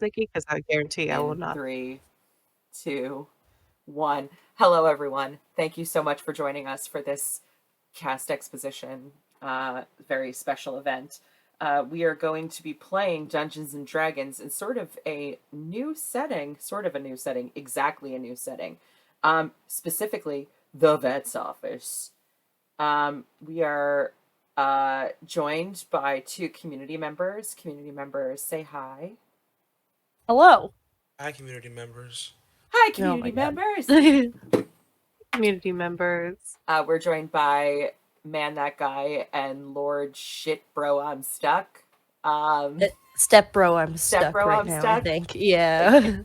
Nikki, because I guarantee I will In not. 3, 2, 1. Hello, everyone. Thank you so much for joining us for this cast exposition, very special event. We are going to be playing Dungeons and Dragons in sort of a new setting, exactly a new setting. Specifically, the vet's office. We are joined by two community members. Community members, say hi. Hello. Hi, community members. Hi, Oh my community god. members. Community members. We're joined by Man That Guy and Lord Shit Bro I'm Stuck. Step bro, I'm Step stuck Bro right I'm now, I Stuck. think. Yeah.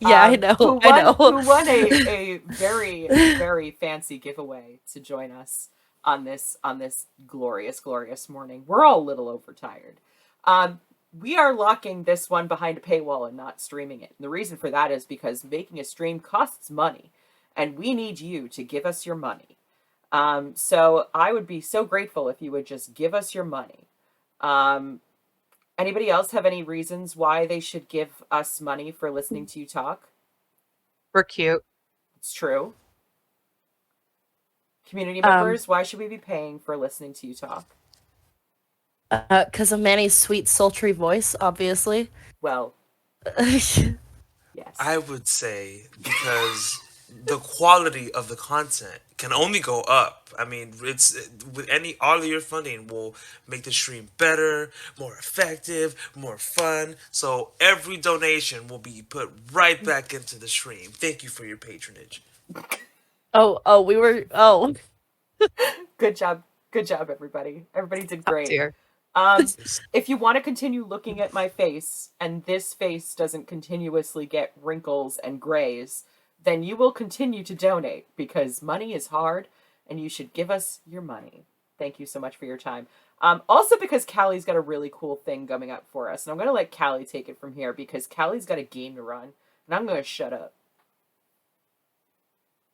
Yeah, I know. I know. who won a very, very fancy giveaway to join us on this glorious, glorious morning. We're all a little overtired. We are locking this one behind a paywall and not streaming it. And the reason for that is because making a stream costs money, and we need you to give us your money. So I would be so grateful if you would just give us your money. Anybody else have any reasons why they should give us money for listening to you talk? We're cute. It's true. Community members, why should we be paying for listening to you talk? Because of Manny's sweet, sultry voice, obviously. Well, yes. I would say because the quality of the content can only go up. I mean, it's with all of your funding will make the stream better, more effective, more fun. So every donation will be put right back into the stream. Thank you for your patronage. Oh. Good job, everybody. Everybody did Top great. tier. If you want to continue looking at my face and this face doesn't continuously get wrinkles and grays, then you will continue to donate because money is hard and you should give us your money. Thank you so much for your time. Also because Callie's got a really cool thing coming up for us, and I'm going to let Callie take it from here because Callie's got a game to run, and I'm going to shut up.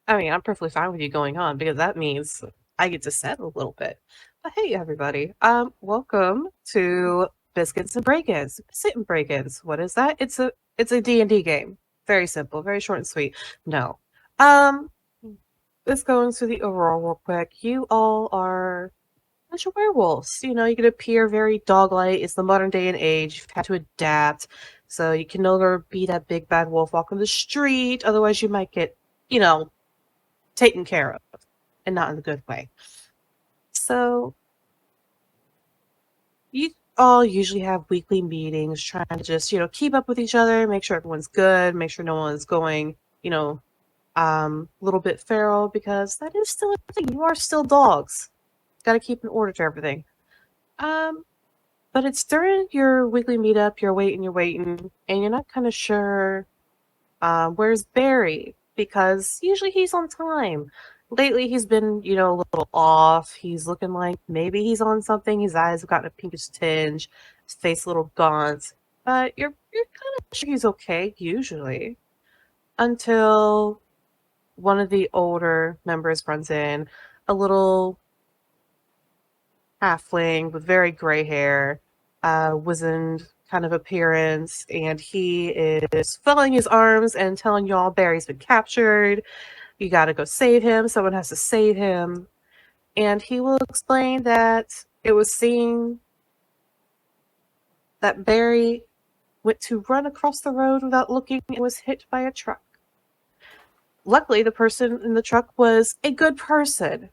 I mean, I'm perfectly fine with you going on because that means I get to set a little bit. But hey, everybody. Welcome to Biscuits and Break-ins. Sit and Break-ins. What is that? It's a D&D game. Very simple, very short and sweet. No. Let's go into the overall real quick. You all are a bunch of werewolves. You know, you can appear very dog-like. It's the modern day and age. You've had to adapt. So you can no longer be that big bad wolf walking the street. Otherwise, you might get, taken care of, and not in a good way. So you all usually have weekly meetings trying to just, keep up with each other, make sure everyone's good, make sure no one's going, a little bit feral, because that is still a thing. You are still dogs. Got to keep an order to everything. But it's during your weekly meetup, you're waiting, and you're not kind of sure where's Barry, because usually he's on time. Lately, he's been, a little off. He's looking like maybe he's on something. His eyes have gotten a pinkish tinge. His face a little gaunt. But you're kind of sure he's okay, usually. Until one of the older members runs in. A little halfling with very gray hair, wizened kind of appearance, and he is flailing his arms and telling y'all Barry's been captured. You gotta go save him. Someone has to save him. And he will explain that it was seen that Barry went to run across the road without looking and was hit by a truck. Luckily, the person in the truck was a good person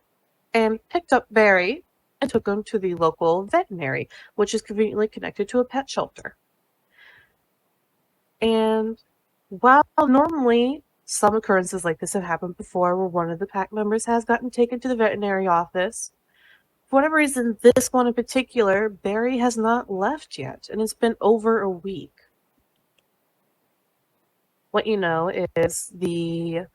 and picked up Barry and took him to the local veterinary, which is conveniently connected to a pet shelter. And while normally some occurrences like this have happened before, where one of the pack members has gotten taken to the veterinary office, for whatever reason, this one in particular, Barry has not left yet, and it's been over a week. What you know is the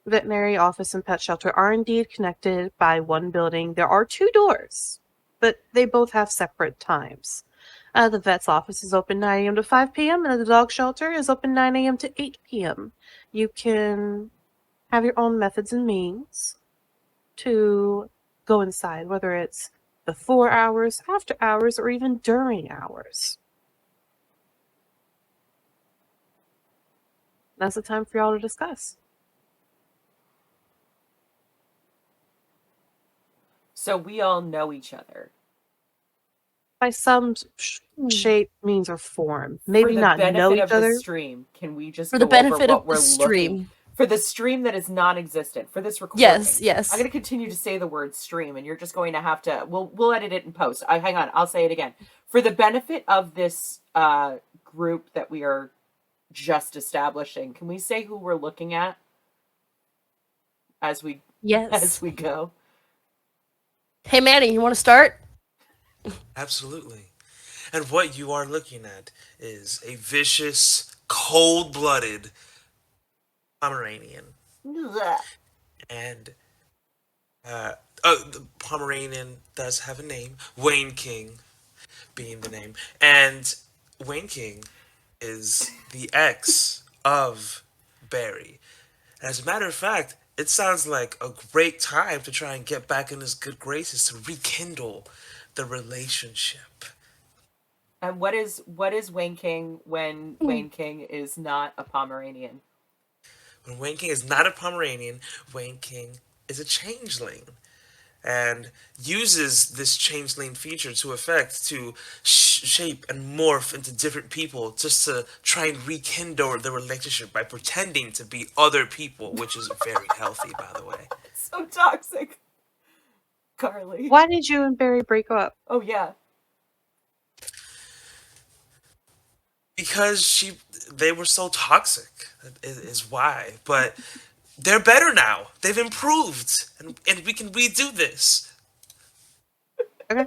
veterinary office and pet shelter are indeed connected by one building. There are 2 doors, but they both have separate times. The vet's office is open 9 a.m. to 5 p.m., and the dog shelter is open 9 a.m. to 8 p.m. You can have your own methods and means to go inside, whether it's before hours, after hours, or even during hours. That's the time for y'all to discuss. So we all know each other. By some shape, means, or form. Maybe For the not know benefit each of the other. stream, can we just For go the benefit over what of we're the looking stream. for the stream that is non-existent, for this recording? Yes. I'm going to continue to say the word stream, and you're just going to have to. We'll edit it in post. Hang on, I'll say it again. For the benefit of this group that we are just establishing, can we say who we're looking at as we go? Hey, Manny, you want to start? Absolutely. And what you are looking at is a vicious, cold-blooded Pomeranian. And the Pomeranian does have a name, Wayne King being the name. And Wayne King is the ex of Barry. And as a matter of fact, it sounds like a great time to try and get back in his good graces to rekindle the relationship. And what is Wayne King when Wayne King is not a Pomeranian? When Wayne King is not a Pomeranian, Wayne King is a changeling. And uses this changeling feature to effect to shape and morph into different people just to try and rekindle the relationship by pretending to be other people, which is very healthy, by the way. So toxic. Carly. Why did you and Barry break up? Oh, yeah. Because they were so toxic, is why. But they're better now. They've improved, and we can redo this. Okay.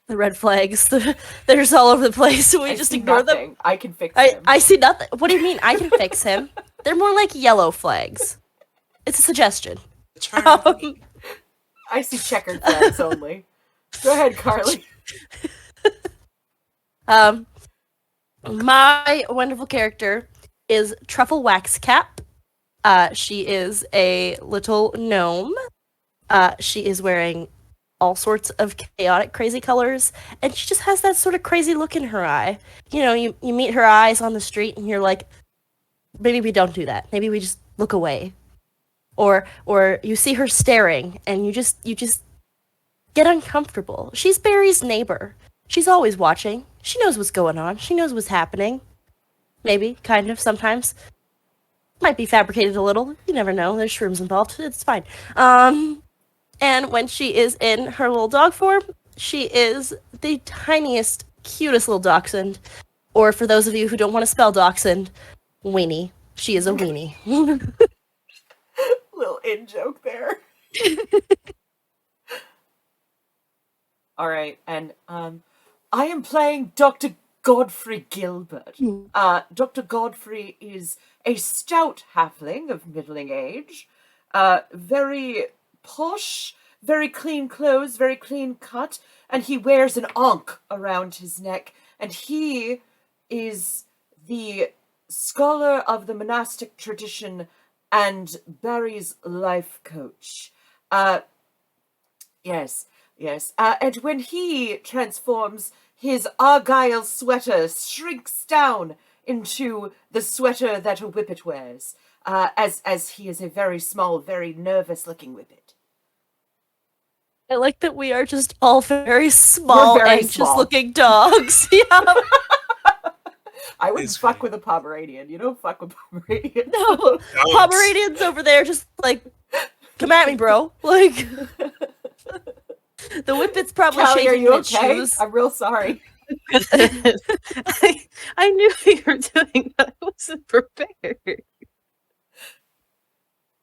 The red flags. They're just all over the place. We I just see ignore nothing. them. I can fix him. I see nothing. What do you mean? I can fix him. They're more like yellow flags. It's a suggestion. I see checkered flags only. Go ahead, Carly. My wonderful character is Truffle Waxcap. She is a little gnome. She is wearing all sorts of chaotic, crazy colors, and she just has that sort of crazy look in her eye. You know, you meet her eyes on the street, and you're like, maybe we don't do that. Maybe we just look away. Or you see her staring, and you just get uncomfortable. She's Barry's neighbor. She's always watching. She knows what's going on. She knows what's happening. Maybe, kind of, sometimes. Might be fabricated a little. You never know. There's shrooms involved. It's fine. And when she is in her little dog form, she is the tiniest, cutest little dachshund. Or for those of you who don't want to spell dachshund, weenie. She is a weenie. Little in-joke there. All right, and I am playing Dr. Godfrey Gilbert. Dr. Godfrey is a stout halfling of middling age, very posh, very clean clothes, very clean cut, and he wears an ankh around his neck, and he is the scholar of the monastic tradition and Barry's life coach. Yes. And when he transforms, his argyle sweater shrinks down into the sweater that a whippet wears, as he is a very small, very nervous-looking whippet. I like that we are just all very small, anxious-looking dogs. Yeah. I wouldn't fuck with a Pomeranian. You don't fuck with Pomeranians. No, Pomeranians over there just like, come at me, bro. Like, the whippet's probably Callie, shaking are you its okay? shoes. I'm real sorry. I knew what you were doing, but I wasn't prepared.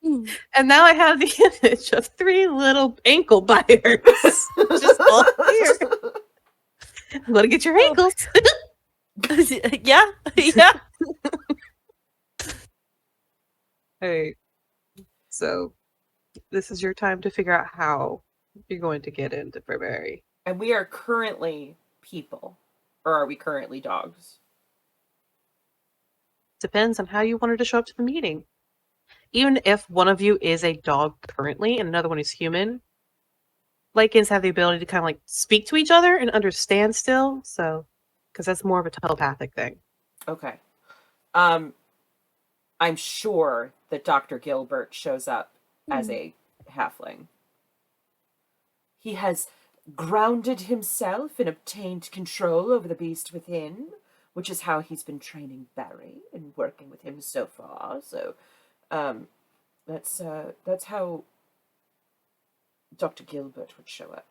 And now I have the image of 3 little ankle biters just all here. I'm gonna get your ankles. Yeah. Hey, so this is your time to figure out how you're going to get into Burberry. And we are currently people. Or are we currently dogs? Depends on how you wanted to show up to the meeting. Even if one of you is a dog currently and another one is human, Lycans have the ability to kind of like speak to each other and understand still, so because that's more of a telepathic thing. Okay. I'm sure that Dr. Gilbert shows up as a halfling. He has grounded himself and obtained control over the beast within, which is how he's been training Barry and working with him so far. So, that's how Dr. Gilbert would show up.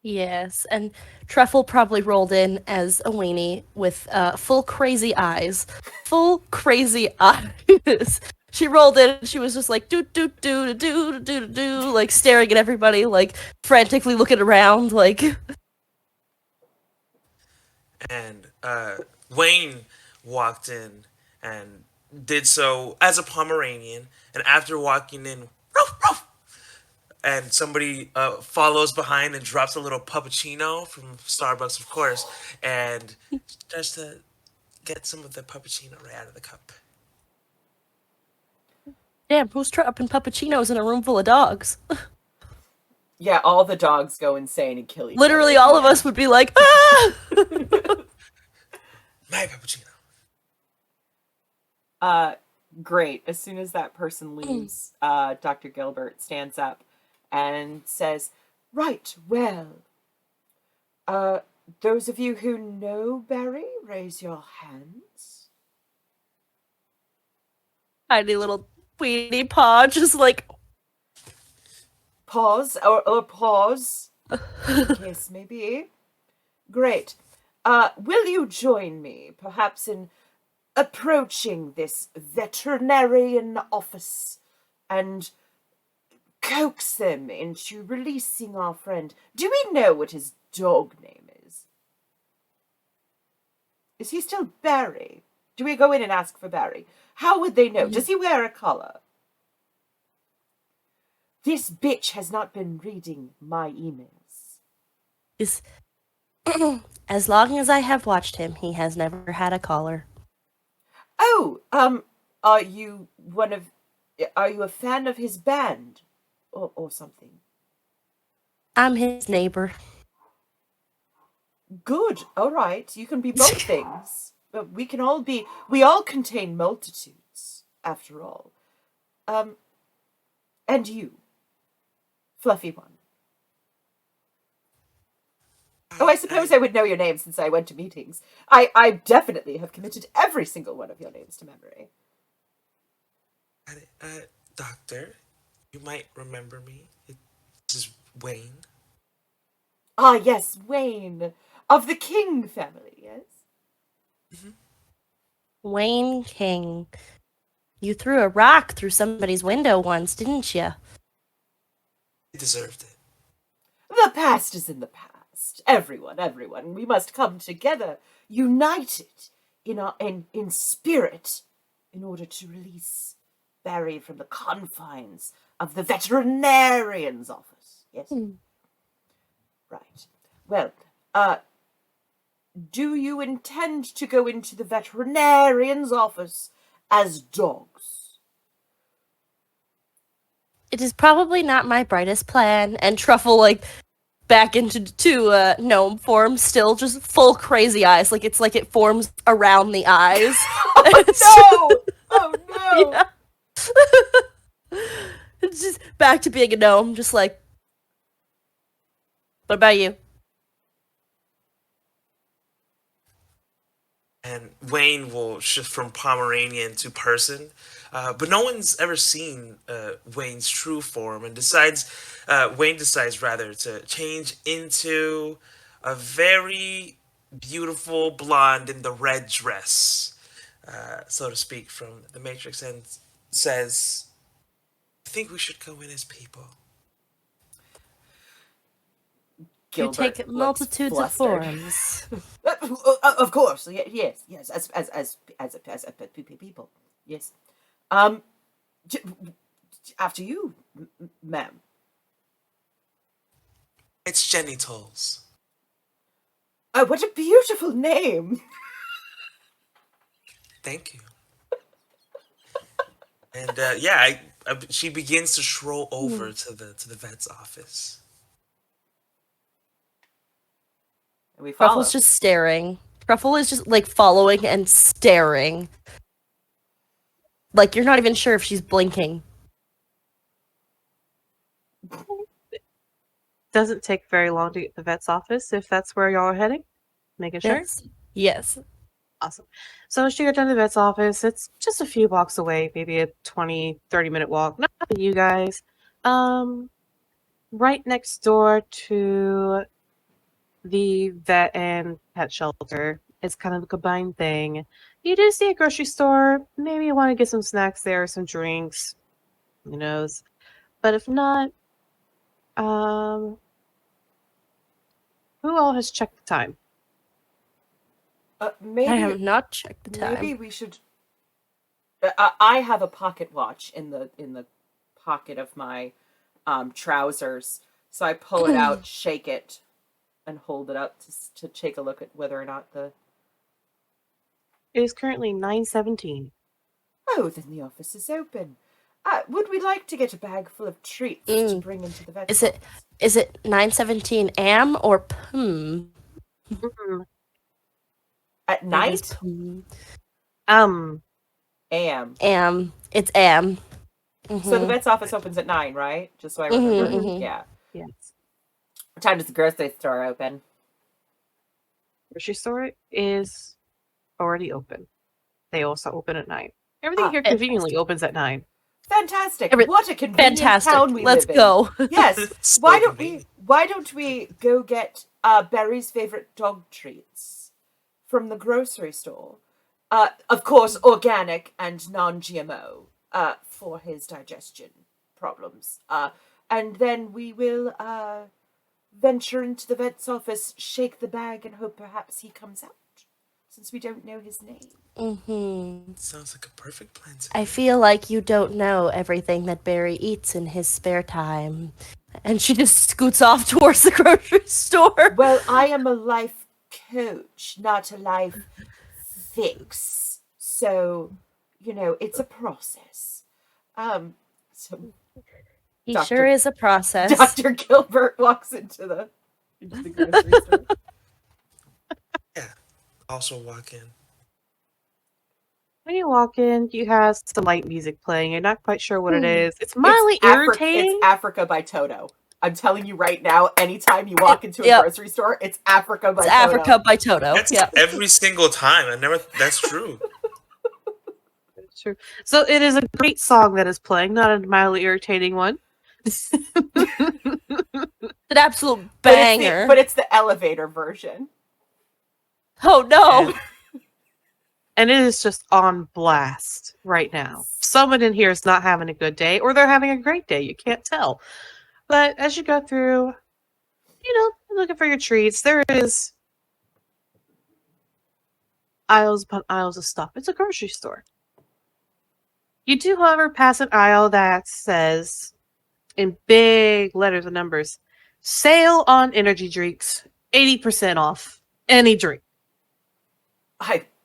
Yes, and Truffle probably rolled in as a weenie with full crazy eyes. Full crazy eyes. She rolled in and she was just like do do do do do do do, like staring at everybody, like frantically looking around, like. And Wayne walked in and did so as a Pomeranian. And after walking in, "Ruff, ruff," and somebody follows behind and drops a little puppuccino from Starbucks, of course, and just to get some of the puppuccino right out of the cup. Damn, who's dropping puppuccinos in a room full of dogs? Yeah, all the dogs go insane and kill each Literally, other. all of us would be like, ah! My puppuccino. Great. As soon as that person leaves, Dr. Gilbert stands up and says, "Right, well, those of you who know Barry, raise your hands." Tiny little weenie paw, just like. Pause, or pause, in case may be. Great. Will you join me, perhaps, in approaching this veterinarian office and coax them into releasing our friend? Do we know what his dog name is? Is he still Barry? Do we go in and ask for Barry? How would they know? Does he wear a collar? This bitch has not been reading my emails. Is as long as I have watched him, he has never had a collar. Oh, are you a fan of his band? Or something? I'm his neighbor. Good, alright, you can be both things. But we all contain multitudes, after all. And you, fluffy one. Oh, I suppose I would know your name since I went to meetings. I definitely have committed every single one of your names to memory. Doctor, you might remember me. This is Wayne. Ah, yes, Wayne. Of the King family, yes? Mm-hmm. Wayne King. You threw a rock through somebody's window once, didn't you? He deserved it. The past is in the past. Everyone. We must come together, united in spirit, in order to release Barry from the confines of the veterinarian's office. Yes? Right. Well, do you intend to go into the veterinarian's office as dogs? It is probably not my brightest plan. And Truffle, like, back into gnome form, still just full crazy eyes. Like, it's like it forms around the eyes. Oh no! Oh no! Yeah. It's just back to being a gnome, just like, what about you? And Wayne will shift from Pomeranian to person, but no one's ever seen Wayne's true form, and Wayne decides rather to change into a very beautiful blonde in the red dress, so to speak, from the Matrix, and says, "I think we should go in as people." You Gilbert take looks multitudes of flustered. forms. Of course, yes, as people, yes. After you, ma'am. It's genitals. Oh, what a beautiful name! Thank you. And she begins to stroll over to the vet's office. And we follow. Truffle's just staring. Truffle is just like following and staring. Like you're not even sure if she's blinking. Doesn't take very long to get to the vet's office if that's where y'all are heading. Making sure. Yes. Awesome. So she got down to the vet's office. It's just a few blocks away, maybe a 20, 30-minute walk. Not for you guys. Right next door to the vet and pet shelter. It's kind of a combined thing. You do see a grocery store. Maybe you want to get some snacks there, some drinks. Who knows? But if not, who all has checked the time? Maybe I have not checked the time. maybe we should. I have a pocket watch in the pocket of my trousers, so I pull it out, shake it, and hold it up to take a look at whether or not the. It is currently 9:17. Oh, then the office is open. Would we like to get a bag full of treats to bring into the vet's office? Is it 9:17 am or pm? At night? AM. AM. It's am. So the vet's office opens at 9, right? Just so I remember. Yeah. Yes. What time does the grocery store open? Grocery store is already open. They also open at 9. Everything here fantastic. conveniently opens at 9. Fantastic! What a convenient Fantastic. town we Let's live in. go. Yes. So Why convenient. don't we go get Barry's favorite dog treats from the grocery store? Of course, organic and non-GMO for his digestion problems. And then we will venture into the vet's office, shake the bag, and hope perhaps he comes out, since we don't know his name. Sounds like a perfect plan to I me. feel like you don't know everything that Barry eats in his spare time. And she just scoots off towards the grocery store. Well, I am a life coach, not a life fix. So, it's a process. So He Doctor- sure is a process. Dr. Gilbert walks into the grocery store. Yeah. Also walk in. When you walk in, you have some light music playing. You're not quite sure what it is. It's mildly irritating. It's Africa by Toto. I'm telling you right now, anytime you walk into a Yep. grocery store, it's Africa by It's Toto. Africa by Toto. That's Yeah. every single time. That's true. It's true. So it is a great song that is playing, not a mildly irritating one. An absolute banger. But it's the elevator version. Oh no. And it is just on blast right now. Someone in here is not having a good day, or they're having a great day. You can't tell. But as you go through, looking for your treats, there is aisles upon aisles of stuff. It's a grocery store. You do, however, pass an aisle that says, in big letters and numbers, sale on energy drinks, 80% off any drink.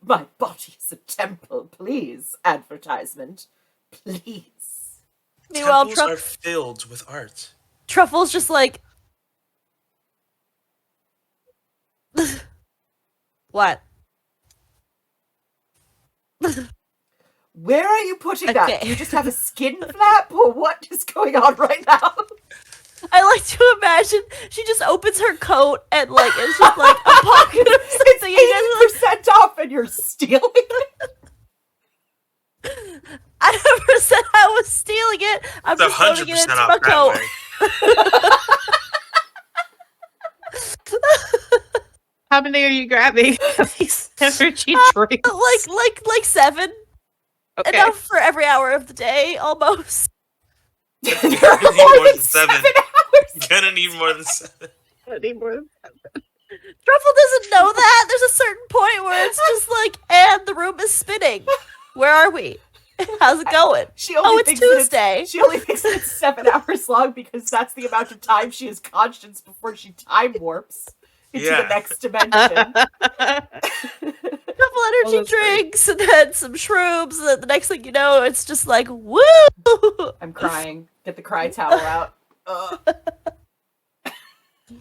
My body is a temple, please. Advertisement, please. Meanwhile, Temples are filled with art. Truffle's just like, what? Where are you putting that? Okay. Do you just have a skin flap, or what is going on right now? I like to imagine she just opens her coat and like it's just like a pocket of something. You guys are It's 80% off, and you're stealing it. like, I never said I was stealing it. I'm It's just loading it 100% into off my that coat. How many are you grabbing? These energy drinks. Like 7. Okay. Enough for every hour of the day, almost. There Gonna are need more more than than 7. 7 hours. Gonna need more than 7. I need more than Truffle doesn't know that. There's a certain point where it's just like, and the room is spinning. Where are we? How's it going? She only Oh, it's thinks that Tuesday. She only thinks that it's 7 hours long because that's the amount of time she has conscience before she time warps. into Yeah. the next dimension. Couple energy that's great. drinks and then some shrooms, and then the next thing you know, it's just like, woo! I'm crying. Get the cry towel out. Ugh.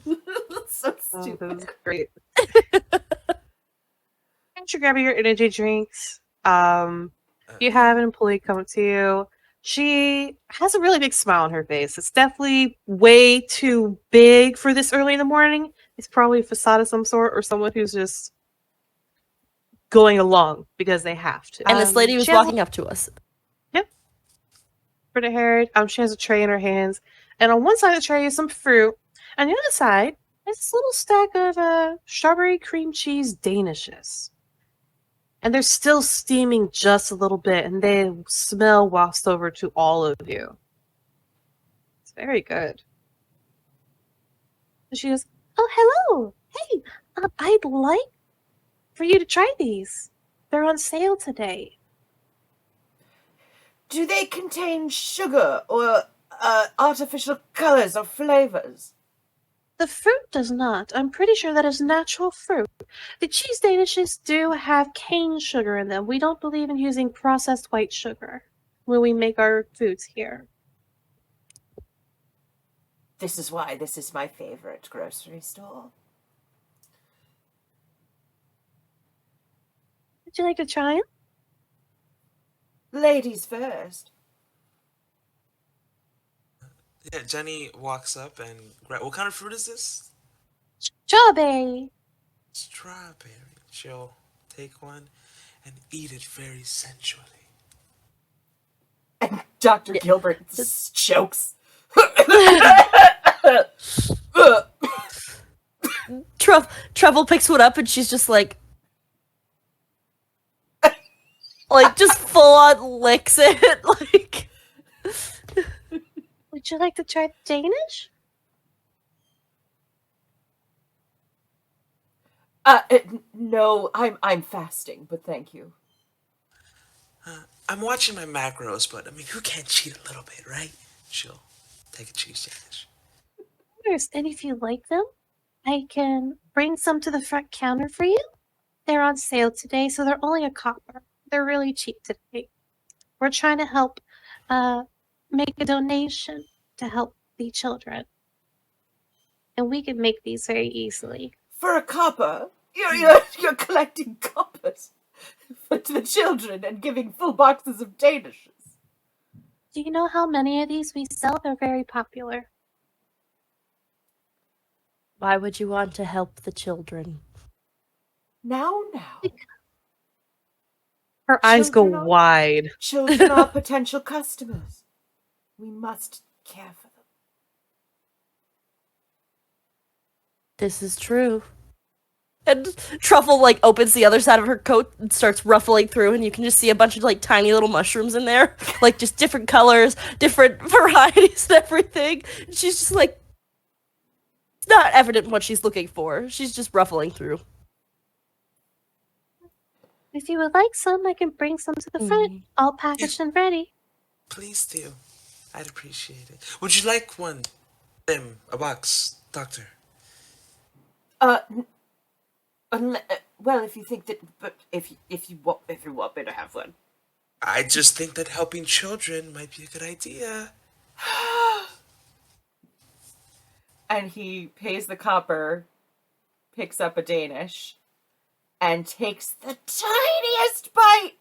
That's so Oh, stupid. this is great. Once you're grabbing your energy drinks, you have an employee come up to you. She has a really big smile on her face. It's definitely way too big for this early in the morning. It's probably a facade of some sort or someone who's just going along because they have to. And this lady was she has walking up to us. pretty haired. She has a tray in her hands, and on one side of the tray is some fruit, and the other side is this little stack of strawberry cream cheese danishes. And they're still steaming just a little bit, and they smell wafts over to all of you. It's very good. And she goes, "Oh, hello! Hey, I'd like for you to try these. They're on sale today." Do they contain sugar or artificial colors or flavors? The fruit does not. I'm pretty sure that is natural fruit. The cheese danishes do have cane sugar in them. We don't believe in using processed white sugar when we make our foods here. This is why this is my favorite grocery store. Would you like to try them? Ladies first. Yeah, Jenny walks up and what kind of fruit is this? Strawberry. Strawberry. She'll take one and eat it very sensually. And Dr. Gilbert chokes. Treble picks one up and she's just like just full on licks it. Like, Would you like to try the Danish? No, I'm fasting, but thank you. I'm watching my macros, but I mean, who can't cheat a little bit, right? She'll take a cheese Danish. Yes, and if you like them, I can bring some to the front counter for you. They're on sale today, so they're only a copper. They're really cheap today. We're trying to help make a donation to help the children. And we can make these very easily. For a copper? You're collecting coppers for the children and giving full boxes of danishes. Do you know how many of these we sell? They're very popular. why would you want to help the children? Now. Her eyes go Children are- wide. Children are potential customers. We must care for them. This is true. And Truffle opens the other side of her coat and starts ruffling through, and you can just see a bunch of tiny little mushrooms in there, just different colors, different varieties, and everything. And she's just it's not evident what she's looking for. She's just ruffling through. If you would like some, I can bring some to the front, all packaged and ready. Please do. I'd appreciate it. Would you like one? A box, Doctor. Well, if you think that, but if you want me to have one. I just think that helping children might be a good idea. And he pays the copper, picks up a Danish, and takes the tiniest bite,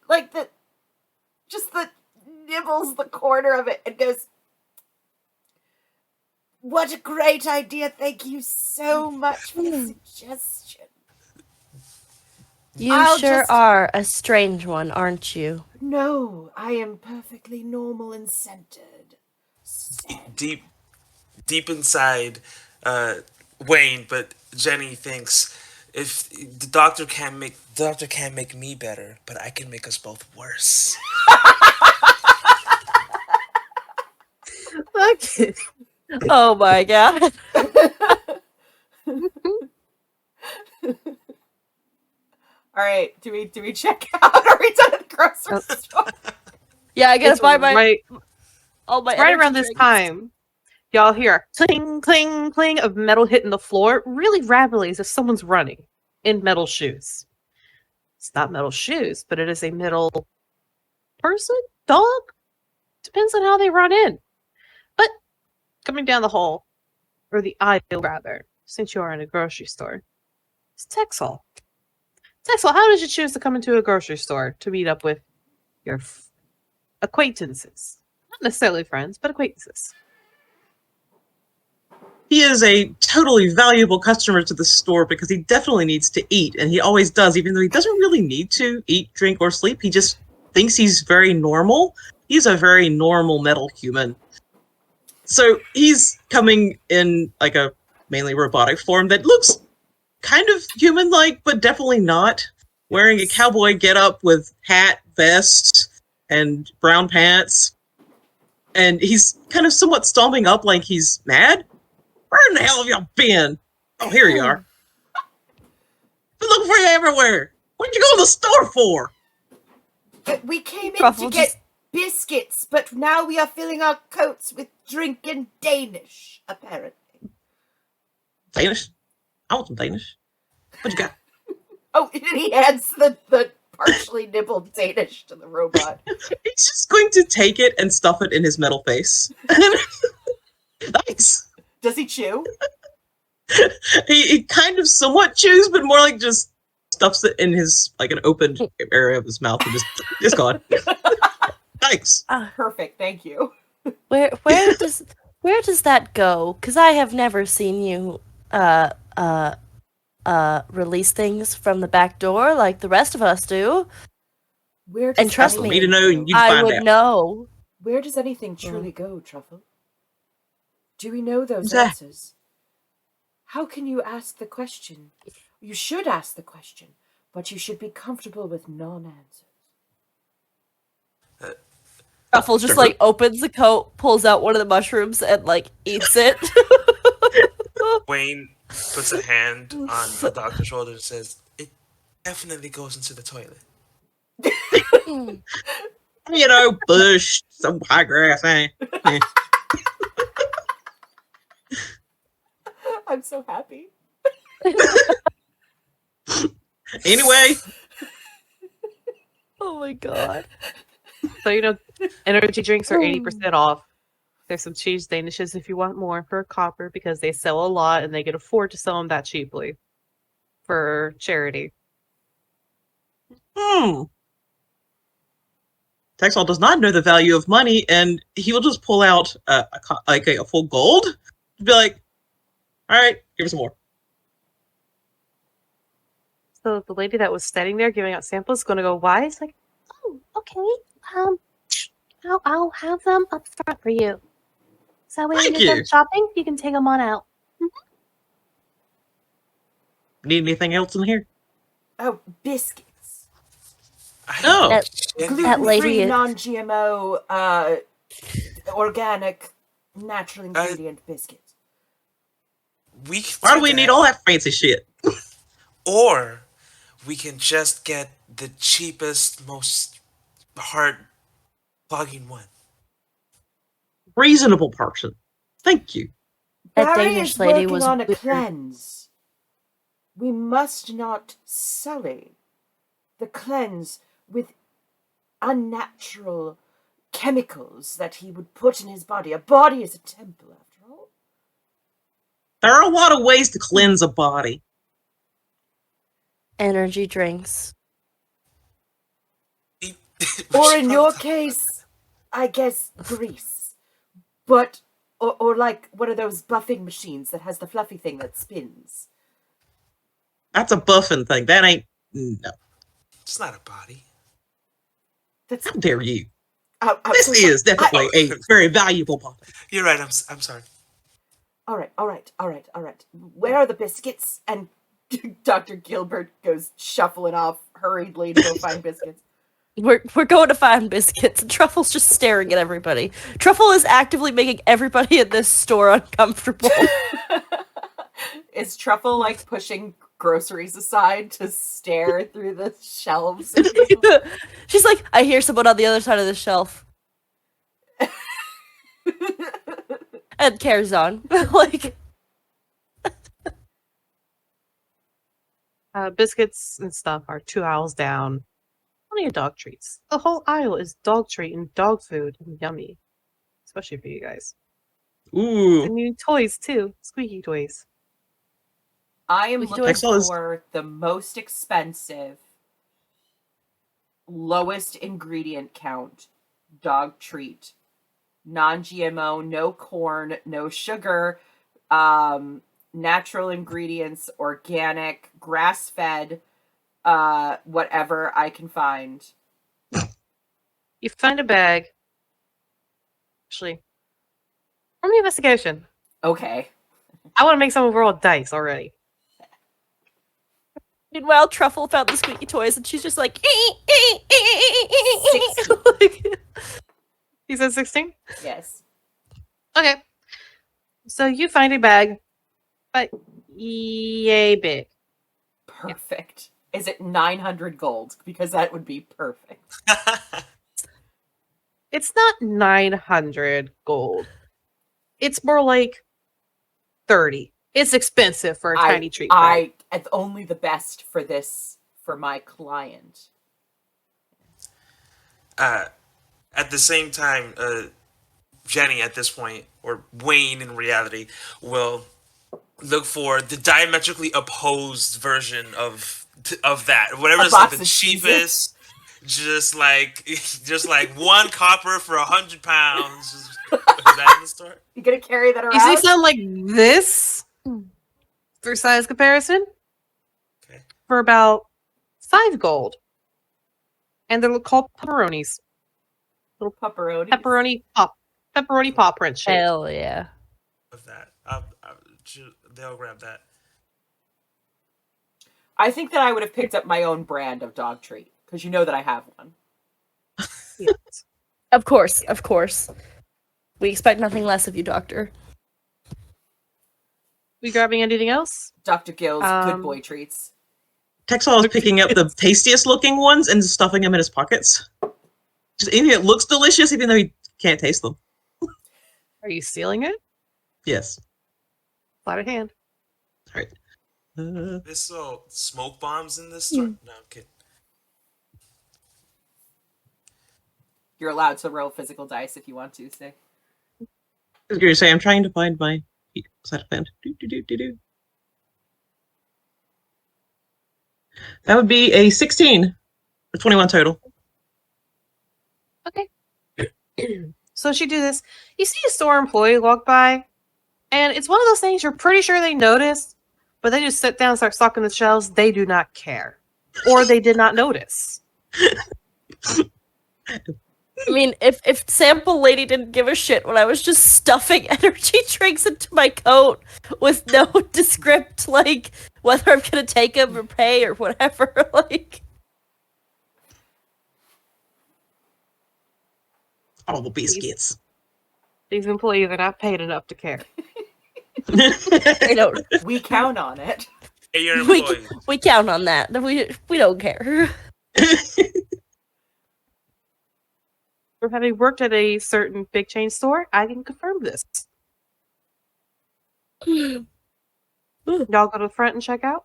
nibbles the corner of it and goes, "What a great idea. Thank you so much for the suggestion." You I'll sure just- are a strange one, aren't you? No, I am perfectly normal and centered. Deep inside, Wayne, but Jenny thinks if the doctor can't make me better, but I can make us both worse. Okay. Oh my god. All right, do we check out? Are we done at the grocery store? Yeah, I gotta It's buy my right, all my right energy around this drinks. time. Y'all hear a cling, cling, cling of metal hitting the floor really rapidly as if someone's running in metal shoes. It's not metal shoes, but it is a metal person? Dog? Depends on how they run in. But coming down the hall, or the aisle rather, since you are in a grocery store, it's Texel. Texel, how did you choose to come into a grocery store to meet up with your acquaintances? Not necessarily friends, but acquaintances. He is a totally valuable customer to the store because he definitely needs to eat, and he always does, even though he doesn't really need to eat, drink, or sleep. He just thinks he's very normal. He's a very normal metal human. So he's coming in like a mainly robotic form that looks kind of human-like, but definitely not. Wearing a cowboy getup with hat, vest, and brown pants. And he's kind of somewhat stomping up like he's mad. Where in the hell have y'all been? Oh, here you are. Been looking for you everywhere. What'd you go to the store for? We came in Truffle to get just- biscuits, but now we are filling our coats with drinking Danish, apparently. Danish? I want some Danish. What you got? Oh, and he hands the partially nibbled Danish to the robot. He's just going to take it and stuff it in his metal face. Nice. Does he chew? He kind of somewhat chews, but more like just stuffs it in his like an open area of his mouth and just gone. Thanks. Perfect, thank you. Where does that go? Because I have never seen you release things from the back door like the rest of us do. Where And trust For me, me to know, and you I find would out. know. Where does anything truly go, Truffle? Do we know those Who's that? answers? How can you ask the question? You should ask the question, but you should be comfortable with non-answers. Ruffle just Sure. like opens the coat, pulls out one of the mushrooms, and like eats it. Wayne puts a hand on the doctor's shoulder and says, "It definitely goes into the toilet." You know, bush, some high grass, eh? I'm so happy. Anyway, Oh my god. So, energy drinks are 80% off. There's some cheese Danishes if you want more for a copper because they sell a lot and they can afford to sell them that cheaply for charity. Texel does not know the value of money, and he will just pull out a full gold. Be like, all right, give us some more. So the lady that was standing there giving out samples is going to go, why? It's like, oh, okay. I'll have them up front for you. So when Thank you're done you. shopping, you can take them on out. Need anything else in here? Oh, biscuits. Oh. That Gluten-free, lady- non-GMO, organic, natural ingredient biscuits. Why do we need all that fancy shit? Or we can just get the cheapest, most heart-clogging one. Reasonable person. Thank you. That Barry Danish is lady working was on a weird. cleanse. We must not sully the cleanse with unnatural chemicals that he would put in his body. A body is a temple, after all. There are a lot of ways to cleanse a body. Energy drinks. Or in your case, I guess grease. But, or like one of those buffing machines that has the fluffy thing that spins. That's a buffing thing. That ain't. No. It's not a body. That's, How dare you? this This is definitely a very valuable body. You're right. I'm sorry. All right. Where are the biscuits? And Dr. Gilbert goes shuffling off hurriedly to go find biscuits. We're going to find biscuits, and Truffle's just staring at everybody. Truffle is actively making everybody in this store uncomfortable. Is Truffle like pushing groceries aside to stare through the shelves? She's like, I hear someone on the other side of the shelf. and carries on. Like, Biscuits and stuff are 2 aisles down. Plenty of dog treats. The whole aisle is dog treat and dog food and yummy. Especially for you guys. Ooh. And new toys too. Squeaky toys. I am We can do looking Excellent. for the most expensive, lowest ingredient count dog treat. Non-GMO, no corn, no sugar, natural ingredients, organic, grass-fed, whatever I can find. You find a bag. Actually, roll me investigation. Okay. I want to make someone roll dice already. meanwhile, Truffle found the squeaky toys, and she's just like, 60. like, You said 16? Yes. Okay. So you find a bag, but yay big. Perfect. Is it 900 gold? Because that would be perfect. It's not 900 gold. It's more like 30. It's expensive for a tiny treat bag. It's only the best for this, for my client. At the same time, Jenny at this point, or Wayne in reality, will look for the diametrically opposed version of that. Whatever A is like box the of cheapest, just like 1 copper for 100 pounds. Is that in the store? You gonna carry that around? You see something like this for size comparison Okay. for about 5 gold. And they're called pepperonis. Little pepperoni. Pepperoni paw print shape. hell yeah. Of that, they'll grab that. I think that I would have picked up my own brand of dog treat, because you know that I have one. Yes. Of course, of course. We expect nothing less of you, Doctor. We grabbing anything else? Dr. Gill's good Um, boy treats. Texel is picking up the tastiest looking ones and stuffing them in his pockets. Just anything that looks delicious, even though he can't taste them. Are you stealing it? Yes. Sleight of hand. All right. There's so smoke bombs in this store. No, I'm kidding. You're allowed to roll physical dice if you want to, say. I was going to say, I'm trying to find my sleight of hand. Do. That would be a 16 or 21 total. Okay. So she do this. You see a store employee walk by, and it's one of those things you're pretty sure they noticed, but they just sit down and start stocking the shelves. They do not care. Or they did not notice. I mean, if Sample Lady didn't give a shit when I was just stuffing energy drinks into my coat with no descript, like, whether I'm gonna take them or pay or whatever, like... All the biscuits. These employees are not paid enough to care. I don't... We count on it. Hey, your We, employees. we count on that. We don't care. For having worked at a certain big chain store, I can confirm this. Y'all go to the front and check out?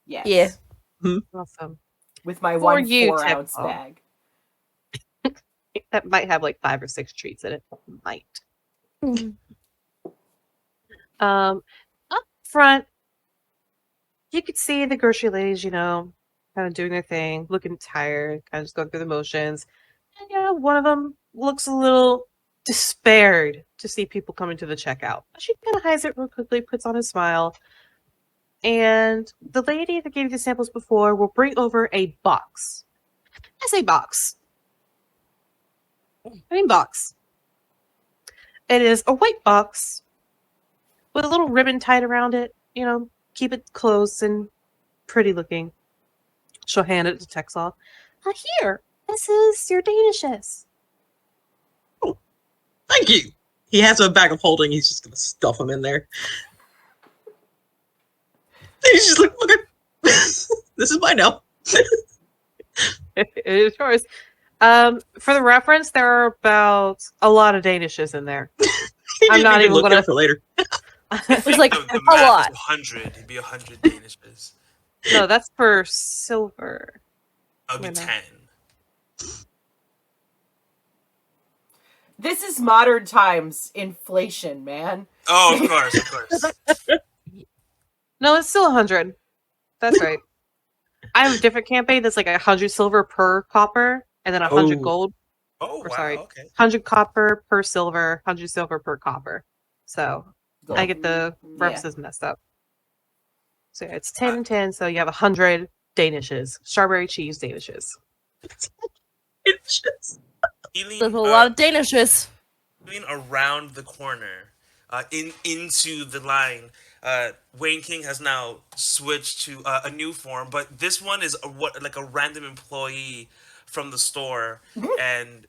Yes. Yeah. Awesome. With my For one you, 4-ounce Tempo. bag. That might have like 5 or 6 treats in it. Might. Up front, you could see the grocery ladies, kind of doing their thing, looking tired, kind of just going through the motions. And one of them looks a little despaired to see people coming to the checkout. She kind of hides it real quickly, puts on a smile. And the lady that gave you the samples before will bring over a box. I say box. I mean box. It is a white box with a little ribbon tied around it. Keep it close and pretty looking. She'll hand it to Texel. Here, this is your Danishes. Thank you. He has a bag of holding. He's just going to stuff them in there. And he's just like, look at this is mine now. It is yours. For the reference, there are about a lot of Danishes in there. I'm not even look gonna. up for later. It's like the a math lot. is 100. It'd be 100 Danishes. No, that's for silver. That'd be Wait, no. 10. This is modern times inflation, man. Oh, of course. No, it's still 100. That's right. I have a different campaign that's like 100 silver per copper, and then 100 Oh. gold. Oh, Or wow, sorry, okay. 100 copper per silver, 100 silver per copper. So I get the references messed up. So yeah, it's 10 and 10, so you have 100 Danishes. Strawberry cheese Danishes. It's just Healing, There's a lot of Danishes. healing around the corner, into the line. Wayne King has now switched to a new form, but this one is like a random employee from the store and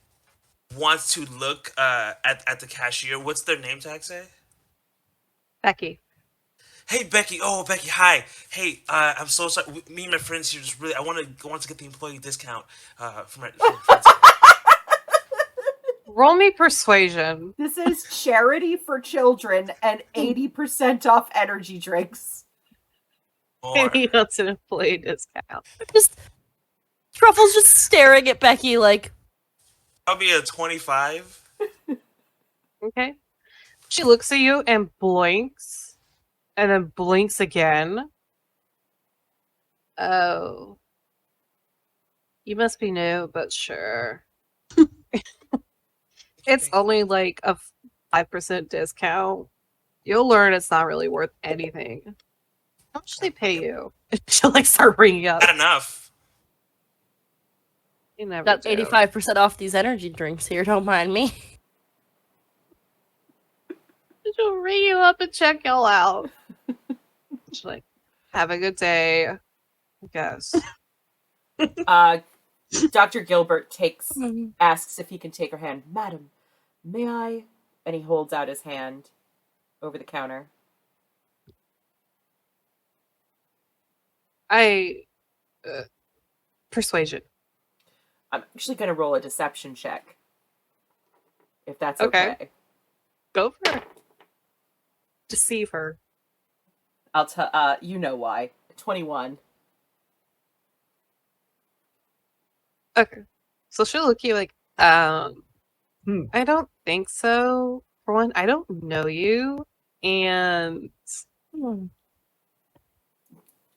wants to look at the cashier. What's their name tag say? Becky. Hey Becky, oh Becky, hi. Hey, I'm so sorry. Me and my friends here just really, I want to get the employee discount from my friends. Roll me persuasion. This is charity for children and 80% off energy drinks. More. He wants an employee discount. Just Truffle's just staring at Becky like, I'll be a 25. Okay. She looks at you and blinks, and then blinks again. Oh. You must be new, but sure. It's only like a 5% discount. You'll learn it's not really worth anything. How much do they pay you? She'll like start ringing up. Not enough. You never got do. 85% off these energy drinks here, don't mind me. She'll ring you up and check y'all out. She's like, have a good day. I guess. Dr. Gilbert asks if he can take her hand. Madam, may I? And he holds out his hand over the counter. Persuasion. I'm actually going to roll a deception check. If that's Okay. okay. Go for it. Deceive her. I'll tell, you know why. 21. Okay. So she'll look at you like, I don't think so. For one, I don't know you. And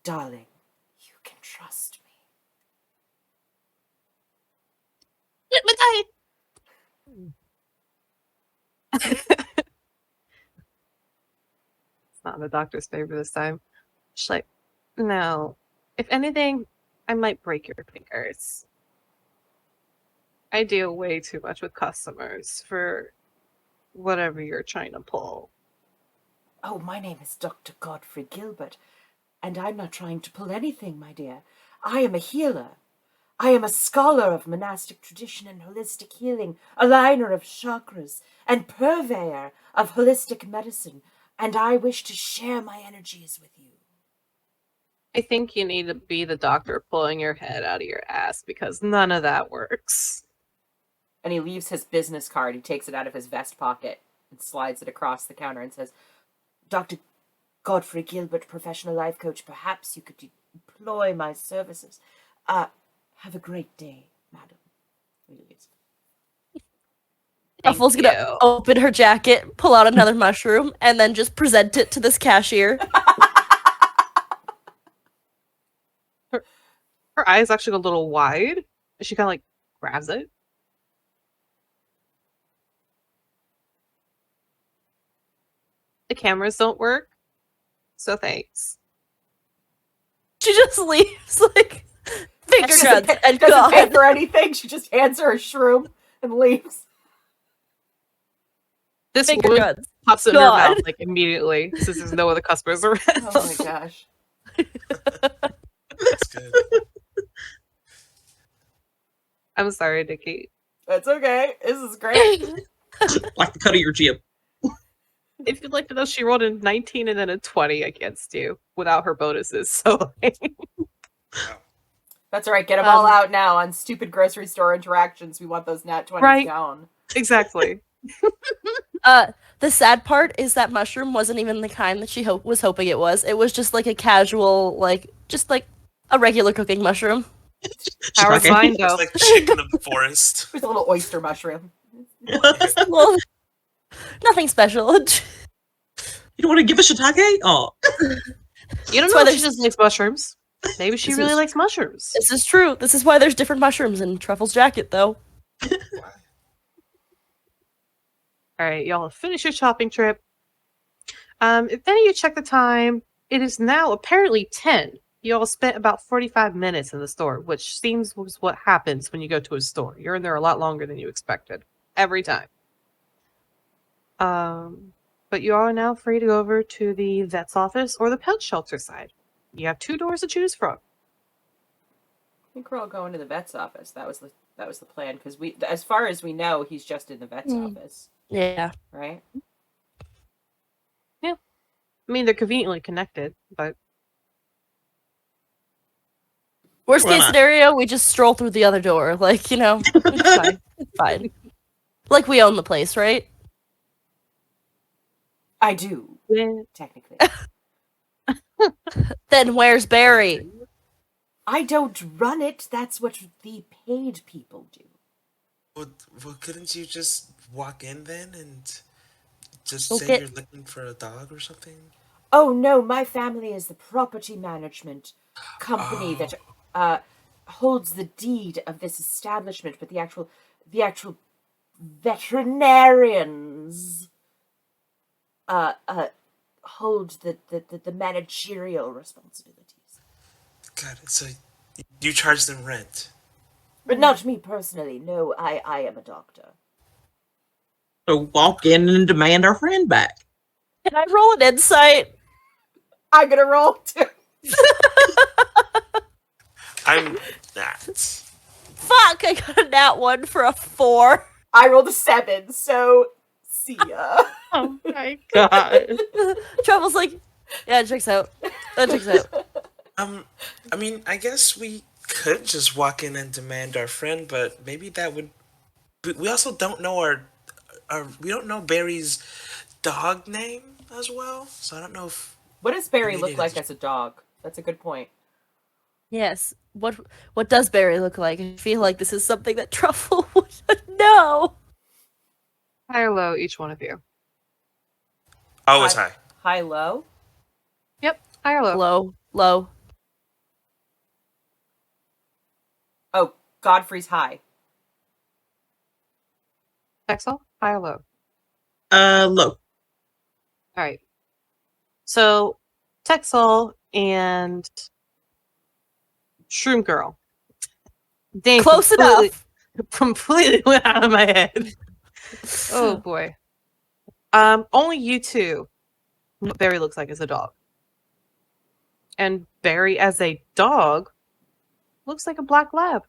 Darling, you can trust me. it's not the doctor's favor this time. She's like, no. If anything, I might break your fingers. I deal way too much with customers for whatever you're trying to pull. Oh, my name is Dr. Godfrey Gilbert, and I'm not trying to pull anything, my dear. I am a healer. I am a scholar of monastic tradition and holistic healing, aligner of chakras, and purveyor of holistic medicine, and I wish to share my energies with you. I think you need to be the doctor pulling your head out of your ass because none of that works. And he leaves his business card. He takes it out of his vest pocket and slides it across the counter and says, Dr. Godfrey Gilbert, professional life coach, perhaps you could employ my services. Have a great day, madam. he leaves. Thank Ruffle's gonna you. open her jacket, pull out another mushroom, and then just present it to this cashier. Her eyes actually go a little wide. And she kind of like grabs it. The cameras don't work. So thanks. She just leaves, like, finger She guns and doesn't pay gone. for anything. She just hands her a shroom and leaves. This Finger woman guns. pops in her God. mouth like immediately since there's no other customers around. Oh my gosh. That's good. I'm sorry, Nikki. That's okay. This is great. like the cut of your jib. If you'd like to know, she rolled a 19 and then a 20 against you without her bonuses. So That's all right. Get them all out now on stupid grocery store interactions. We want those nat 20s Right. down. exactly. The sad part is that mushroom wasn't even the kind that she was hoping it was. It was just like a casual, just like a regular cooking mushroom. How's Shiitake. mine It's go? like the chicken of the forest. There's a little oyster mushroom. Well, nothing special. You don't want to give a shiitake? Oh, You don't That's know why if she there's- just likes mushrooms. Maybe she This really is- likes mushrooms. This is true. This is why there's different mushrooms in Truffle's jacket, though. All right, y'all finish your shopping trip. If any of you check the time, it is now apparently 10. You all spent about 45 minutes in the store, which seems was what happens when you go to a store. You're in there a lot longer than you expected. Every time. But you are now free to go over to the vet's office or the pet shelter side. You have 2 doors to choose from. I think we're all going to the vet's office. That was the plan because as far as we know, he's just in the vet's office, Yeah. right? I mean, they're conveniently connected, but Worst Why case not? scenario, we just stroll through the other door. Like, it's fine. It's fine. Like we own the place, right? I do yeah. technically. Then where's Barry? I don't run it. That's what the paid people do. Well, couldn't you just walk in then and just Go say get- you're looking for a dog or something? Oh no, my family is the property management company that holds the deed of this establishment, but the actual veterinarians hold the managerial responsibilities. Got it. So you charge them rent. But not me personally. No, I am a doctor. so walk in and demand our friend back. Can I roll an insight? I'm gonna roll too. I'm not. Fuck! I got a nat 1 for a 4. I rolled a 7, so see ya. Oh my god. Trouble's like, yeah, it checks out. That checks out. I mean, I guess we could just walk in and demand our friend, but maybe that would. We also don't know we don't know Barry's dog name as well, so I don't know if. What does Barry Maybe look it like is- as a dog? That's a good point. Yes. What does Barry look like? I feel like this is something that Truffle would know. High or low, each one of you. Always high. High low. Yep, high or low. Low. Oh, Godfrey's high. Texel, high or low? Low. Alright. So, Texel and Shroom Girl. Dang, Close enough. Completely went out of my head. Oh boy. Only you two. What Barry looks like as a dog. And Barry as a dog looks like a black lab.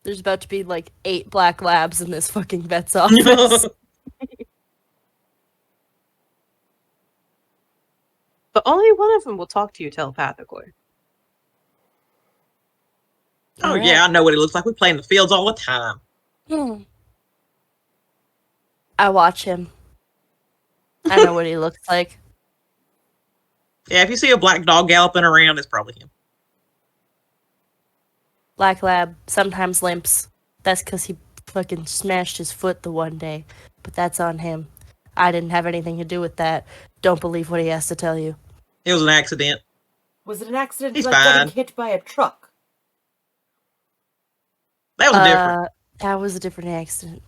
There's about to be like 8 black labs in this fucking vet's office. But only one of them will talk to you telepathically. Oh Alright. yeah, I know what he looks like. We play in the fields all the time. I watch him. I know what he looks like. Yeah, if you see a black dog galloping around, it's probably him. Black lab sometimes limps. That's because he fucking smashed his foot the one day. But that's on him. I didn't have anything to do with that. Don't believe what he has to tell you. It was an accident. Was it an accident He's like getting fine. hit by a truck? That was different. That was a different accident.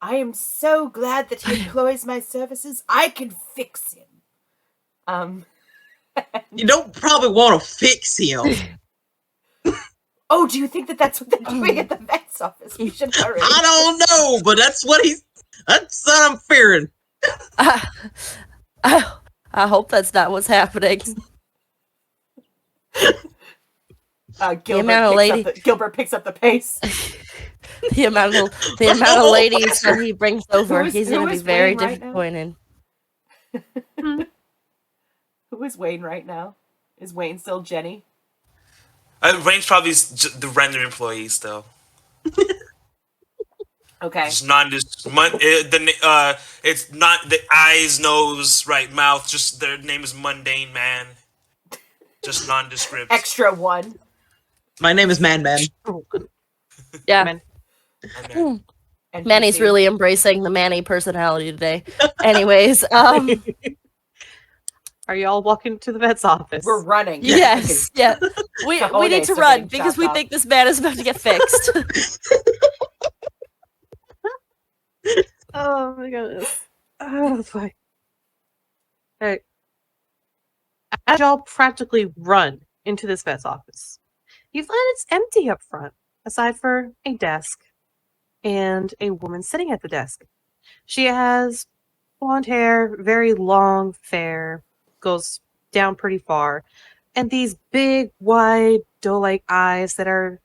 I am so glad that he employs my services. I can fix him. You don't probably want to fix him. Oh, do you think that that's what they're doing at the vet's office? We should hurry. I don't know, but that's what I'm fearing. I hope that's not what's happening. Gilbert picks up the pace. The amount of ladies that he brings over, Who he's gonna be is very Wayne right now? disappointed. Who is Wayne right now? Is Wayne still Jenny? Rain's probably the render employee still. Okay. It's it's not the eyes, nose, right, mouth. Just their name is Mundane Man. Just nondescript. Extra one. My name is Man Man. Oh, good. Yeah. Man. Man. NPC. Manny's really embracing the Manny personality today. Anyways, Are y'all walking to the vet's office? We're running. yes, yeah. We Cajones need to are run getting because chopped we off. think this man is about to get fixed. Oh my goodness. Oh, that's fine. Alright. As y'all practically run into this vet's office, you find it's empty up front, aside for a desk and a woman sitting at the desk. She has blonde hair, very long, fair, goes down pretty far, and these big, wide, doe-like eyes that are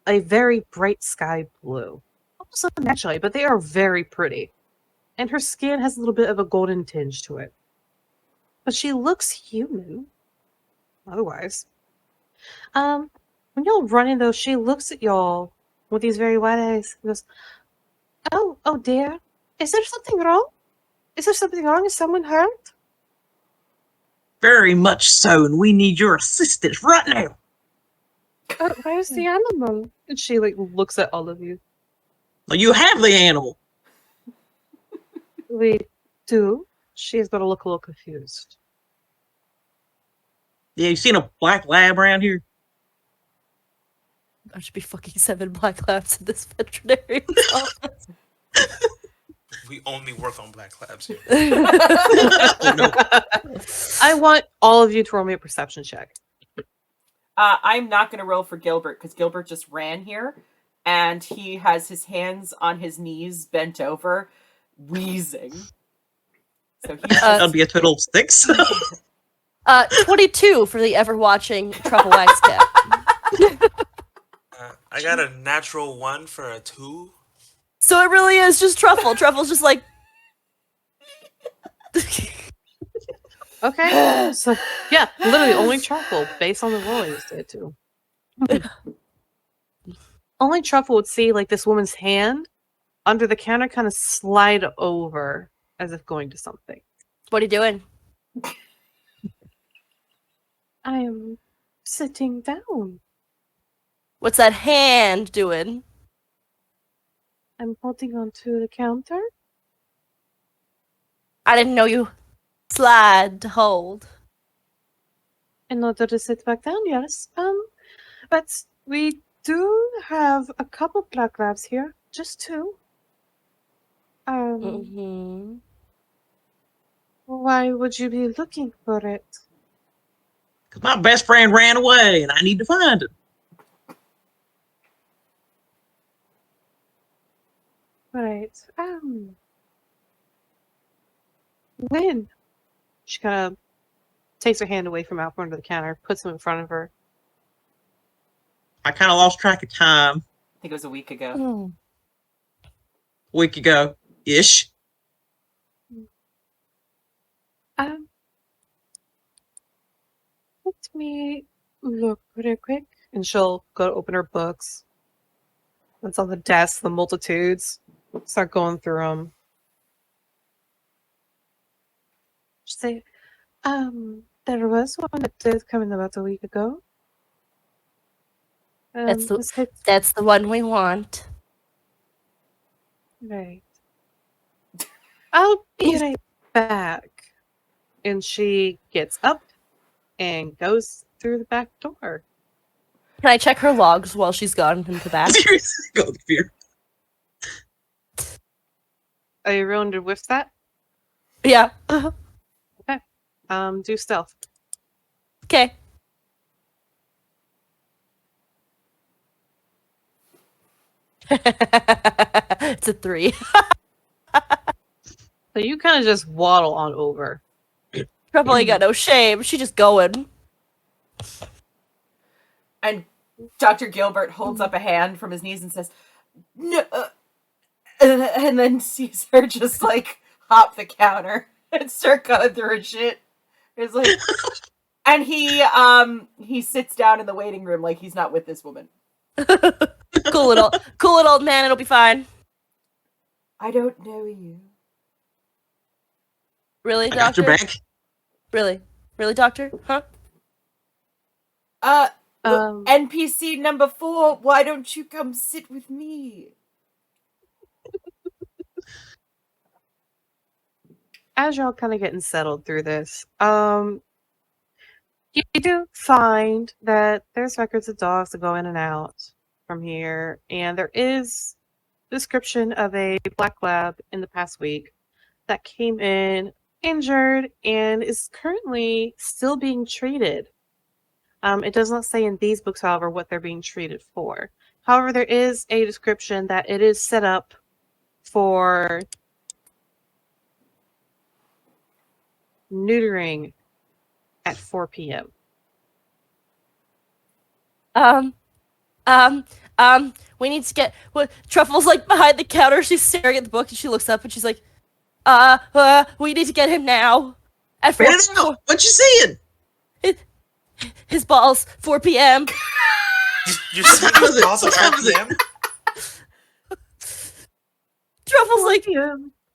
a very bright sky blue. Almost unnaturally, but they are very pretty. And her skin has a little bit of a golden tinge to it. But she looks human. Otherwise. When y'all run in though, she looks at y'all with these very wide eyes and goes, oh dear. Is there something wrong? Is there something wrong? Is someone hurt? Very much so, and we need your assistance right now. Where's the animal? And she looks at all of you. Well, you have the animal. We do. She's gonna look a little confused. Yeah, you seen a black lab around here? There should be fucking 7 black labs in this veterinarian's office. We only work on black labs here. I want all of you to roll me a perception check. I'm not going to roll for Gilbert because Gilbert just ran here and he has his hands on his knees bent over, wheezing. So he's That'll be a total of 6. 22 for the ever-watching Truffle Wax Cat. I got a natural 1 for a 2. So it really is just Truffle. Truffle's just like... Okay. So yeah, literally only Truffle, based on the roll you did too. Only Truffle would see this woman's hand under the counter kind of slide over as if going to something. What are you doing? I am sitting down. What's that hand doing? I'm holding onto the counter. I didn't know you slide to hold. In order to sit back down, yes. But we do have a couple black labs here. Just 2. Mm-hmm. Why would you be looking for it? Because my best friend ran away, and I need to find him. Right. When? She kind of takes her hand away from out from under the counter, puts him in front of her. I kind of lost track of time I think it was a week ago. Mm. a week ago ish. Let me look real quick. And she'll go to open her books. That's on the desk, the multitudes. Start going through them. She'll say, there was one that did come in about a week ago. That's the- this hit- That's the one we want. Right. I'll be right back. And she gets up and goes through the back door. Can I check her logs while she's gone into the back? Seriously, go with fear. Are you willing to whiff that? Yeah. Do stealth. Okay. It's a 3. So you kind of just waddle on over. Truffle ain't got no shame. She just going. And Dr. Gilbert holds up a hand from his knees and says, "No," and then sees her just hop the counter and start going through her shit. It's like, and he sits down in the waiting room like he's not with this woman. Cool it, old man. It'll be fine. I don't know you. Really, I got your doctor? back. Really, doctor? Huh? NPC number 4, why don't you come sit with me? As y'all kind of getting settled through this, you do find that there's records of dogs that go in and out from here, and there is description of a black lab in the past week that came in injured and is currently still being treated. It does not say in these books, however, what they're being treated for. However, there is a description that it is set up for neutering at 4 p.m. We need to get. What? Truffle's like behind the counter. She's staring at the book, and she looks up, and she's like, we need to get him now. At 4 Read it out. What you seeing? His balls. 4 p.m. You're seeing was the it? balls at What time 4 was it? p.m.? Truffle's like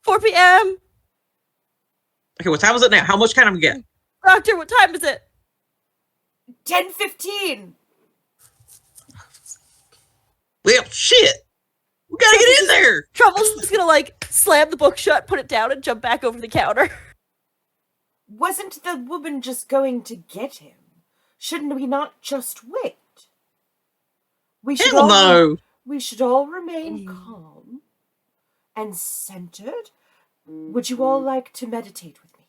4 p.m. Okay, what time is it now? How much can I get? Doctor, what time is it? 10:15. Well, shit. We gotta get in there. Truffle's just gonna like slam the book shut, put it down, and jump back over the counter. Wasn't the woman just going to get him? Shouldn't we not just wait? We should Hell no. We should all remain calm and centered. Would you all like to meditate with me?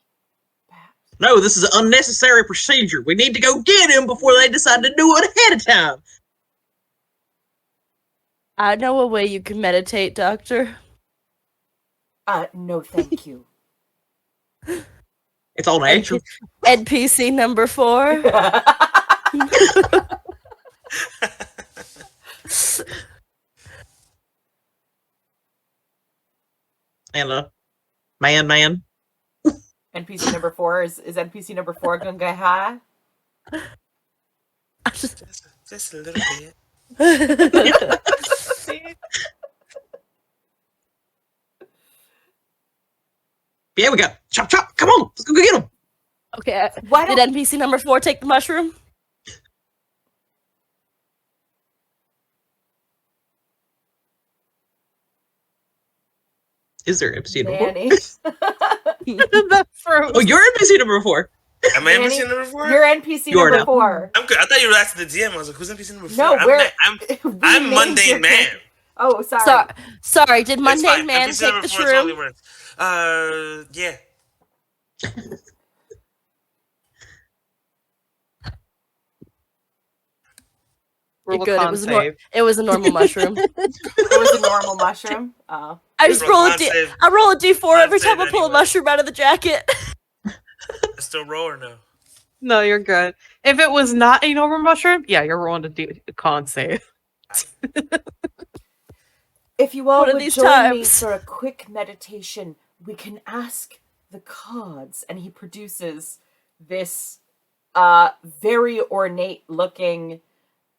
Perhaps. No, this is an unnecessary procedure. We need to go get him before they decide to do it ahead of time. I know a way you can meditate, Doctor. No, thank you. It's all natural. NPC number 4. And man. NPC number 4 is NPC number 4 gonna high? Just a little bit. Yeah, we go. Chop, chop. Come on. Let's go get him. Okay. Why Did don't NPC number 4 take the mushroom? Is there NPC number 4? Manny? That froze. Oh, you're NPC number 4. Am I Manny, NPC number 4? You're NPC You are number now. 4. I'm good. I thought you were asking the DM. I was like, who's NPC number 4? No, I'm we I'm named mundane your man. character. Oh, sorry. Sorry, did It's Mundane fine. Man NPC take number the 4 totally shroom? works. Yeah. You're Roll a good. con save. It was a normal mushroom. It was a normal mushroom. Oh. I just Roll roll a con D. save. I roll a D4 Con every time save I pull a anyway. mushroom out of the jacket. I still roll or no? No, you're good. If it was not a normal mushroom, yeah, you're rolling to do a con save. If you all One of would these join me times. for a quick meditation, we can ask the cards. And he produces this very ornate looking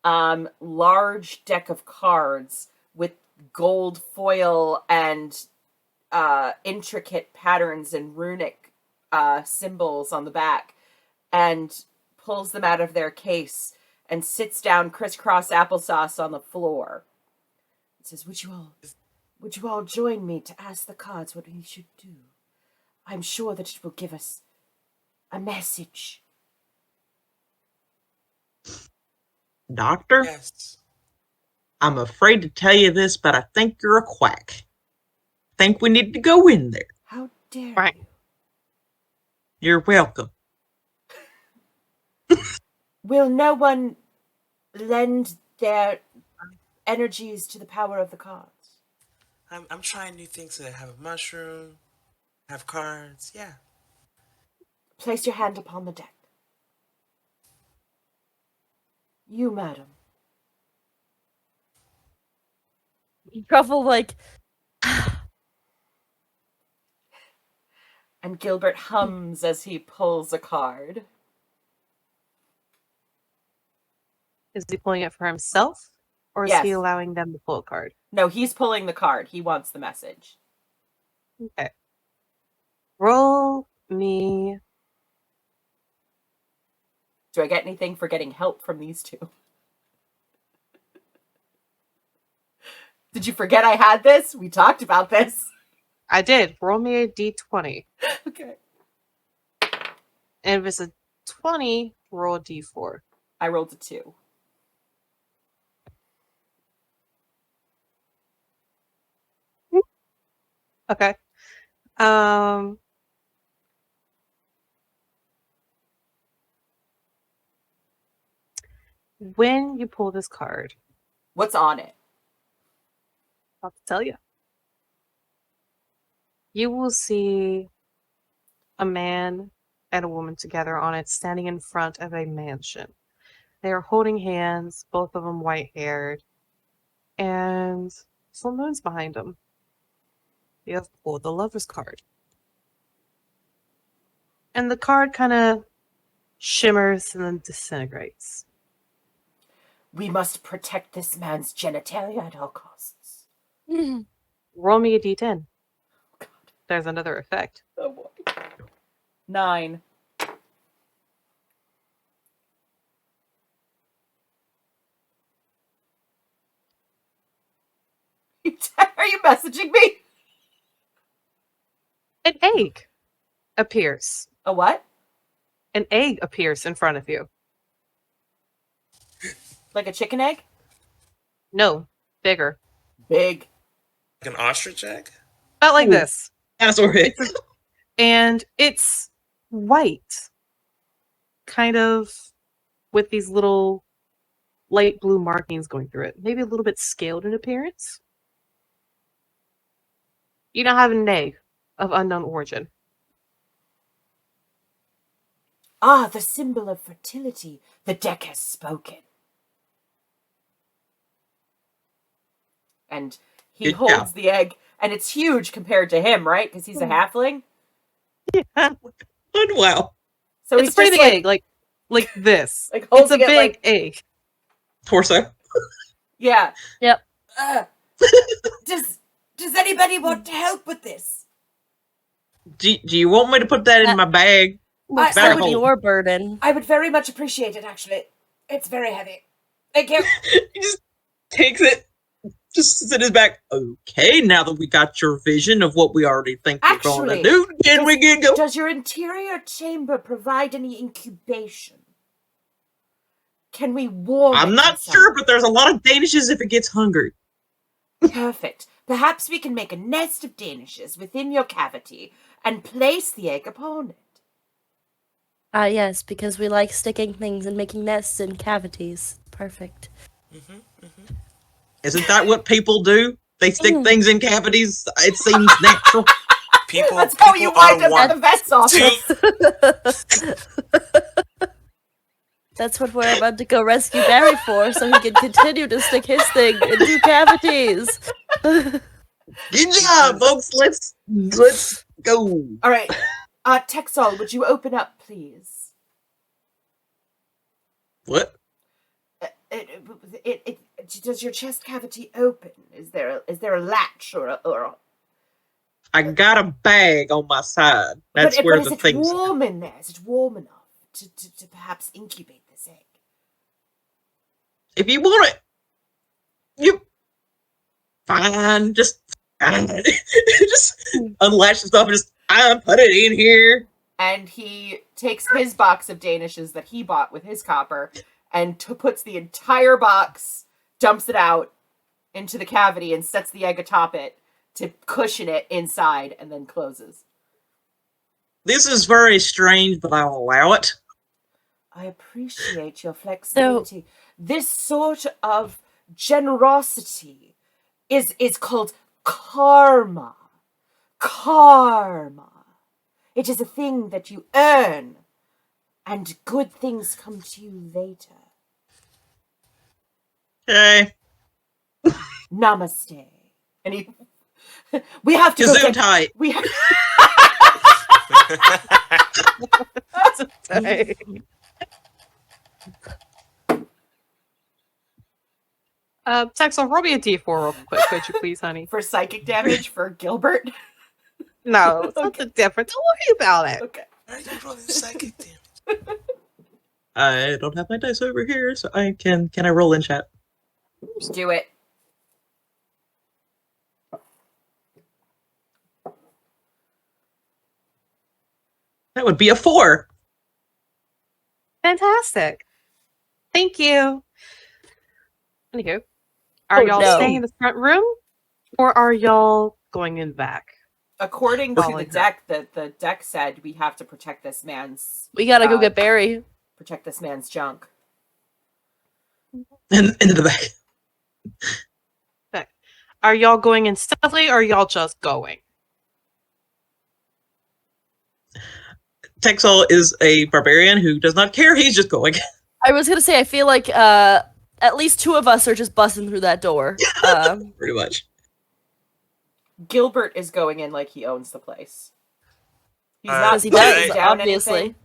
large deck of cards with gold foil and intricate patterns and runic symbols on the back, and pulls them out of their case and sits down crisscross applesauce on the floor. It says, would you all join me to ask the cards what we should do? I'm sure that it will give us a message. Doctor, Yes. I'm afraid to tell you this, but I think you're a quack. Think we need to go in there. How dare Right. you? You're welcome. Will no one lend their energies to the power of the cards? I'm trying new things. So I have a mushroom, have cards. Yeah. Place your hand upon the deck. You, madam. Truffle like And Gilbert hums as he pulls a card. Is he pulling it for himself Or is Yes. he allowing them to pull a card? No, he's pulling the card. He wants the message. No, he's pulling the card. He wants the message. Okay. Roll me. Do I get anything for getting help from these two? Did you forget I had this? We talked about this. I did. Roll me a d20. Okay. And if it's a 20, roll a d4. I rolled a 2. Okay. When you pull this card, What's on it? I'll tell you. You will see a man and a woman together on it, standing in front of a mansion. They are holding hands, both of them white-haired, and full moon's behind them. You have pulled the lover's card. And the card kind of shimmers and then disintegrates. We must protect this man's genitalia at all costs. Roll me a d10. God. There's another effect. Oh boy. 9. Are you messaging me? An egg appears. A what? An egg appears in front of you. Like a chicken egg? No, bigger. Big. Like an ostrich egg? About like Ooh. this. Dinosaur head. And it's white. Kind of with these little light blue markings going through it. Maybe a little bit scaled in appearance. You now have an egg of unknown origin. Ah, the symbol of fertility. The deck has spoken. And he Good holds job. the egg, and it's huge compared to him, right? Because he's a halfling. Wow. So It's he's a pretty just big egg, like this. like It's a holding it big like egg. Torso. yeah. Yep. Does anybody want to help with this? Do you want me to put that in my bag? Looks Better like hold. your burden. I would very much appreciate it, actually. It's very heavy. Thank you. He just takes it, just sits in his back. Okay, now that we got your vision of what we already think we're going to Actually, do, can we get going? Does your interior chamber provide any incubation? Can we warm it I'm in not some sure, way? but there's a lot of Danishes if it gets hungry. Perfect. Perhaps we can make a nest of danishes within your cavity and place the egg upon it. Ah, yes, because we like sticking things and making nests in cavities. Perfect. Isn't that what people do? They stick Mm. things in cavities. It seems natural. People, That's how you people wind are up at the one. vet's office. That's what we're about to go rescue Barry for, so he can continue to stick his thing into cavities. Good job, folks. Let's go. All right. Texol, would you open up, please? What? Does your chest cavity open? Is there a latch or a I got a bag on my side. That's but where is the it things. warm in there? Is it warm enough to perhaps incubate this egg? If you want it, you fine. Just just unlatch the stuff and just put it in here. And he takes his box of danishes that he bought with his copper and puts the entire box, dumps it out into the cavity and sets the egg atop it to cushion it inside and then closes. This is very strange, but I'll allow it. I appreciate your flexibility. This sort of generosity is called karma. Karma. It is a thing that you earn, and good things come to you later. Okay. Namaste. And he, we have to go Kazoo get, tight. we have, Texel, roll me a d4 real quick, could you please, honey? For psychic damage for Gilbert. No, it's Okay. something different. Don't worry about it. Okay. Why are you rolling psychic damage? I don't have my dice over here, so I can I roll in chat? Do it. That would be a 4. Fantastic. Thank you. Anywho, are Oh, y'all no. staying in the front room, or are y'all going in back? According to the Following her. deck, the deck said we have to protect this man's We gotta go get Barry. junk. And into the back. Are y'all going in stealthily, or are y'all just going? Texel is a barbarian who does not care. He's just going. I was gonna say, I feel like at least 2 of us are just busting through that door. Pretty much. Gilbert is going in like he owns the place. He's Uh, not Because he putting does, down obviously. anything.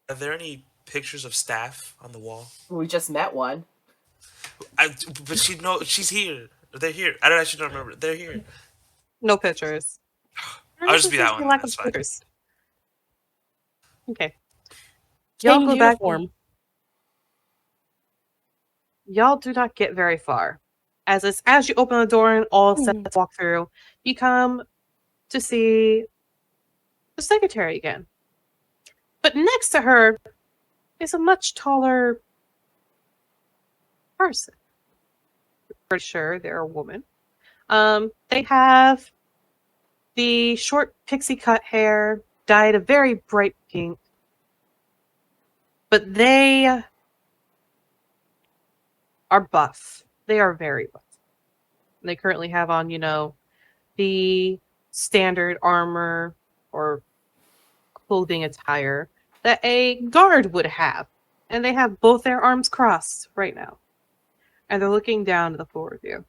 Are there any pictures of staff on the wall? We just met one. But she's here. They're here. I don't actually don't remember. They're here. No pictures. I'll just be that one. Lack That's of fine. pictures. Okay. Y'all Change go back. uniform. Y'all do not get very far. As you open the door and all sets walk through, you come to see the secretary again. But next to her is a much taller person. Pretty sure they're a woman. They have the short pixie cut hair, dyed a very bright pink. But they are buff. They are very buff. They currently have on, the standard armor or clothing attire that a guard would have. And they have both their arms crossed right now. And they're looking down at the four of you.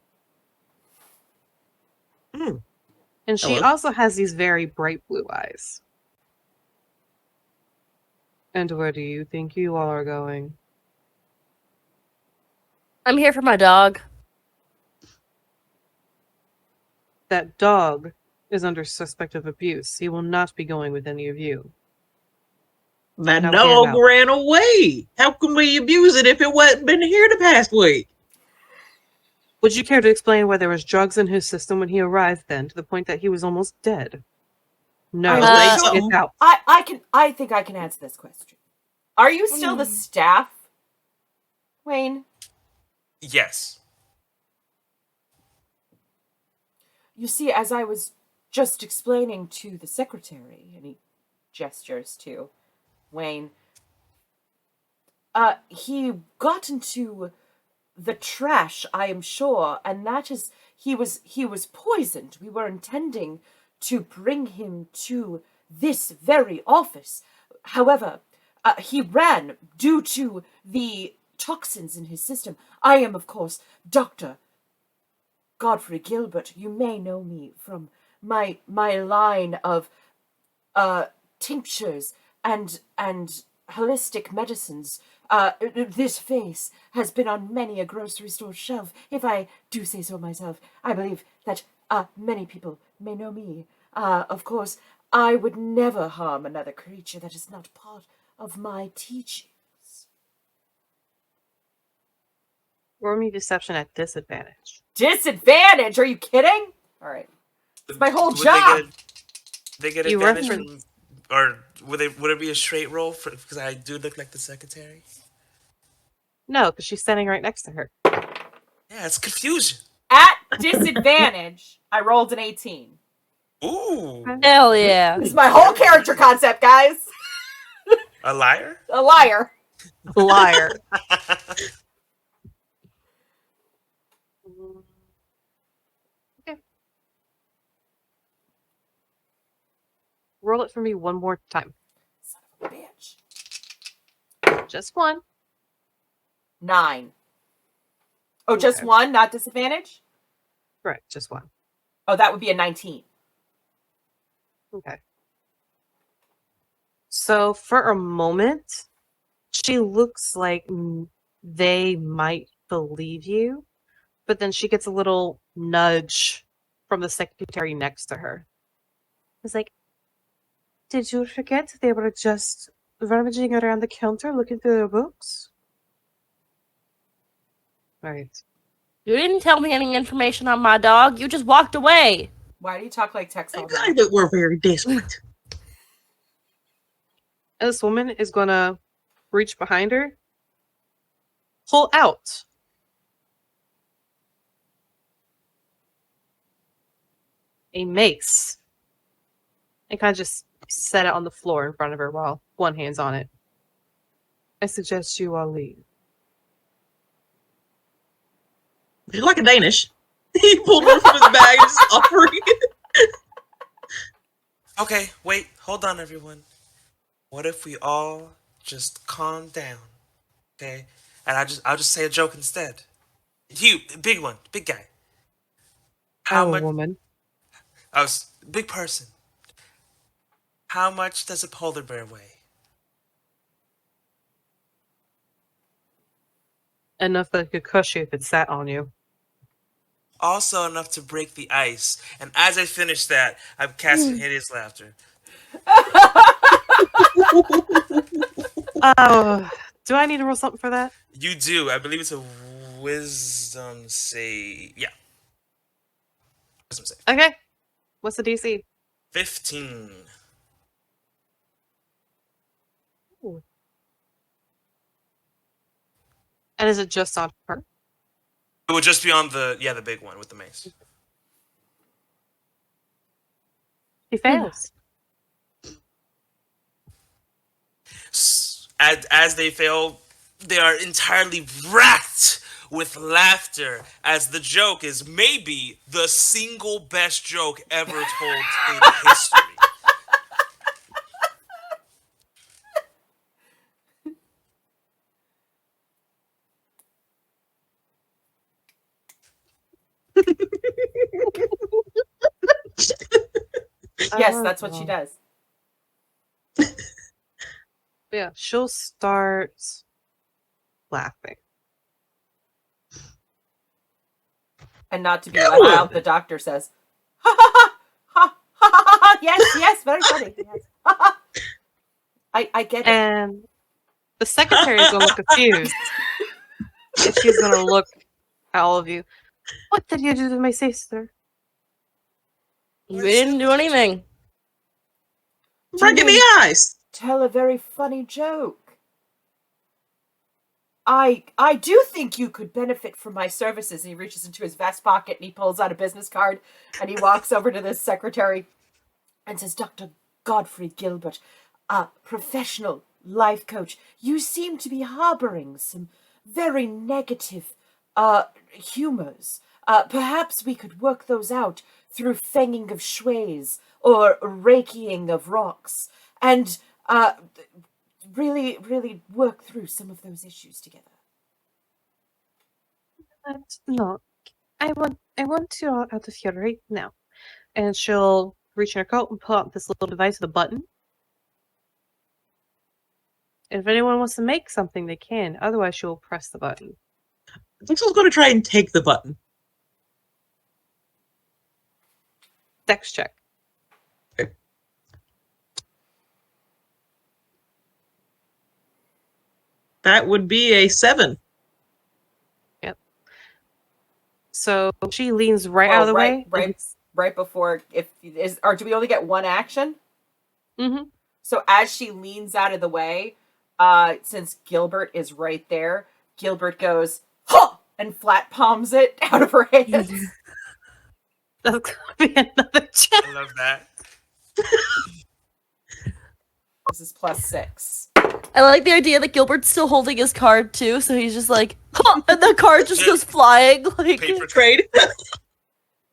And she Hello. also has these very bright blue eyes. And where do you think you all are going? I'm here for my dog. That dog is under suspect of abuse. He will not be going with any of you. That Now dog get out. ran away. How can we abuse it if it wasn't been here the past week? Would you care to explain why there was drugs in his system when he arrived then, to the point that he was almost dead? No, I'll say get something. out. I think I can answer this question. Are you still the staff, Wayne? Yes. You see, as I was just explaining to the secretary, and he gestures to Wayne, he got into the trash, I am sure, and that is he was poisoned. We were intending to bring him to this very office. However, he ran due to the toxins in his system. I am, of course, Dr. Godfrey Gilbert. You may know me from my line of tinctures and holistic medicines. This face has been on many a grocery store shelf, if I do say so myself. I believe that many people may know me. Of course, I would never harm another creature that is not part of my teachings. Roll me deception at disadvantage. Disadvantage? Are you kidding? All right. It's my whole job. They get You advantage reference- from, or would it be a straight roll because I do look like the secretary? No, because she's standing right next to her. Yeah, it's confusion. At disadvantage, I rolled an 18. Ooh, Hell yeah. This is my whole character concept, guys. a liar? A liar. Liar. Okay. Roll it for me one more time. Son of a bitch. Just one. 9. Oh, just Okay. one, not disadvantage? Correct, just one. Oh, that would be a 19. Okay. So for a moment, she looks like they might believe you. But then she gets a little nudge from the secretary next to her. It's like, did you forget they were just rummaging around the counter looking through their books? Right. You didn't tell me any information on my dog. You just walked away. Why do you talk like Tex all I now? that we're very desperate. And this woman is gonna reach behind her, pull out a mace, and kind of just set it on the floor in front of her while one hand's on it. I suggest you all leave. You're like a Danish. He pulled her from his bag and just offering it. Okay, wait, hold on, everyone. What if we all just calm down, okay? And I'll just say a joke instead. You, big one, big guy. How I'm a much? woman. I was big person. How much does a polar bear weigh? Enough that it could crush you if it sat on you. Also enough to break the ice. And as I finish that, I'm casting hideous laughter. Oh, do I need to roll something for that? You do. I believe it's a wisdom save. Yeah. Wisdom save. Okay. What's the DC? 15. Ooh. And is it just on her? It would just be on the big one with the mace. She fails. As they fail, they are entirely racked with laughter as the joke is maybe the single best joke ever told in history. Yes, Oh, that's what she God. does. Yeah, she'll start laughing. And not to be Yeah, left well. out, the doctor says, ha ha ha ha ha ha ha. Yes, very funny. Yes. Ha, ha. I get it. And the secretary is going to look confused. And she's going to look at all of you. What did you do to my sister? You didn't do anything. Right in the eyes. Tell a very funny joke. I do think you could benefit from my services. And he reaches into his vest pocket and he pulls out a business card and he walks over to this secretary and says, Dr. Godfrey Gilbert, a professional life coach. You seem to be harboring some very negative humors. Perhaps we could work those out through fanging of shways or raking of rocks and really work through some of those issues together. No, I want you all out of here right now. And she'll reach in her coat and pull out this little device with a button. If anyone wants to make something, they can. Otherwise, she'll press the button. I think someone's going to try and take the button. Dex check. That would be a 7. So she leans right out of the way. right before or do we only get one action? Mm-hmm. So as she leans out of the way, since Gilbert is right there, Gilbert goes, huh! And flat palms it out of her hands. That's gonna be another check. I love that. This is +6. I like the idea that Gilbert's still holding his card too, so he's just like, huh, and the card just goes flying. Like, Paper Trade.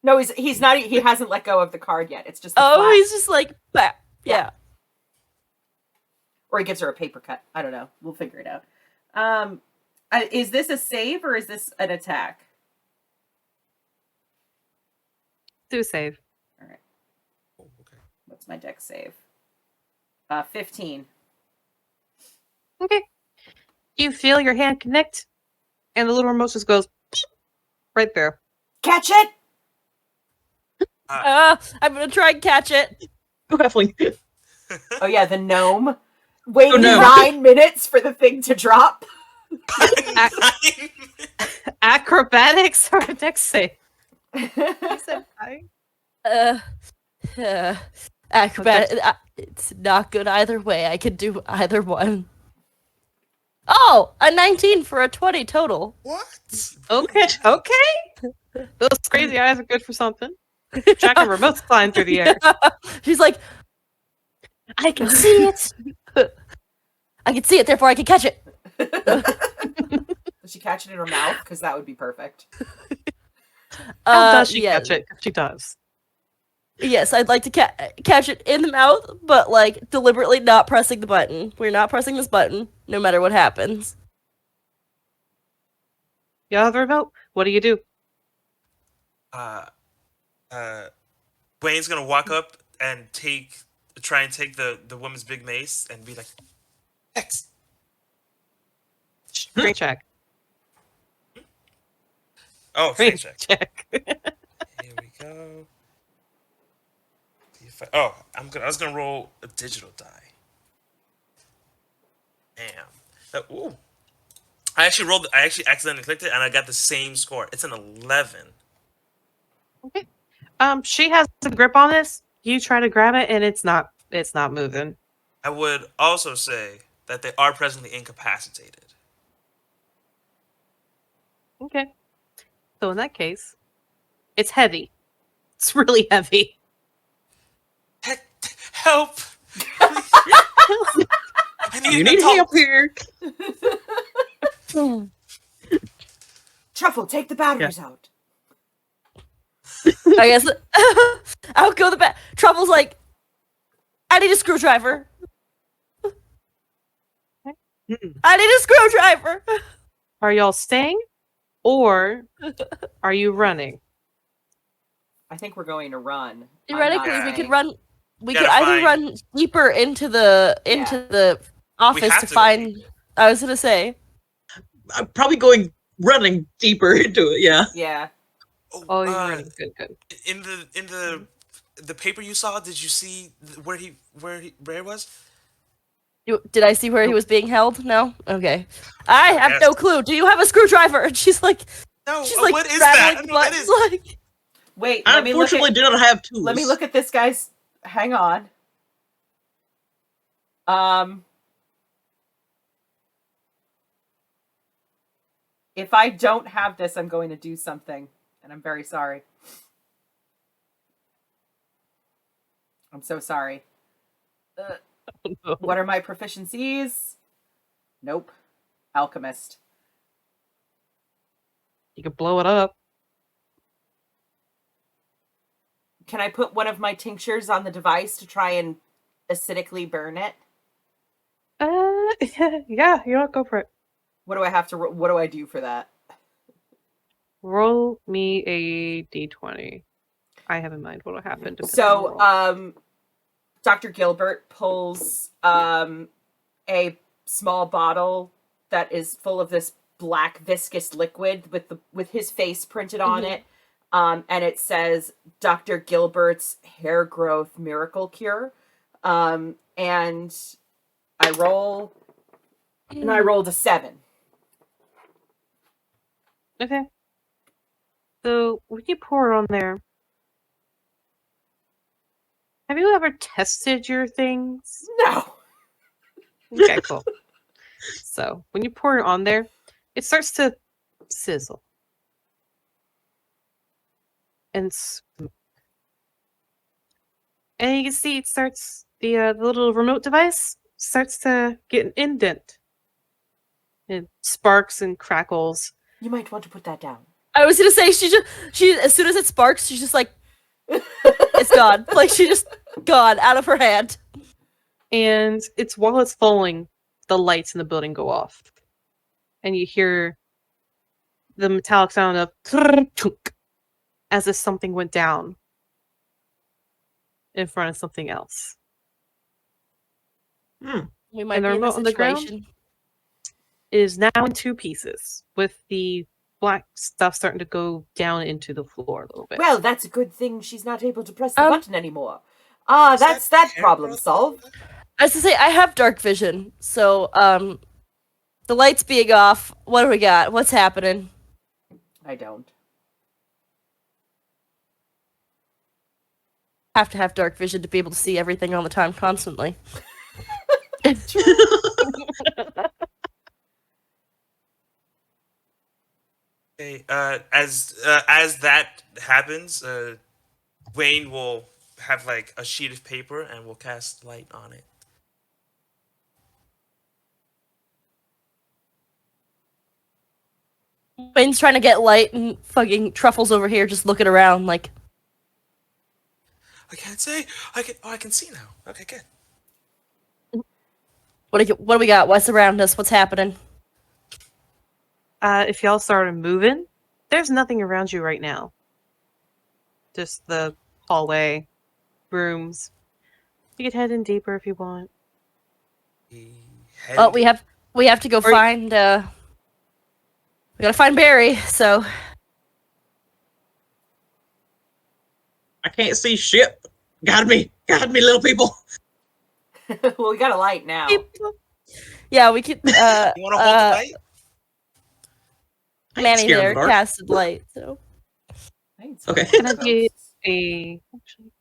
No, he's not. He hasn't let go of the card yet. It's just the oh, flat. he's just like, bah. Yeah. Or he gives her a paper cut. I don't know. We'll figure it out. Is this a save or is this an attack? Do save. All right. Oh, okay. What's my dex save? 15. Okay. You feel your hand connect, and the little remote just goes right there. Catch it! I'm gonna try and catch it. Go halfling. Oh yeah, the gnome. Waiting no. 9 minutes for the thing to drop. Acrobatics or a dex save? You said fine. Acrobat. It's not good either way. I could do either one. Oh, a 19 for a 20 total. What? Okay. Those crazy eyes are good for something. Jack and remote's flying through the air. She's like, I can see it. I can see it, therefore I can catch it. Does she catch it in her mouth? Because that would be perfect. How does she yeah. catch it? She does. Yes, I'd like to catch it in the mouth, but like deliberately not pressing the button. We're not pressing this button, no matter what happens. You have the remote? What do you do? Wayne's gonna walk up and try and take the woman's big mace and be like, X. Strength check. Oh, strength check. check. Here we go. I was gonna roll a digital die. Damn. Ooh. I actually accidentally clicked it and I got the same score. It's an 11. Okay. She has a grip on this. You try to grab it and it's not moving. I would also say that they are presently incapacitated. Okay. So in that case, it's heavy. It's really heavy. Help! I You an need adult. help here. Truffle, take the batteries out. I guess out go the bat. Trouble's like, I need a screwdriver. I need a screwdriver. Are y'all staying or are you running? I think we're going to run. I'm Theoretically, not we could staying. run. We Gotta could either find- run deeper into the office have to to go find. deeper. I was gonna say. I'm probably going running deeper into it. Yeah. Yeah. Oh, you're running. Good. In the paper you saw, did you see where it was? Did I see where he was being held? No. Okay. I have Yes. no clue. Do you have a screwdriver? And she's like, No. she's like What is that? I rattling don't know what that buttons. is. Like, Wait, I let me look unfortunately at do not have tools. let me look at this guy's hang on. If I don't have this, I'm going to do something, and I'm very sorry. I'm so sorry. What are my proficiencies? Nope. Alchemist. You can blow it up. Can I put one of my tinctures on the device to try and acidically burn it? Yeah, you know, go for it. What do I have to? What do I do for that? Roll me a d20. I have in mind what'll happen. depending on the So, roll. Dr. Gilbert pulls a small bottle that is full of this black viscous liquid with his face printed on it, and it says Dr. Gilbert's hair growth miracle cure, and I rolled a 7. Okay. So when you pour it on there, have you ever tested your things? No. Okay, cool. So when you pour it on there, it starts to sizzle and smoke. And you can see it starts the little remote device starts to get an indent. It sparks and crackles. You might want to put that down. I was gonna say she as soon as it sparks, she's just like, it's gone. Like she just gone out of her hand. And it's while it's falling, the lights in the building go off. And you hear the metallic sound of tunk, as if something went down in front of something else. We might And the be in a remote on the ground? situation. is now in two pieces, with the black stuff starting to go down into the floor a little bit. Well, that's a good thing she's not able to press the Um, button anymore. Ah, Is that's that that problem camera solved. I was to say I have dark vision, so the lights being off. What do we got? What's happening? I don't. Have to have dark vision to be able to see everything all the time, constantly. Okay, as that happens, Wayne will have like a sheet of paper and will cast light on it. Wayne's trying to get light, and fucking Truffle's over here just looking around like, I can't say. I can see now. Okay, good. what do we got? What's around us? What's happening? If y'all started moving, there's nothing around you right now. Just the hallway, rooms. You could head in deeper if you want. Oh, we have to go find we gotta find Barry, so I can't see shit. Got me, little people. Well, we got a light now. yeah, we could You want to hold the light? I ain't Manny scared of there the dark. casted light, so I ain't Okay. scared Can I of get ghosts. a actually?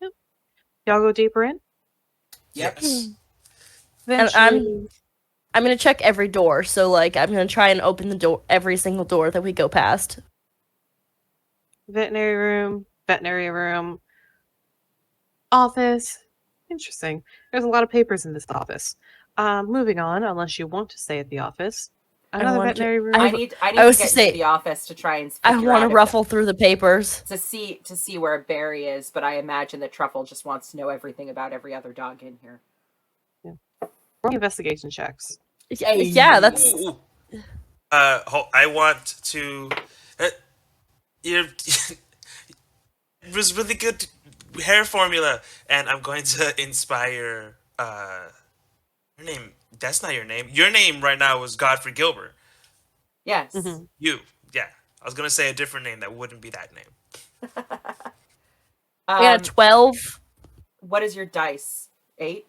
Yep. Y'all go deeper in. Yep. Yes. And Eventually, I'm gonna check every door, so like I'm gonna try and open the door every single door that we go past. veterinary room, office. Interesting. There's a lot of papers in this office. Moving on, unless you want to stay at the office. Another want to- veterinary room. I need I to was get to say, into the office to try and I figure want to out if ruffle through the papers. to see where Barry is, but I imagine that Truffle just wants to know everything about every other dog in here. Roll investigation checks. Yeah, that's Ooh. I want to. You're. It was really good hair formula, and I'm going to inspire. Your name. That's not your name. Your name right now is Godfrey Gilbert. Yes. Mhm. You. Yeah. I was gonna say a different name that wouldn't be that name. I got a 12. What is your dice? 8?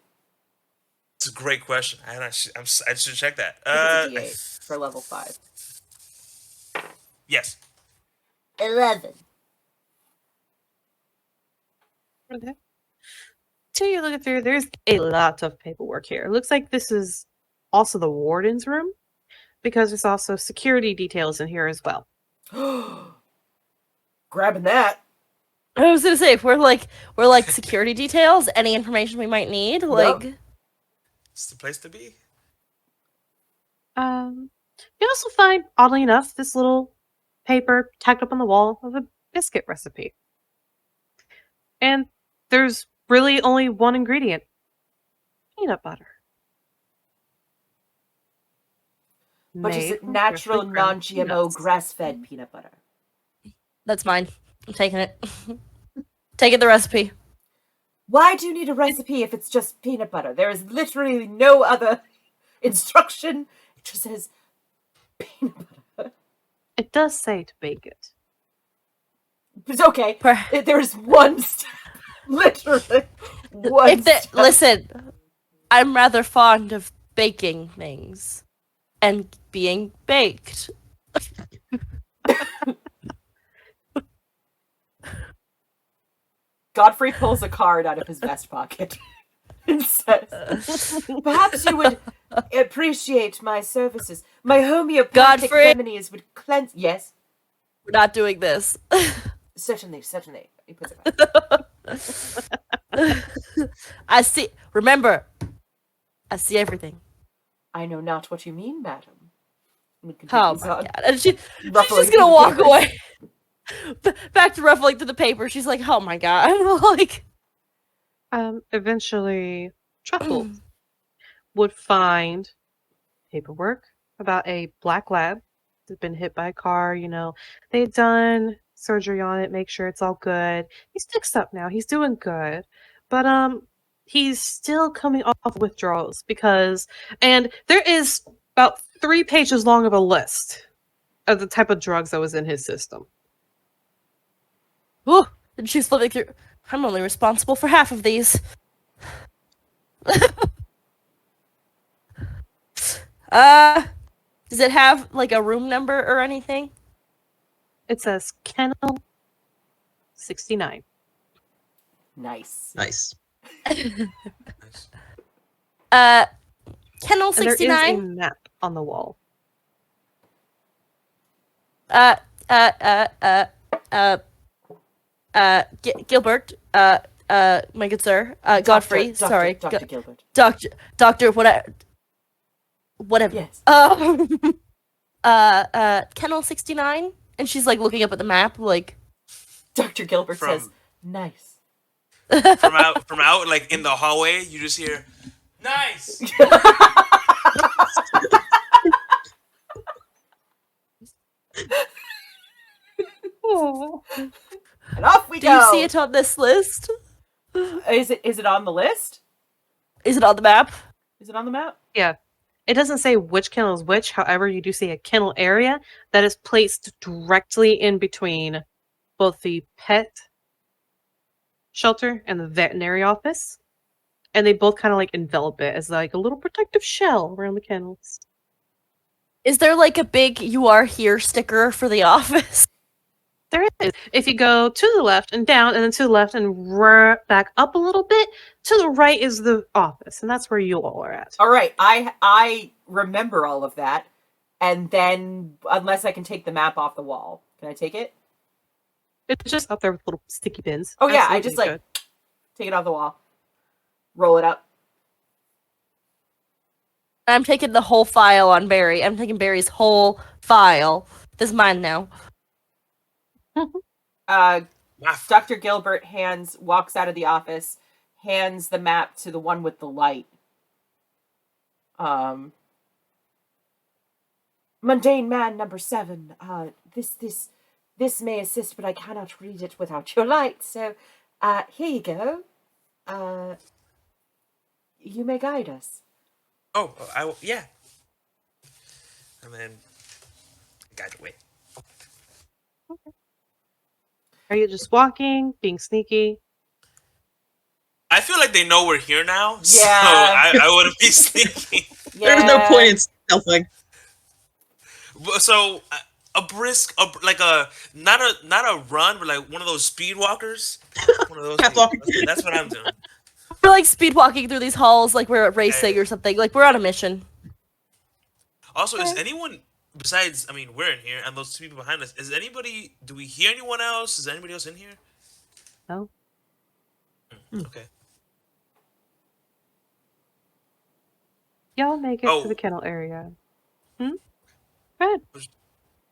It's a great question. I should check that. I think it's a D8 for level 5. Yes. 11. Okay. So you're looking through, there's a lot of paperwork here. It looks like this is also the warden's room, because there's also security details in here as well. Grabbing that. I was gonna say if we're like security details, any information we might need, like It's the place to be. You also find, oddly enough, this little paper tacked up on the wall of a biscuit recipe. And there's really only one ingredient: peanut butter. But is Made it from natural, freshly ground non-GMO, peanuts. grass-fed peanut butter? that's mine. I'm taking it. Taking the recipe. Why do you need a recipe if it's just peanut butter? There is literally no other instruction. It just says peanut butter. It does say to bake it. It's okay. Per- There's one step. Literally one If the, step. listen, I'm rather fond of baking things and being baked. Godfrey pulls a card out of his vest pocket and says, "Perhaps you would appreciate my services. My homeopathic Godfrey! remedies would cleanse." Yes, We're not doing this. certainly. He puts it back. I see. Remember, I see everything. I know not what you mean, madam. And he Oh continues my on, god! And she's ruffling just through gonna the walk papers. away. Back to ruffling through the paper. She's like, "Oh my god!" I'm like, Eventually, Truffle would find paperwork about a black lab that's been hit by a car. They'd done surgery on it, make sure it's all good. He's fixed up now. He's doing good. But he's still coming off withdrawals and there is about 3 pages long of a list of the type of drugs that was in his system. Ooh, and she's flipping through. I'm only responsible for half of these. Does it have like a room number or anything? It says Kennel 69. Nice. Nice. Nice. Kennel And there is 69. a map on the wall. Gilbert, my good sir, Godfrey, sorry, Dr. Gilbert. Doctor, whatever. Yes. Kennel 69, and she's like looking up at the map, like, Dr. Gilbert From- says, nice. From out, like in the hallway, you just hear, "Nice." Oh. And off we do go. you see it on this list? Is it on the list? Is it on the map? Is it on the map? Yeah. It doesn't say which kennel is which. However, you do see a kennel area that is placed directly in between both the pet shelter and the veterinary office. And they both kind of like envelop it as like a little protective shell around the kennels. Is there like a big "You Are Here" sticker for the office? There is. If you go to the left and down, and then to the left and back up a little bit, to the right is the office, and that's where you all are at. All right. I remember all of that. And then, unless I can take the map off the wall. Can I take it? It's just up there with little sticky pins. Oh, yeah. I Absolutely just, like, good. take it off the wall. Roll it up. I'm taking the whole file on Barry. I'm taking Barry's whole file. This is mine now. Dr. Gilbert walks out of the office, hands the map to the one with the light. Mundane man number 7. This may assist, but I cannot read it without your light. So, here you go. You may guide us. Oh, yeah. And then guide away. Are you just walking, being sneaky? I feel like they know we're here now, so Yeah. I wouldn't be sneaking. There's no point in stealthing. So a brisk, like not a run, but like one of those speed walkers. One of those. Catwalk. That's what I'm doing. We're like speed walking through these halls like we're racing or something. Like we're on a mission. Also, is anyone besides? I mean, we're in here, and those 2 people behind us. Is anybody? Do we hear anyone else? Is anybody else in here? No. Okay. Y'all make it Oh. to the kennel area. Go ahead. I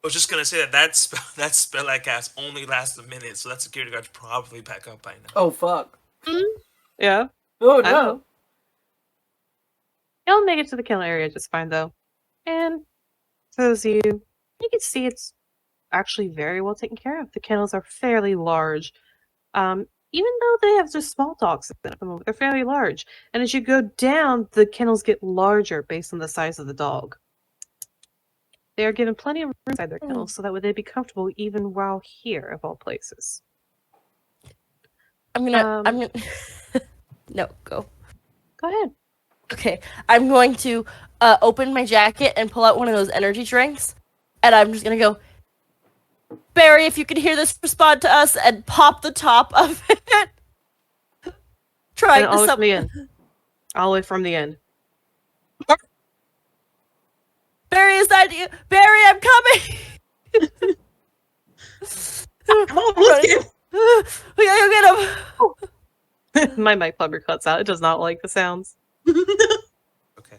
was just gonna say that spell I cast only lasts a minute, so that security guard's probably back up by now. Oh, fuck. Yeah. Oh, I no. know. Y'all make it to the kennel area just fine, though. And for those of you, you can see it's actually very well taken care of. The kennels are fairly large. Even though they have just small dogs in them at the moment, they're fairly large. And as you go down, the kennels get larger based on the size of the dog. They are given plenty of room inside their kennels so that way they'd be comfortable even while here, of all places. I'm gonna no, go. Go ahead. Okay. I'm going to open my jacket and pull out one of those energy drinks. And I'm just gonna go, Barry, if you can hear this, respond to us, and pop the top of it. Trying And all to the way from the end. All the way from the end. Barry, is that you? Barry, I'm coming! Come on, let's get We gotta go get him! My mic plumber cuts out. It does not like the sounds. Okay.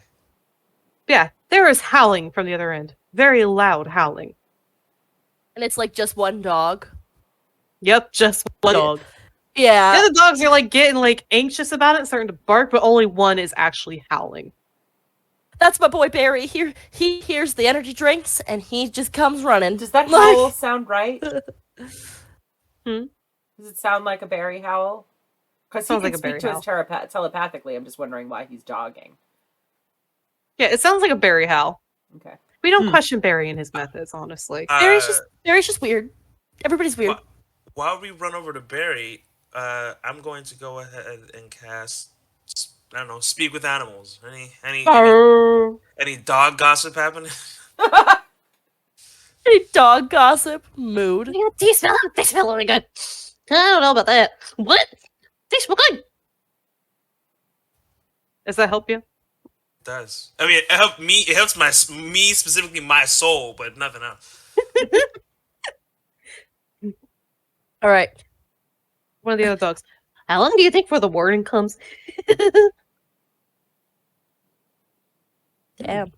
Yeah, there is howling from the other end. Very loud howling. And it's like just one dog. Yep, just one dog. The Yeah. other dogs are like getting like anxious about it and starting to bark, but only one is actually howling. That's my boy Barry. He hears the energy drinks and he just comes running. Does that Like- howl sound right? Hmm? Does it sound like a Barry howl? Because he Sounds can like a speak berry to us howl. telepathically. I'm just wondering why he's dogging. Yeah, it sounds like a berry howl. Okay. We don't Hmm. question Barry and his methods, honestly. Barry's just weird. Everybody's weird. While we run over to Barry, I'm going to go ahead and cast. I don't know. Speak with animals. Any dog gossip happening? Any dog gossip mood. Yeah, they smell really good. I don't know about that. What? They smell good. Does that help you? It does. I mean, it helped me. It helps me specifically, my soul, but nothing else. All right. One of the other dogs. How long do you think before the warden comes? Damn.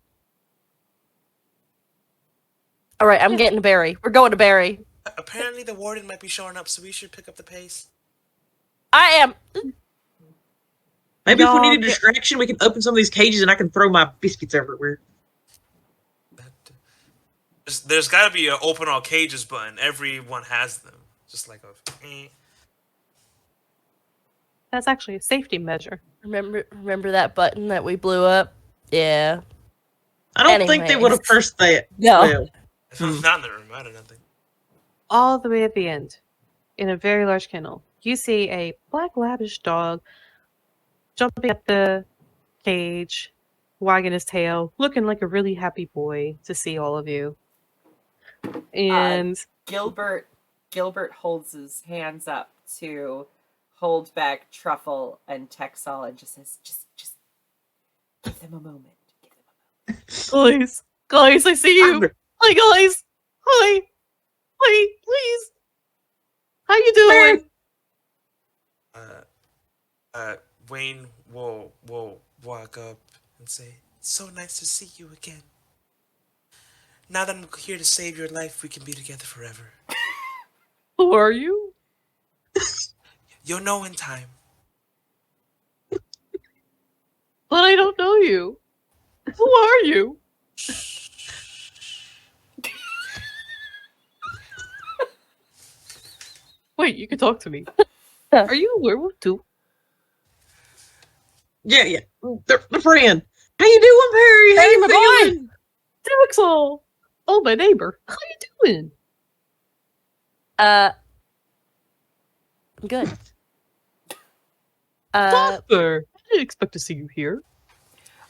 All right, I'm getting to Barry. We're going to Barry. Apparently, the warden might be showing up, so we should pick up the pace. I am. Maybe if we Y'all need a get- distraction, we can open some of these cages and I can throw my biscuits everywhere. There's got to be an open all cages button. Everyone has them. Just like a. That's actually a safety measure. Remember that button that we blew up? Yeah. I don't think they would have Anyways. pressed that. No. Well, If I'm not in the room, I don't think. All the way at the end, in a very large kennel, you see a black lavish dog jumping at the cage, wagging his tail, looking like a really happy boy to see all of you. And Gilbert holds his hands up to hold back Truffle and Texel and just says, just give them a moment. Give them a moment. guys, I see you. Hi, guys. Hi, please. How you doing? Wayne will walk up and say, "It's so nice to see you again. Now that I'm here to save your life, we can be together forever. Who are you? You'll know in time." But I don't know you. Who are you? Wait, you can talk to me. Are you a werewolf too? yeah. They're the friend. How you doing, Barry? How Hey, you my feeling? Dexel! Oh, my neighbor. How you doing? I'm good. Doctor! I didn't expect to see you here.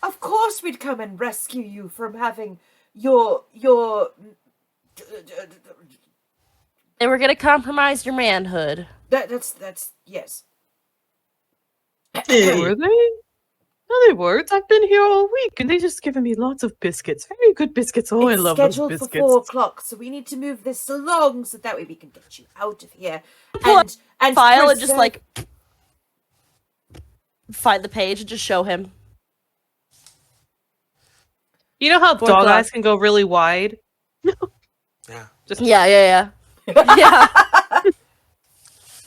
Of course we'd come and rescue you from having your They were gonna compromise your manhood. that's yes. Yeah. Were they? No, they weren't. I've been here all week, and they just given me lots of biscuits. Very good biscuits. Oh, It's I love those scheduled biscuits. for 4 o'clock, so we need to move this along so that way we can get you out of here. Pull up And File and just preserve- like find the page and just show him. You know how 4 dog o'clock. eyes can go really wide? Yeah. Just Yeah. Yeah.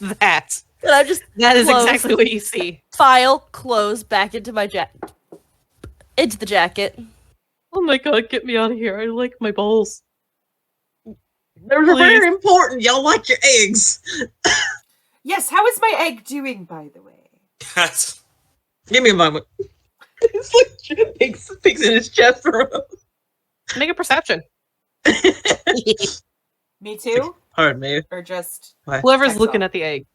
that. And I just That is Close. exactly what you see. file, close, back into my into the jacket. Oh my god, get me out of here. I like my bowls. They're very important. Y'all like your eggs. Yes, how is my egg doing, by the way? That's Give me a moment. It's like thinks in his chest for a Make a perception. Me too? Pardon me. Or just Whoever's Texel. looking at the egg.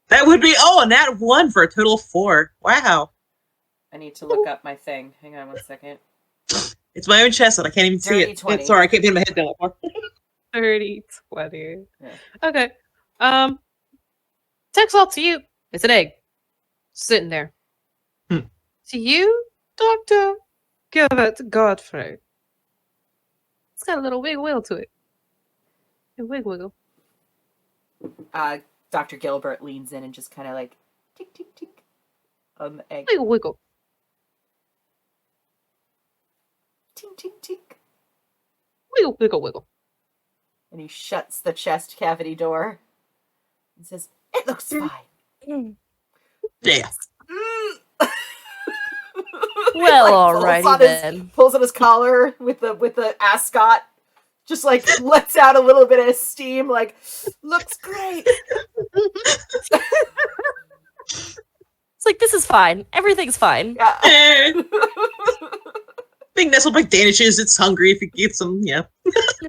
That would be a nat 1 for a total of 4. Wow. I need to look up my thing. Hang on 1 second. It's my own chest and I can't even see Dirty it. 20. Sorry, I can't pin my head down that far. 30, 20. Yeah. Okay. Text all to you. It's an egg. Sitting there. Hmm. To you, Doctor, give it to Godfrey. It's got a little wiggle to it. A wiggle. Dr. Gilbert leans in and just kind of like tick tick tick on the egg. Wiggle. Tink tink tink. Wiggle. And he shuts the chest cavity door and says, "It looks fine." Yeah. Well, Like, alrighty then. Pulls on his collar with the ascot, just like lets out a little bit of steam. Like, looks great. fine. Everything's fine. Yeah. Eh, being nestled by danishes, it's hungry if you get some, yeah.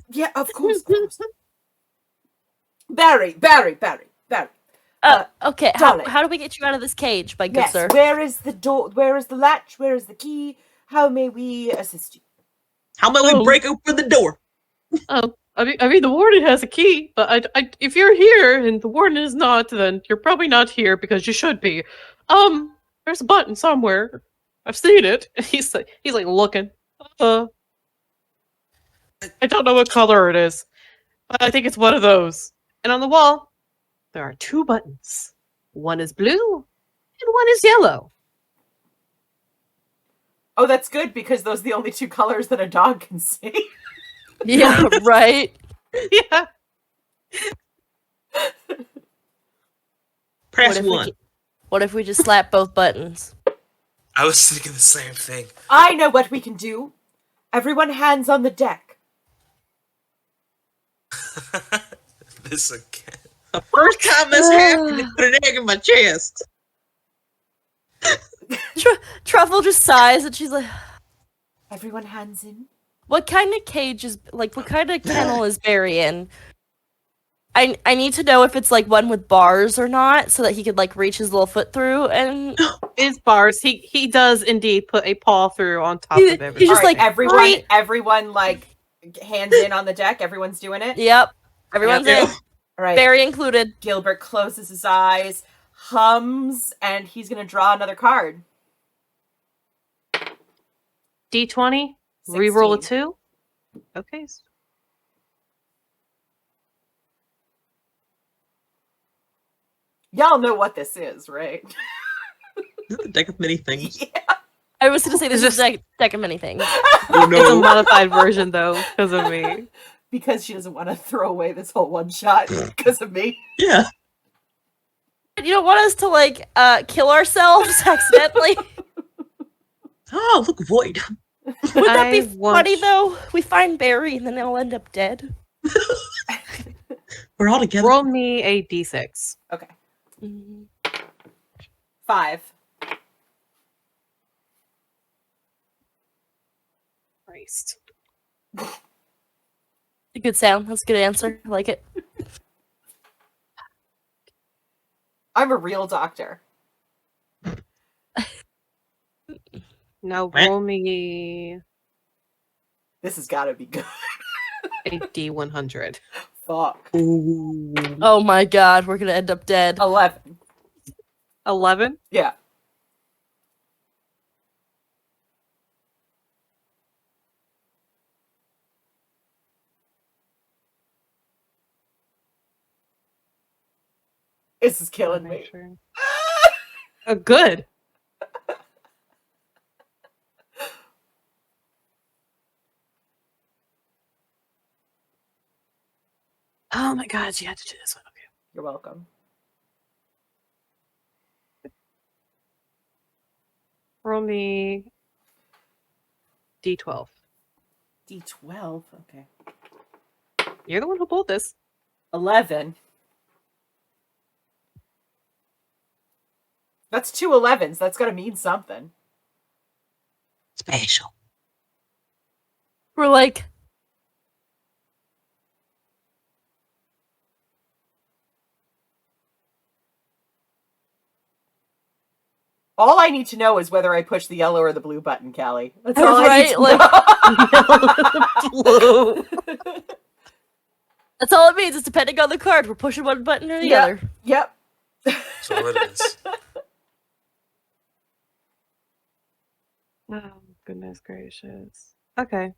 Yeah, of course, of course. Barry. Okay, how darling. do we get you out of this cage, my good Yes, sir? where is the door? Where is the latch? Where is the key? How may we assist you? How about we break open the door? I mean, the warden has a key, but if you're here and the warden is not, then you're probably not here because you should be. There's a button somewhere. I've seen it. He's like looking. I don't know what color it is, but I think it's one of those. And on the wall, there are 2 buttons. One is blue, and one is yellow. Oh, that's good because those are the only 2 colors that a dog can see. Yeah, right. Yeah. Press 1. What if we just slap both buttons? I was thinking the same thing. I know what we can do. Everyone hands on the deck. This again. The first time this happened, it put an egg in my chest. Truffle just sighs and she's like, Everyone hands in. what kind of cage is, like, what kind of kennel is Barry in? I need to know if it's, like, one with bars or not, so that he could, like, reach his little foot through, and Is bars. He does indeed put a paw through on top He- of he's everything. just like, everyone like hands in on the deck. Everyone's doing it. yep, everyone's Yep. in, All right. Barry included. Gilbert closes his eyes, hums, and he's gonna draw another card. D20, reroll a 16. 2. Okay. Y'all know what this is, right? This is a deck of many things. I was gonna say this Is is a deck of many things. Oh It's a no. modified version though, because of me. Because she doesn't want to throw away this whole one shot because of me. Yeah. You don't want us to, like, kill ourselves accidentally? Oh, look, void. Would that be I want- funny, though? We find Barry and then they'll end up dead. We're all together. Roll me a D6. Okay. Mhm. 5. Christ. A good sound. That's a good answer. I like it. I'm a real doctor. Now Meh. roll me This has got to be good. a D100. Fuck. Ooh. Oh my god, we're gonna end up dead. 11. 11. Yeah. This is killing Make me. sure. Oh, good. Oh my god, you had to do this one. Okay. You're welcome. Roll me D12. D12. Okay. You're the one who pulled this. 11. That's 2 11s. That's got to mean something. Special. We're like, All I need to know is whether I push the yellow or the blue button, Callie. That's All all I need right, to know. that's all it means. It's depending on the card. We're pushing one button or the Yep. other. Yep. That's all it is. Oh, goodness gracious. Okay.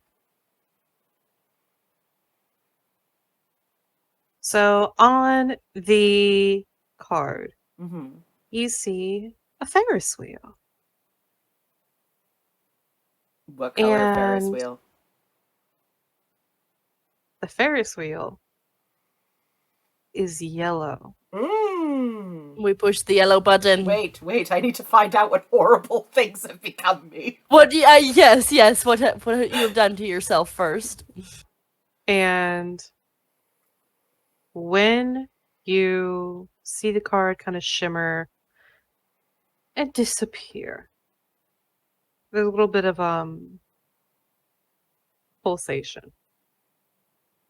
So on the card, hmm you see a Ferris wheel. What color Ferris And- wheel? The Ferris wheel is yellow. Mm. We push the yellow button. Wait. I need to find out what horrible things have become me. What? Yes. What you have done to yourself first? And when you see the card kind of shimmer, and disappear. There's a little bit of pulsation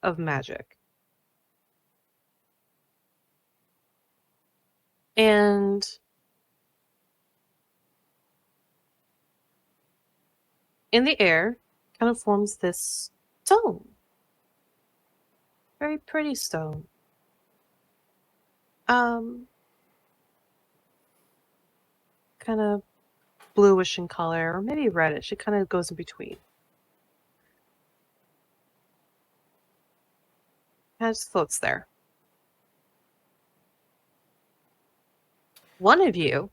of magic. And in the air kind of forms this stone. Very pretty stone. Kind of bluish in color, or maybe reddish. It kind of goes in between. It just floats there. One of you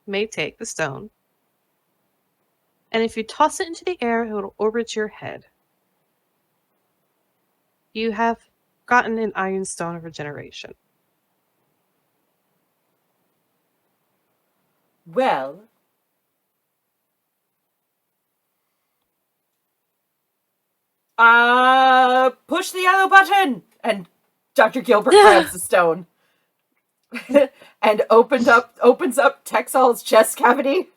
may take the stone, and if you toss it into the air, it will orbit your head. You have gotten an iron stone of regeneration. Well, push the yellow button! And Dr. Gilbert grabs the stone. And opens up Texal's chest cavity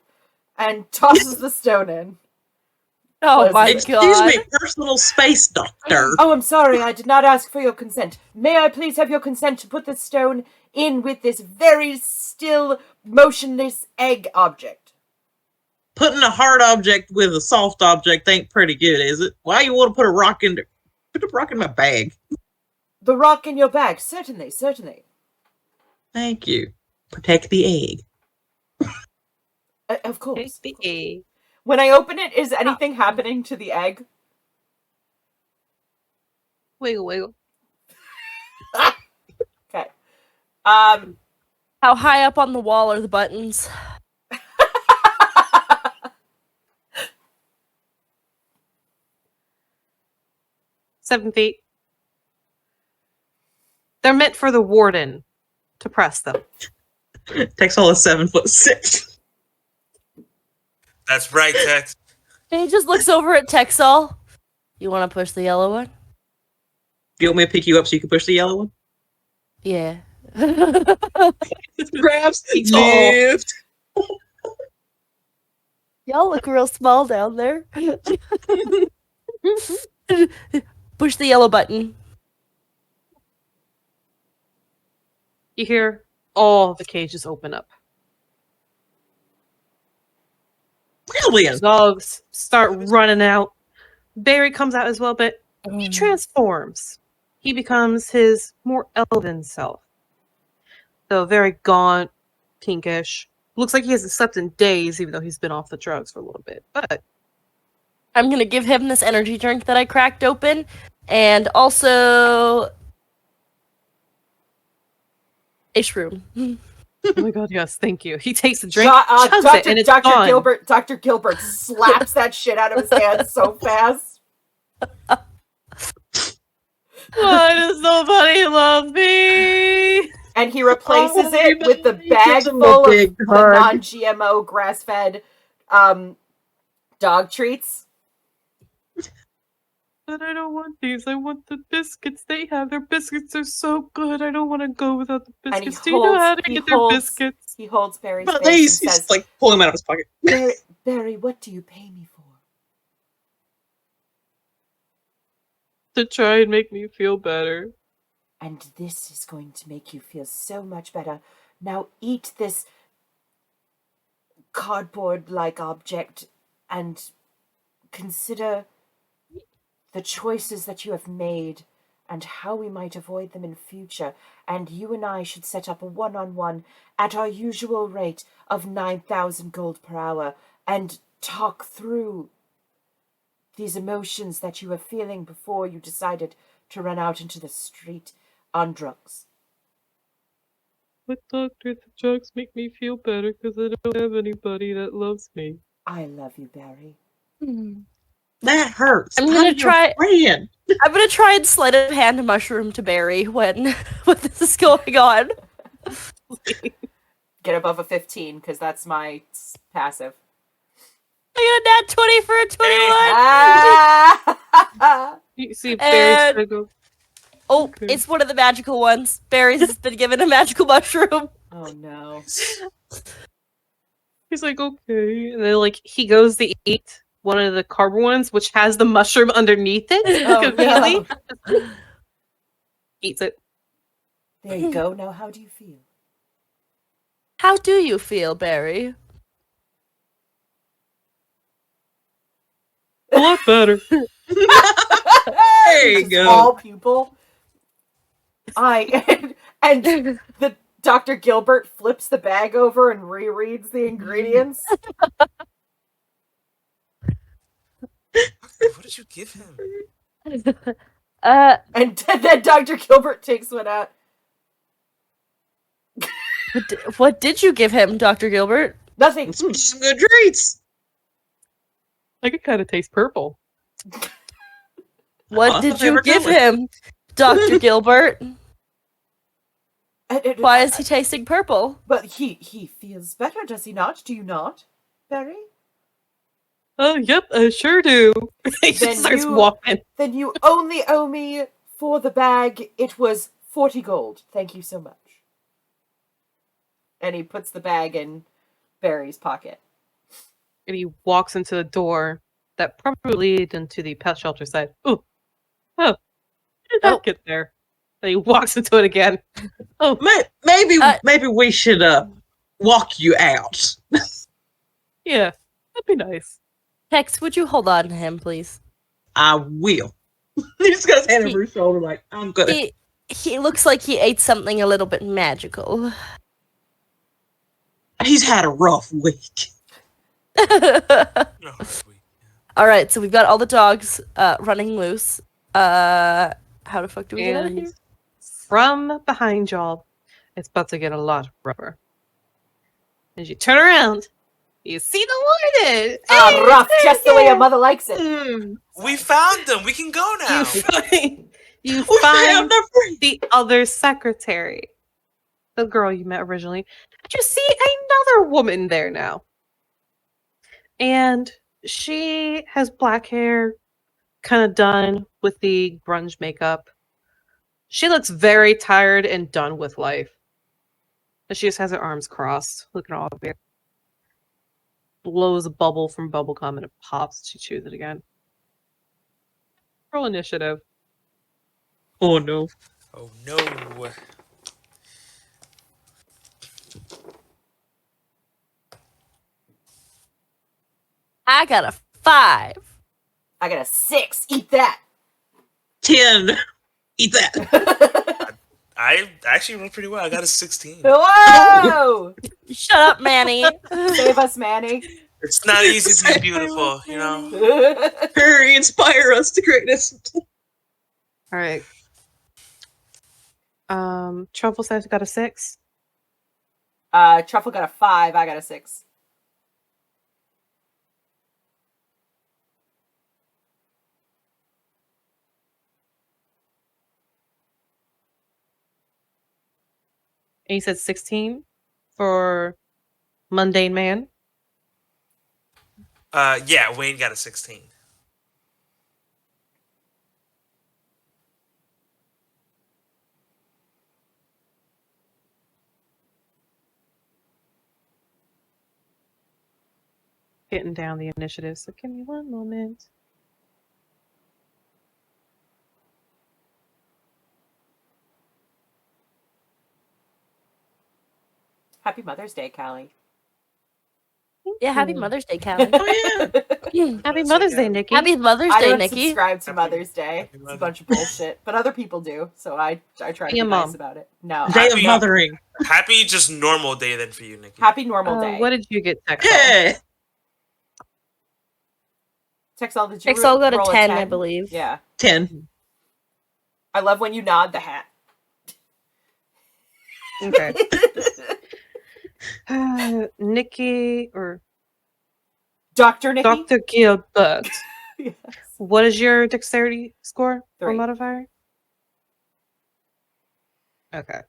and tosses the stone in. Oh my Excuse god. me, personal space doctor. Oh, I'm sorry, I did not ask for your consent. May I please have your consent to put this stone in with this very still, motionless egg object? Putting a hard object with a soft object ain't pretty good, is it? Why you want to put a rock in put a rock in my bag? The rock in your bag, certainly, certainly. Thank you. Protect the egg. Of course. Take the egg. When I open it, is anything happening to the egg? Wiggle, wiggle. Okay. How high up on the wall are the buttons? 7 feet. They're meant for the warden to press them. Texal is 7'6". That's right, Tex. And he just looks over at Texal. You want to push the yellow one? Do you want me to pick you up so you can push the yellow one? Yeah. Grabs, Lift. Y'all look real small down there. Push the yellow button. You hear all the cages open up. Brilliant. Dogs start running out. Barry comes out as well, but he transforms. He becomes his more elven self. So very gaunt, pinkish. Looks like he hasn't slept in days, even though he's been off the drugs for a little bit. But I'm gonna give him this energy drink that I cracked open, and also a shroom. oh my god, yes, thank you. He takes the drink, shoves it, and it's Dr. gone. Dr. Gilbert slaps that shit out of his hand so fast. Why does nobody love me? And he replaces Oh, it with the bag gives him a full of big the hug. non-GMO grass-fed dog treats. But I don't want these. I want the biscuits. They have their biscuits are so good. I don't want to go without the And he biscuits. Do you know how to get their holds- biscuits? He holds Barry's But face he's and says, like pulling him out of his pocket. Barry, what do you pay me for? To try and make me feel better. And this is going to make you feel so much better. Now eat this cardboard-like object and consider the choices that you have made and how we might avoid them in future. And you and I should set up a one-on-one at our usual rate of 9,000 gold per hour and talk through these emotions that you were feeling before you decided to run out into the street on drugs. But doctor, the drugs make me feel better because I don't have anybody that loves me. I love you, Barry. That hurts. I'm gonna try- Friend. I'm gonna try and sleight of hand a mushroom to Barry when this is going on. Get above a 15 because that's my passive. I got a nat 20 for a 21. Ah! You see Barry's And- gonna go, Oh, Okay. it's one of the magical ones. Barry's has been given a magical mushroom. Oh no. He's like, okay. And then, like, he goes to eat one of the cardboard ones, which has the mushroom underneath it. Oh Conveniently. no. Eats it. There you go. Now, how do you feel? How do you feel, Barry? A lot better. There you Just go. All pupil. and the Dr. Gilbert flips the bag over and rereads the ingredients. What did you give him? And then Dr. Gilbert takes one out. What did you give him, Dr. Gilbert? Nothing. Some damn good treats. I could kind of taste purple. What That's did my you favorite give color. him, Dr. Gilbert? Why is he he? tasting purple? But he feels better, does he not? Do you not, Barry? Oh, yep, I sure do. He Then just starts you- walking. Then you only owe me for the bag. It was 40 gold. Thank you so much. And he puts the bag in Barry's pocket. And he walks into the door that probably leads into the pet shelter side. Ooh. Oh. How did that Oh. get there? And he walks into it again. Oh, Maybe we should walk you out. yeah. That'd be nice. Hex, would you hold on to him, please? I will. He just got his hand over his shoulder, like I'm gonna. He looks like he ate something a little bit magical. He's had a rough week. No, All right, so we've got all the dogs running loose. How the fuck do we get out of And here? from behind y'all, it's about to get a lot rougher. As you turn around, you see the warden. Ah, rough, just the way a mother likes it. Mm. we found them. We can go now. You We have find no free. the other secretary, the girl you met originally. But you see another woman there now. And she has black hair, kind of done with the grunge makeup. She looks very tired and done with life. And she just has her arms crossed, looking all weird. Blows a bubble from bubblegum and it pops. She chews it again. Roll initiative. Oh no. Oh no. I got a 5. I got a 6. Eat that. 10. Eat that. I actually rolled pretty well. I got a 16. Whoa! Shut up, Manny. Save us, Manny. It's not easy to be beautiful, you know? Hurry, inspire us to greatness. All right. Truffle says got a 6. Truffle got a 5. I got a 6. And you said 16 for Mundane Man. Yeah, Wayne got a 16. Getting down the initiative, so give me one moment. Happy Mother's Day, Callie. Yeah, happy Mother's Day, Callie. Oh yeah. Happy Mother's Day, Nikki. Happy Mother's I Day, don't Nikki. subscribe to Happy- Mother's Day. Happy It's a Mother- bunch of bullshit, but other people do, so I try to Be be a nice mom. about it. No. Day of Happy- mothering. Happy just normal day then for you, Nikki. Happy normal day. What did you get, Texel? Yeah. Texel, did you Texel got a roll 10, I believe. Yeah. 10. I love when you nod the hat. Okay. Nikki or Dr. Nikki? Dr. Gilbert. Yes. What is your dexterity score or 3. modifier? Okay.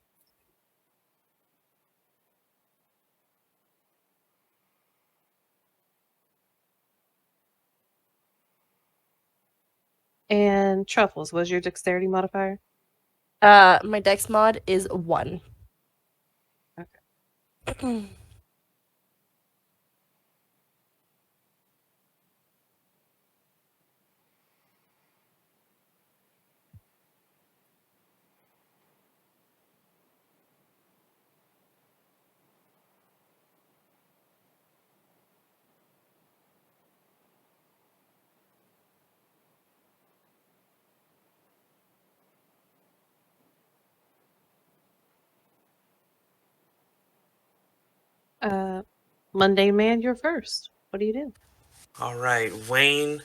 And Truffles, what is your dexterity modifier? My dex mod is 1. Mundane Man, you're first. What do you do? All right, Wayne.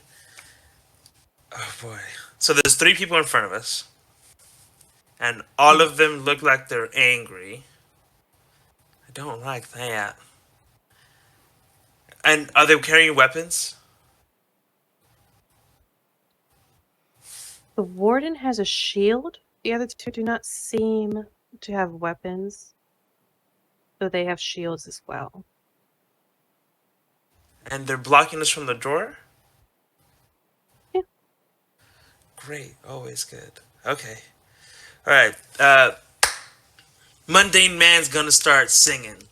Oh boy. So there's three people in front of us, and all of them look like they're angry. I don't like that. And are they carrying weapons? The warden has a shield. The other two do not seem to have weapons, though they have shields as well. And they're blocking us from the door? Yeah. Great, always good. Okay. Alright, Mundane Man's gonna start singing.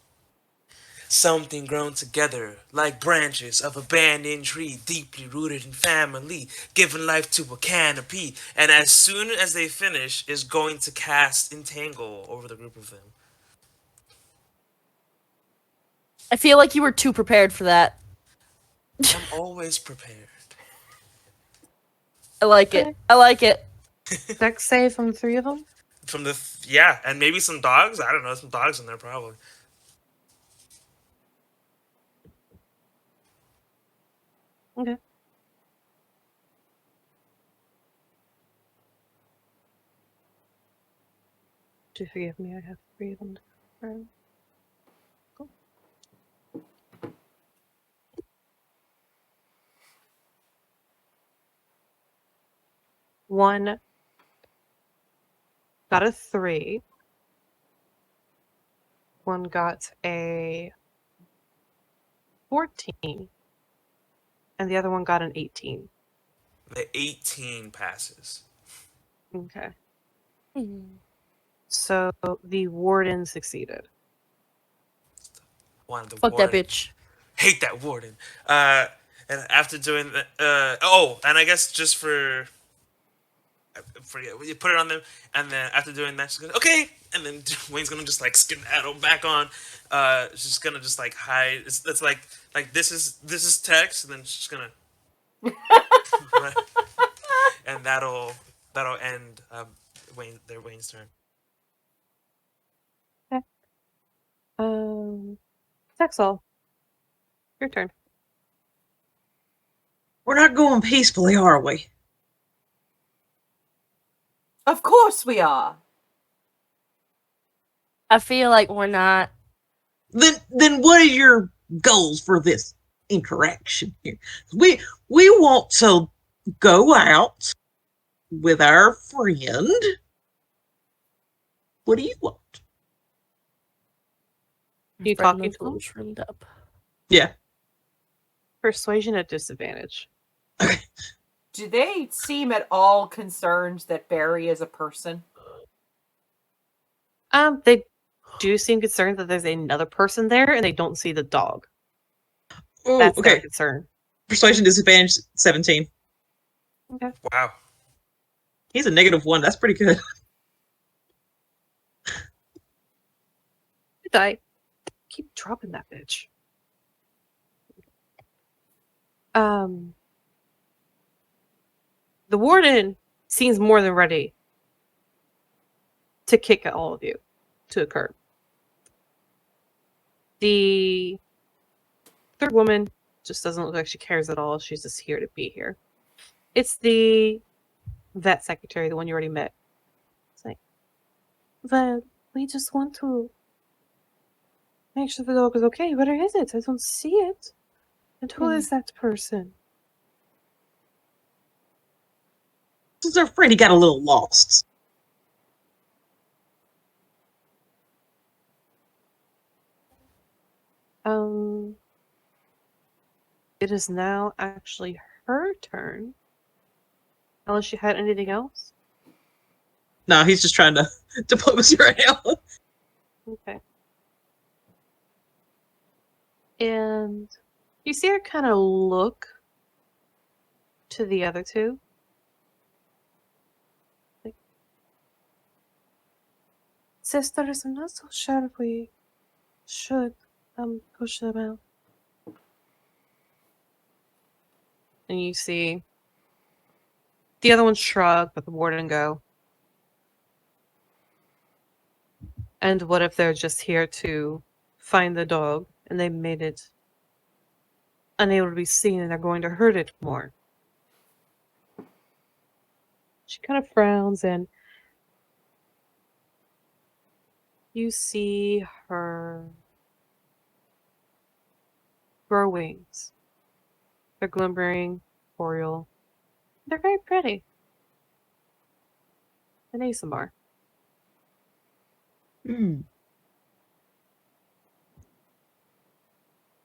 Something grown together like branches of a banyan tree, deeply rooted in family, giving life to a canopy. And as soon as they finish, is going to cast Entangle over the group of them. I feel like you were too prepared for that. I'm always prepared. I like it. Okay. I like it. Dex save from the three of them? From the yeah, and maybe some dogs. I don't know, some dogs in there probably. Okay. Do forgive me, I have three of them to confirm. Cool. One got a 3. One got a 14. And the other one got an 18. The 18 passes. Okay. So the warden succeeded. One of the Fuck that warden. bitch. Hate that warden. And after doing that, oh, and I guess just for, I forget, you put it on them, and then after doing that, she's gonna okay, and then Wayne's gonna just like skedaddle back on. She's gonna just like hide. It's like this is text, and then she's gonna, right, and that'll end Wayne's turn. Texel, your turn. We're not going peacefully, are we? Of course we are. I feel like we're not. Then what are your goals for this interaction here? We want to go out with our friend. What do you want? You Friend talking that's to him? all shroomed up. Yeah. Persuasion at disadvantage. Do they seem at all concerned that Barry is a person? They do seem concerned that there's another person there and they don't see the dog. Oh, That's their okay. concern. Persuasion disadvantage 17. Okay. Wow. He's a -1. That's pretty good. Die. Keep dropping that bitch. The warden seems more than ready to kick at all of you to the curb. The third woman just doesn't look like she cares at all. She's just here to be here. It's the vet secretary, the one you already met. It's like, well, we just want to make sure the dog is okay. Where is it? I don't see it. And who is that person? This is our friend. He got a little lost. It is now actually her turn. Unless you had anything else? No, he's just trying to diplomacy right now. Okay. And you see her kind of look to the other two. Like, sisters, I'm not so sure if we should push them out. And you see the other one shrug, but the warden go. And what if they're just here to find the dog and they made it unable to be seen and they're going to hurt it more? She kind of frowns and you see her grow wings. They're glimmering, boreal. They're very pretty. An ASMR.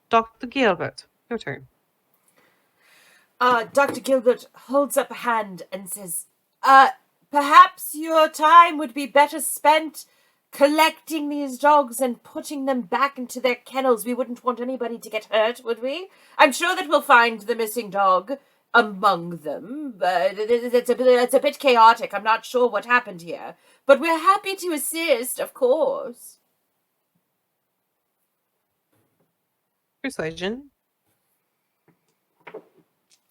Dr. Gilbert, your turn. Dr. Gilbert holds up a hand and says, perhaps your time would be better spent collecting these dogs and putting them back into their kennels. We wouldn't want anybody to get hurt, would we? I'm sure that we'll find the missing dog among them, but it's a bit chaotic. I'm not sure what happened here, but we're happy to assist, of course. Persuasion.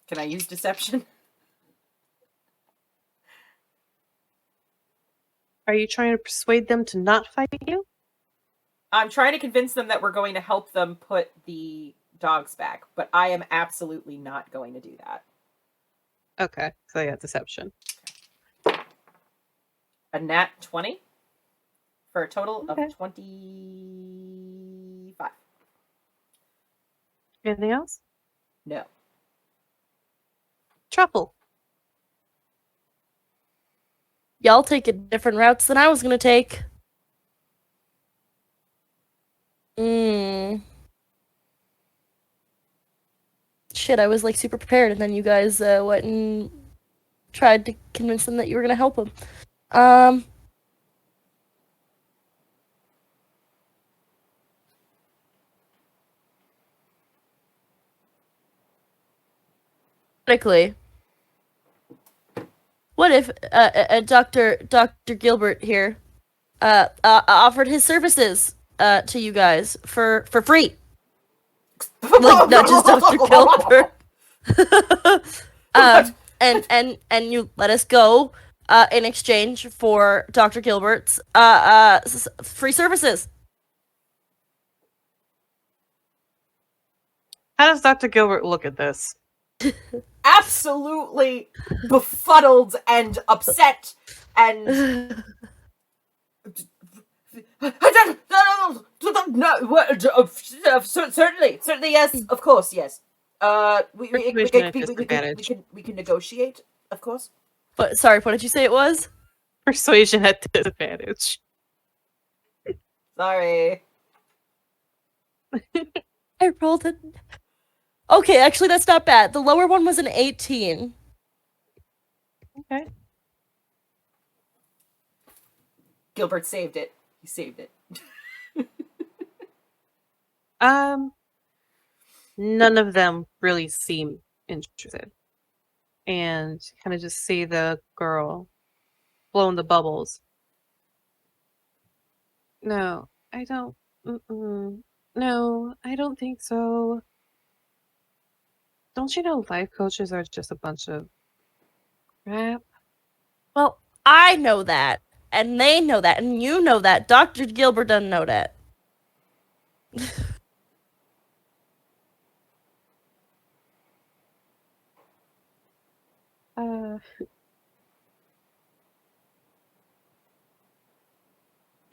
Can I use deception? Are you trying to persuade them to not fight you? I'm trying to convince them that we're going to help them put the dogs back, but I am absolutely not going to do that. Okay, so yeah, deception. A nat 20 for a total Okay. of 25. Anything else? No. Truffle. Y'all taking different routes than I was gonna take. Shit, I was like super prepared, and then you guys went and tried to convince them that you were gonna help them. Critically, what if Dr. Gilbert here offered his services to you guys for free? Like, not just Dr. Gilbert. And you let us go in exchange for Dr. Gilbert's free services. How does Dr. Gilbert look at this? Absolutely befuddled and upset and certainly, yes, of course, yes. We can negotiate, of course. But sorry, what did you say it was? Persuasion at disadvantage. Sorry. I rolled it. Okay, actually, that's not bad. The lower one was an 18. Okay. Gilbert saved it. He saved it. None of them really seem interested. And kind of just see the girl blowing the bubbles. No, I don't. No, I don't think so. Don't you know life coaches are just a bunch of crap? Well, I know that, and they know that, and you know that. Dr. Gilbert doesn't know that.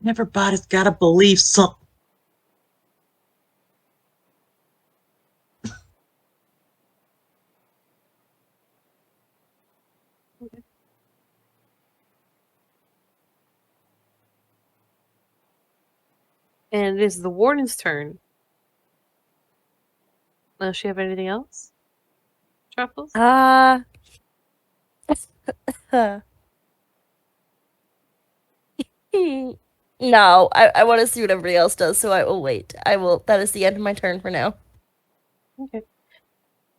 Everybody's gotta believe something. And it is the warden's turn. Does she have anything else? Truffles? No, I want to see what everybody else does, so I will wait. That is the end of my turn for now. Okay.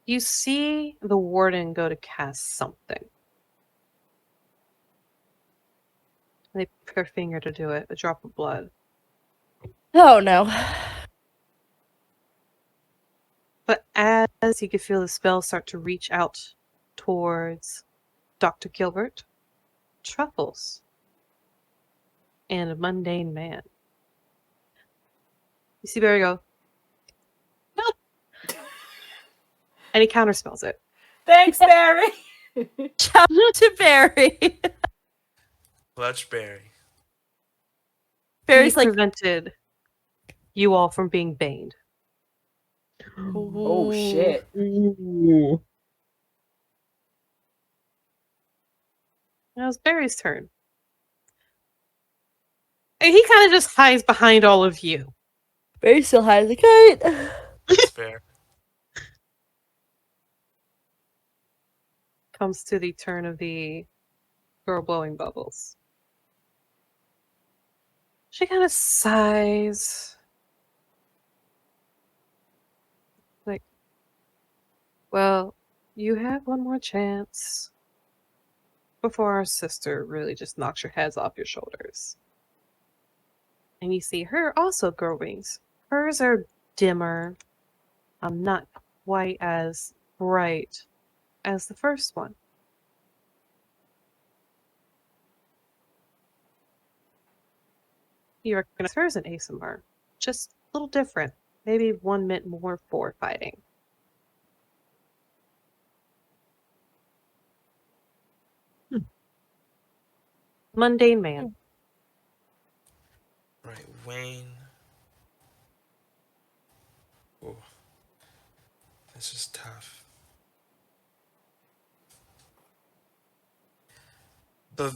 You see the warden go to cast something. They pick their finger to do it, a drop of blood. Oh no. But as you can feel the spell start to reach out towards Dr. Gilbert, Truffles, and a mundane man. You see Barry go, no! And he counterspells it. Thanks, Barry. Shout out to Barry. Clutch Berry. Barry's He like, prevented you all from being baned. Oh shit. Ooh. Now it's Barry's turn. And he kind of just hides behind all of you. Barry still hides the kite. That's fair. Comes to the turn of the girl blowing bubbles. She kind of sighs. Like, well, you have one more chance before our sister really just knocks your heads off your shoulders. And you see her also grow wings. Hers are dimmer, not quite as bright as the first one. You recognize her as an ASMR, just a little different. Maybe one meant more for fighting. Mundane man. Right, Wayne. Ooh. This is tough. But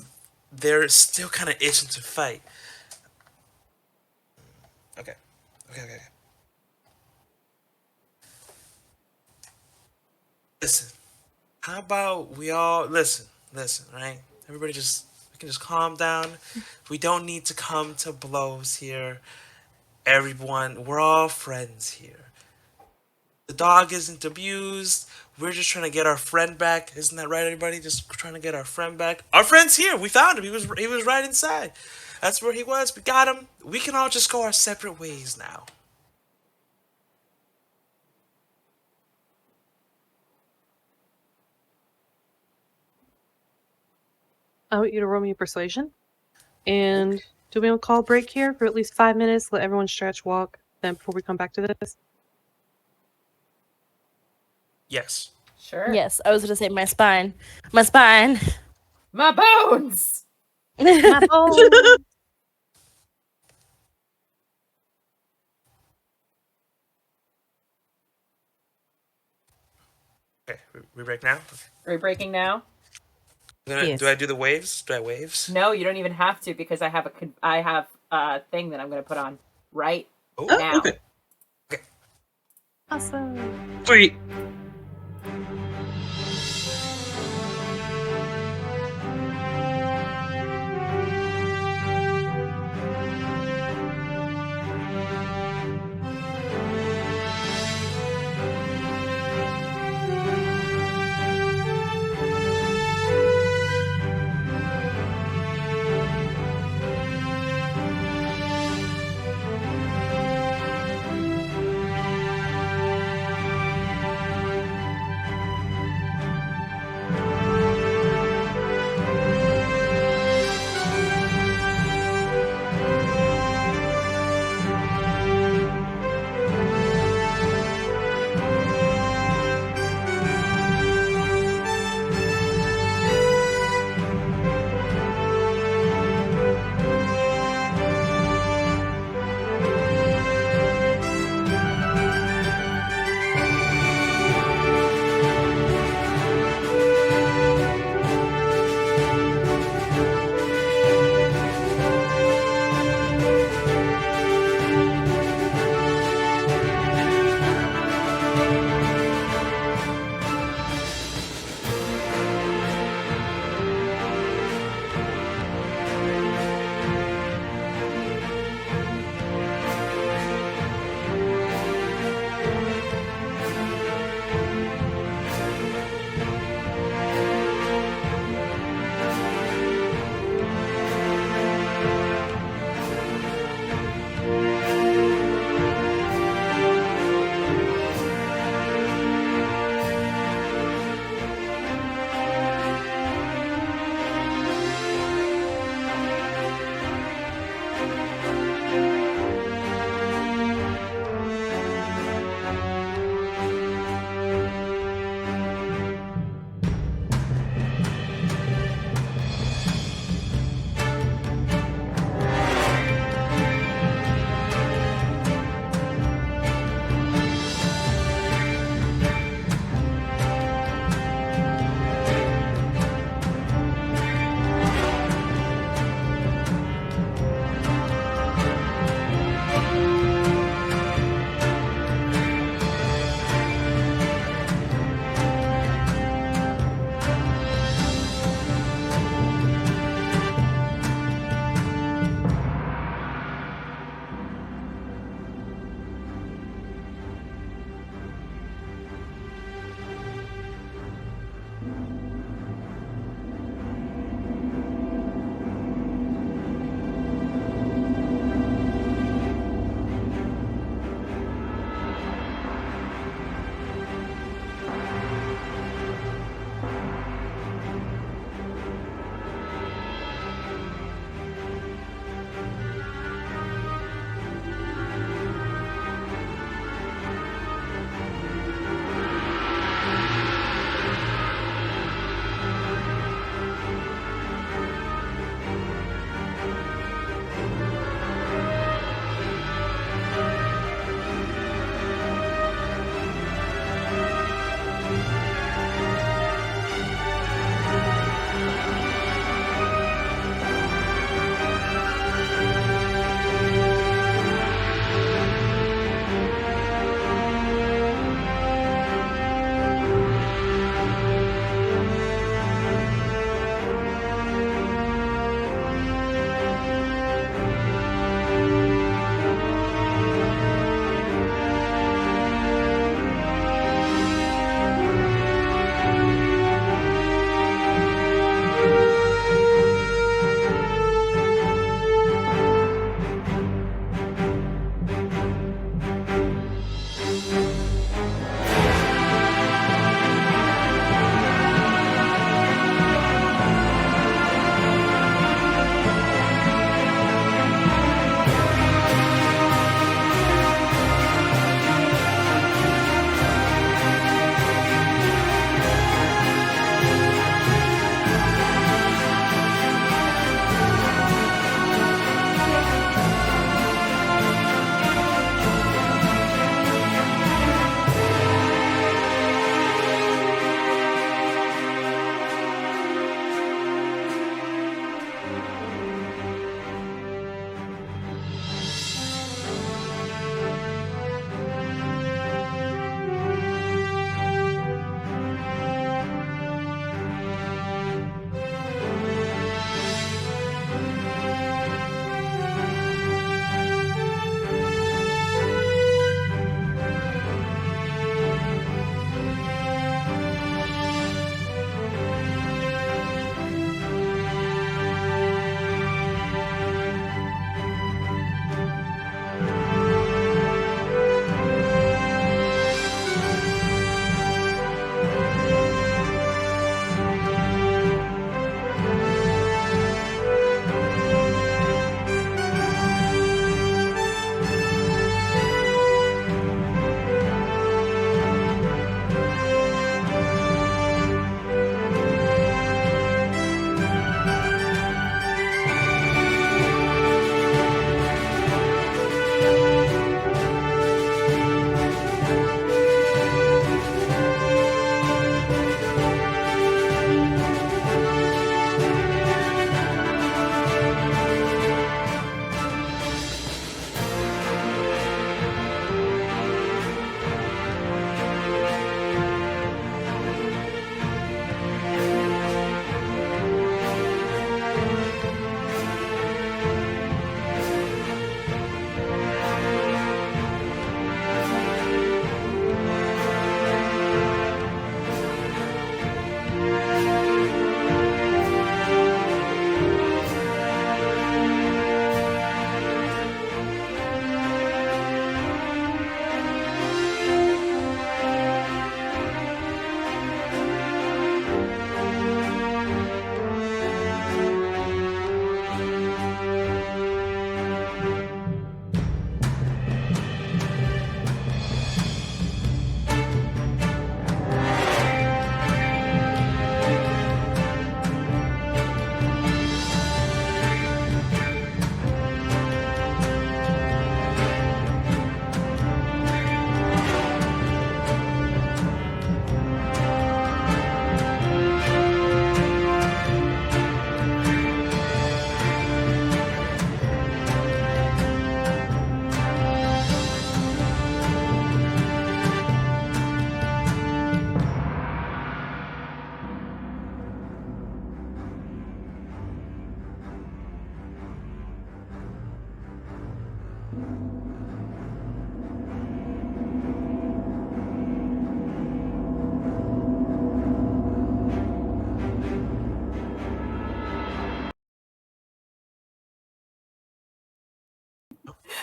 they're still kind of itching to fight. Okay. Okay. Listen. How about we all listen, right? Everybody we can just calm down. We don't need to come to blows here. Everyone, we're all friends here. The dog isn't abused. We're just trying to get our friend back. Isn't that right, everybody? Just trying to get our friend back. Our friend's here. We found him. He was right inside. That's where he was. We got him. We can all just go our separate ways now. I want you to roll me a persuasion. And do we want to call a break here for at least 5 minutes? Let everyone stretch, walk, then before we come back to this? Yes. Sure. Yes, I was gonna say my spine. My spine. My bones. My bones! Okay. We break now. Are we breaking now? Yes. Do I do the waves? Do I waves? No, you don't even have to because I have a thing that I'm going to put on right Oh, now. Okay. Awesome. Sweet.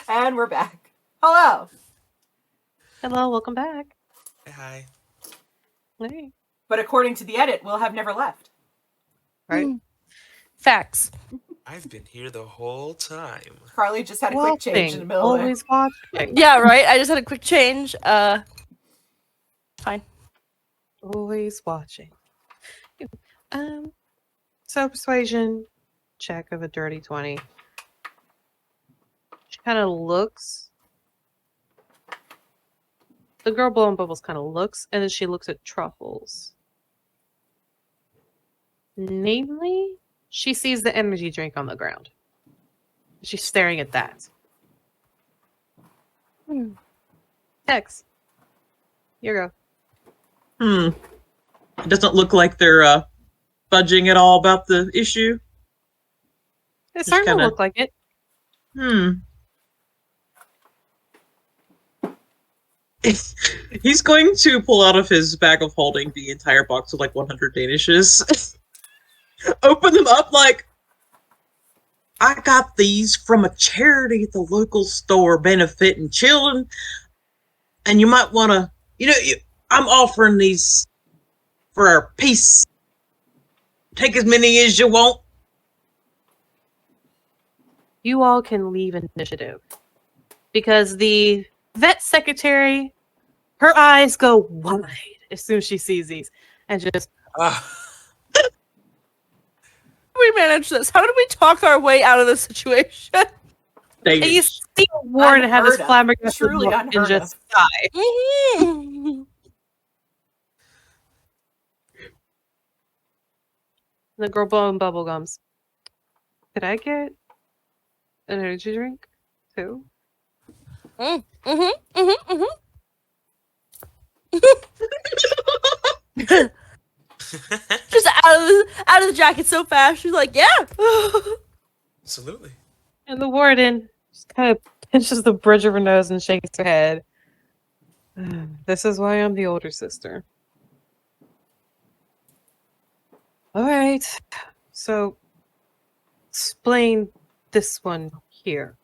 And we're back. Hello. Hello, welcome back. Hi. Hey. But according to the edit, we'll have never left. Right. Facts. I've been here the whole time. Carly just had a quick change in the middle of it. Always watching. Yeah, right. I just had a quick change. Fine. Always watching. So persuasion check of a dirty 20. She kind of looks. The girl blowing bubbles kind of looks, and then she looks at Truffles. Namely, she sees the energy drink on the ground. She's staring at that. X. Here you go. It doesn't look like they're budging at all about the issue. It's Just starting to kinda- look like it. He's going to pull out of his bag of holding the entire box of like 100 Danishes. Open them up like, I got these from a charity at the local store benefiting children. And you might want to, I'm offering these for a piece. Take as many as you want. You all can leave initiative. Because the vet secretary, her eyes go wide as soon as she sees these. And just, Ah, How did we manage this? How did we talk our way out of this situation? and you Danish. see Warren have this Unheard of. flabbergasted Truly look and unheard just of. sigh. Mhm. The girl blowing bubble gums. Could I get an energy drink too? Just out of the jacket so fast. She's like, yeah. absolutely. And the warden just kind of pinches the bridge of her nose and shakes her head. This is why I'm the older sister. All right. So, explain this one here.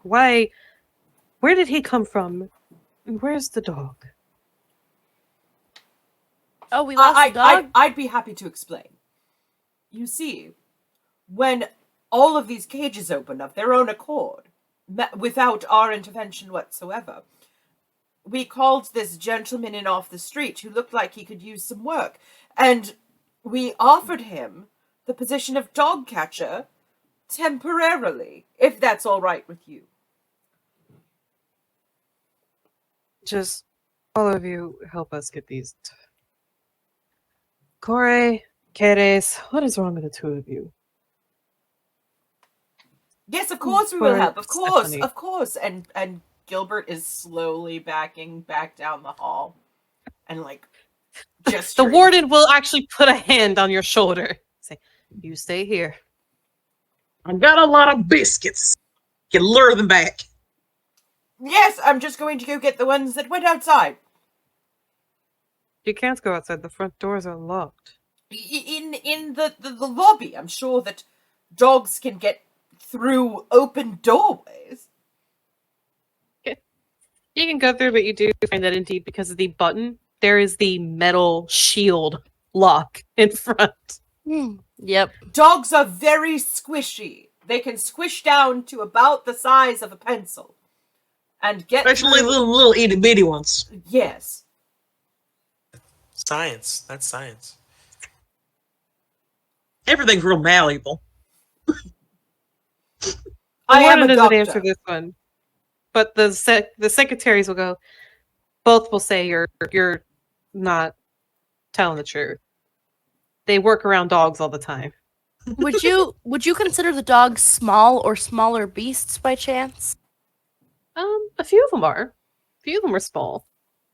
Why? Where did he come from? And where's the dog? Oh, we lost the dog. I'd be happy to explain. You see, when all of these cages opened of their own accord, without our intervention whatsoever, we called this gentleman in off the street who looked like he could use some work, and we offered him the position of dog catcher temporarily, if that's all right with you. Just all of you help us get these. Corey, Keres, what is wrong with the two of you? Yes, of course we will Poor help. Of course, Stephanie. of course. And Gilbert is slowly backing back down the hall, and like just The warden will actually put a hand on your shoulder. Say, you stay here. I got a lot of biscuits. Can lure them back. Yes, I'm just going to go get the ones that went outside. You can't go outside. The front doors are locked. In the lobby. I'm sure that dogs can get through open doorways. You can go through, but you do find that indeed because of the button, there is the metal shield lock in front. Yep. Dogs are very squishy. They can squish down to about the size of a pencil. And get Especially through... little itty bitty ones. Yes. Science. That's science. Everything's real malleable. I am Warden a doesn't doctor. answer this one, but the secretaries will go. Both will say you're not telling the truth. They work around dogs all the time. Would you consider the dogs small or smaller beasts by chance? A few of them are. A few of them are small.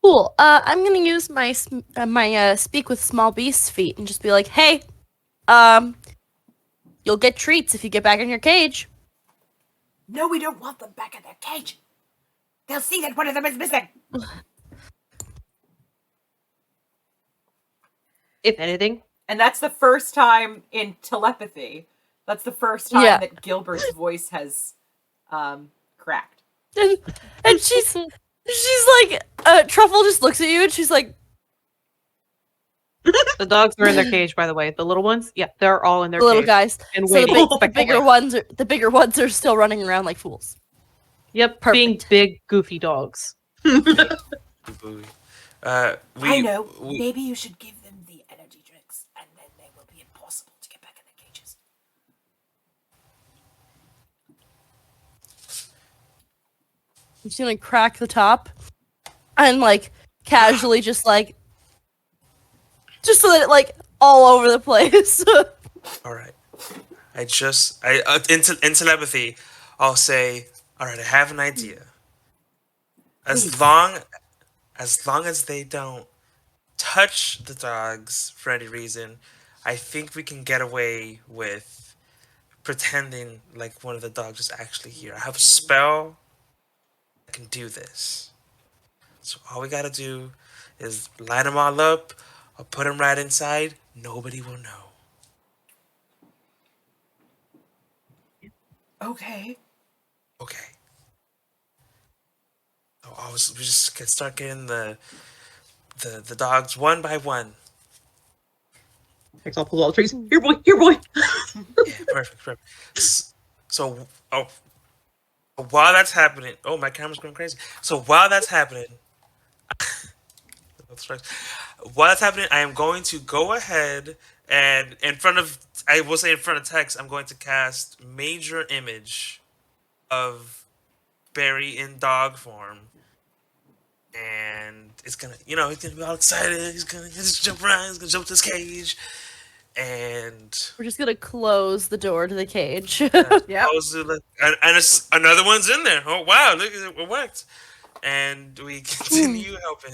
Cool. I'm gonna use my speak with small beasts feat and just be like, hey, you'll get treats if you get back in your cage. No, we don't want them back in their cage. They'll see that one of them is missing. If anything, And that's the first time in telepathy. That's the first time Yeah. that Gilbert's voice has cracked. and she's like, Truffle just looks at you and she's like, The dogs are in their cage, by the way. The little ones, yeah, they're all in their the little cage guys. and So the, waiting. the bigger ones are still running around like fools. Yep, being Perfect. big, goofy dogs. Boo-boo. I know. We, Maybe you should give them the energy drinks, and then they will be impossible to get back in their cages. I'm just gonna crack the top and like casually just so that it like all over the place. all right. In telepathy, I'll say, all right, I have an idea. As long as they don't touch the dogs for any reason, I think we can get away with pretending like one of the dogs is actually here. I have a spell that can do this. So all we gotta do is line them all up. I'll put them right inside. Nobody will know. Okay. Okay. So we just can start getting the dogs one by one. I'll pull all the trees. Here, boy. Here, boy. Yeah, perfect. So, while that's happening, oh, my camera's going crazy. So while that's happening, I am going to go ahead and I will say in front of text, I'm going to cast major image of Barry in dog form. And it's gonna, he's gonna be all excited. He's gonna just jump around. He's gonna jump to his cage, and We're just gonna close the door to the cage. Yep. another one's in there. Oh wow! Look, it worked, and we continue helping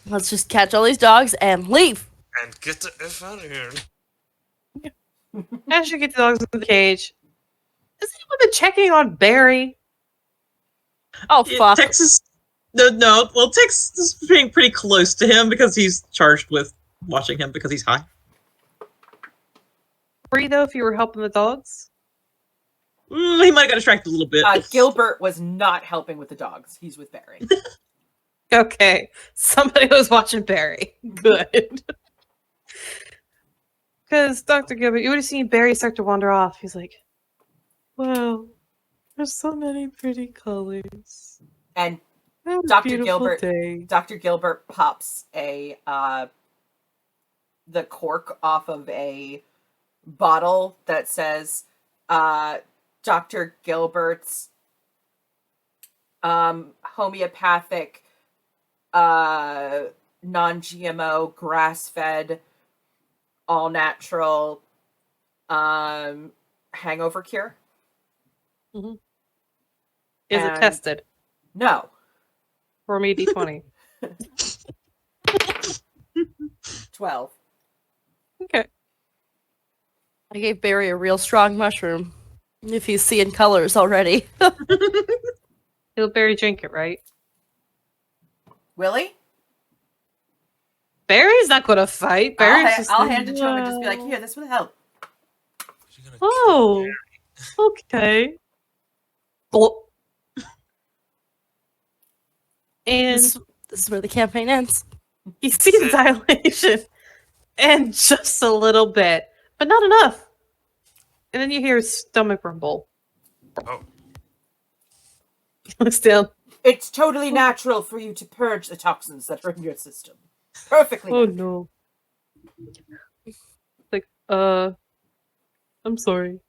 Let's just catch all these dogs and leave. and get the F out of here. As you get the dogs in the cage, has anyone been checking on Barry? Oh Yeah, fuck! Texas. No. Well, Tex is being pretty close to him because he's charged with watching him because he's high. Were you though if you were helping the dogs? He might have got distracted a little bit. Gilbert was not helping with the dogs. He's with Barry. Okay, somebody was watching Barry. Good. Because Dr. Gilbert, you would have seen Barry start to wander off. He's like, "Wow, there's so many pretty colors." And What a Dr. beautiful Gilbert- day." Dr. Gilbert pops the cork off of a bottle that says Dr. Gilbert's homeopathic non-GMO grass-fed all natural hangover cure. Is it And- tested? No. For me, D20. 12. Okay. I gave Barry a real strong mushroom. If he's seeing colors already. He'll Barry drink it, right? Willie? Barry's not gonna fight. Barry's just I'll like, hand it to him and just be like, "No." here, this will help. You're gonna Oh, okay. Well, and This is where the campaign ends. you see the dilation, and just a little bit, but not enough. And then you hear his stomach rumble. Oh, He looks down. It's totally natural for you to purge the toxins that are in your system. Perfectly. Oh natural. no. Like, I'm sorry.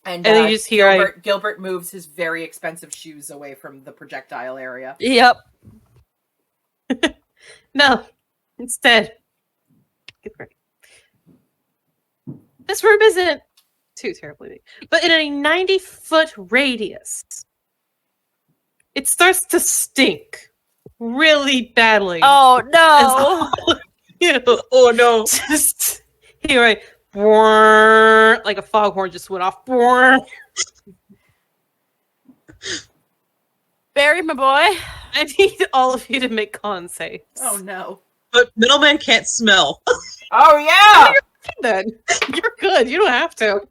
And then you just hear Gilbert moves his very expensive shoes away from the projectile area. Yep. No, instead, get ready. This room isn't too terribly big, but in a 90-foot radius, it starts to stink really badly. Oh no! Oh no! Just hear a "Brrrr," like a foghorn just went off. "Brrrr." Barry, my boy. I need all of you to make con saves. Oh no. But middleman can't smell. Oh yeah. Then you're good. You don't have to.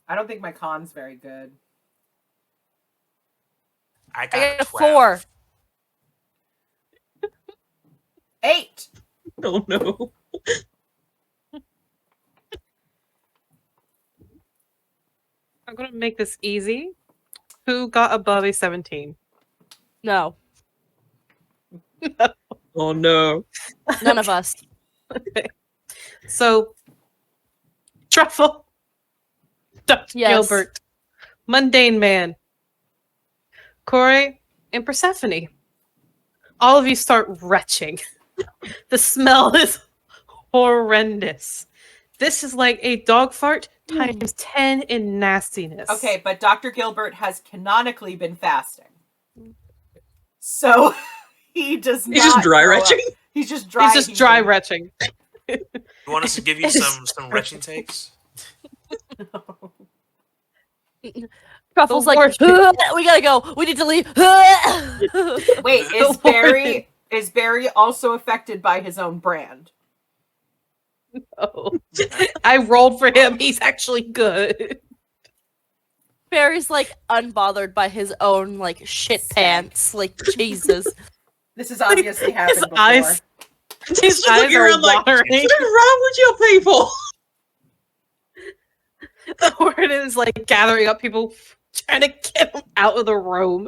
I don't think my con's very good. I I got got a 12. 4. 8. Oh no. I'm gonna make this easy. Who got above a 17? No, Oh no. none of us. So, Truffle, Dr. Yes. Gilbert, Mundane Man, Corey, and Persephone. All of you start retching. The smell is horrendous. This is like a dog fart times 10 in nastiness. Okay, but Dr. Gilbert has canonically been fasting. So he does not. He's just dry throw up. retching. He's just dry. He's just dry heaving. retching. You want us to give you It is some retching takes? Truffle's The like, worst. we gotta go. We need to leave. Wait, is Barry also affected by his own brand? Oh. I rolled for him. He's actually good. Barry's like unbothered by his own like shit pants. Like Jesus. This has obviously happened His before. eyes, He's his just eyes looking are around like, watering. what's wrong with you people? The word is like gathering up people, trying to get them out of the room.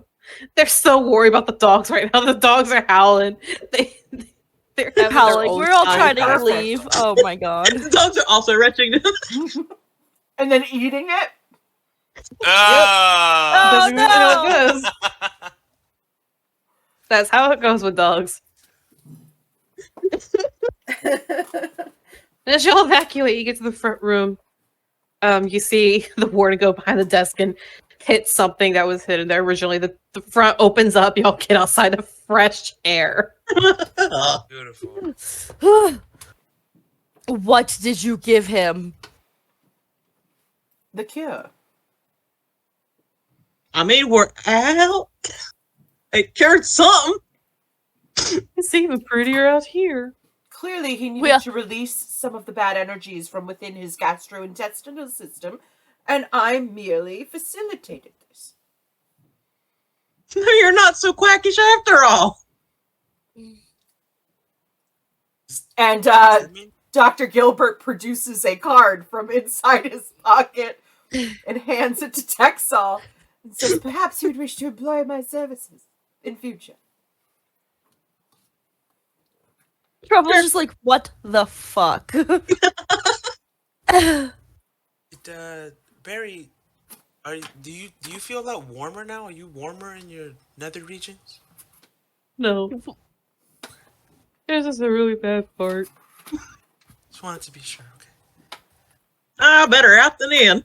They're so worried about the dogs right now. The dogs are howling. They're having their Howling. own We're all time. trying to Perfect. leave. Oh my god. The dogs are also retching. And then eating it? Oh, That's how no! it goes. That's how it goes with dogs. As y'all evacuate, you get to the front room. You see the warden go behind the desk and hit something that was hidden there originally. The front opens up. Y'all get outside of fresh air. Beautiful. What did you give him? The cure. I mean, we're out. It cured something. It's even prettier out here. Clearly, he needed Well- to release some of the bad energies from within his gastrointestinal system, and I merely facilitated this. You're not so quackish after all. And Dr. Gilbert produces a card from inside his pocket and hands it to Texall and says, "Perhaps you would wish to employ my services in future." Truffle's just like, what the fuck? Barry, do you feel a lot warmer now? Are you warmer in your nether regions? No. There's just a really bad fart. Just wanted to be sure. Okay. Better out than in.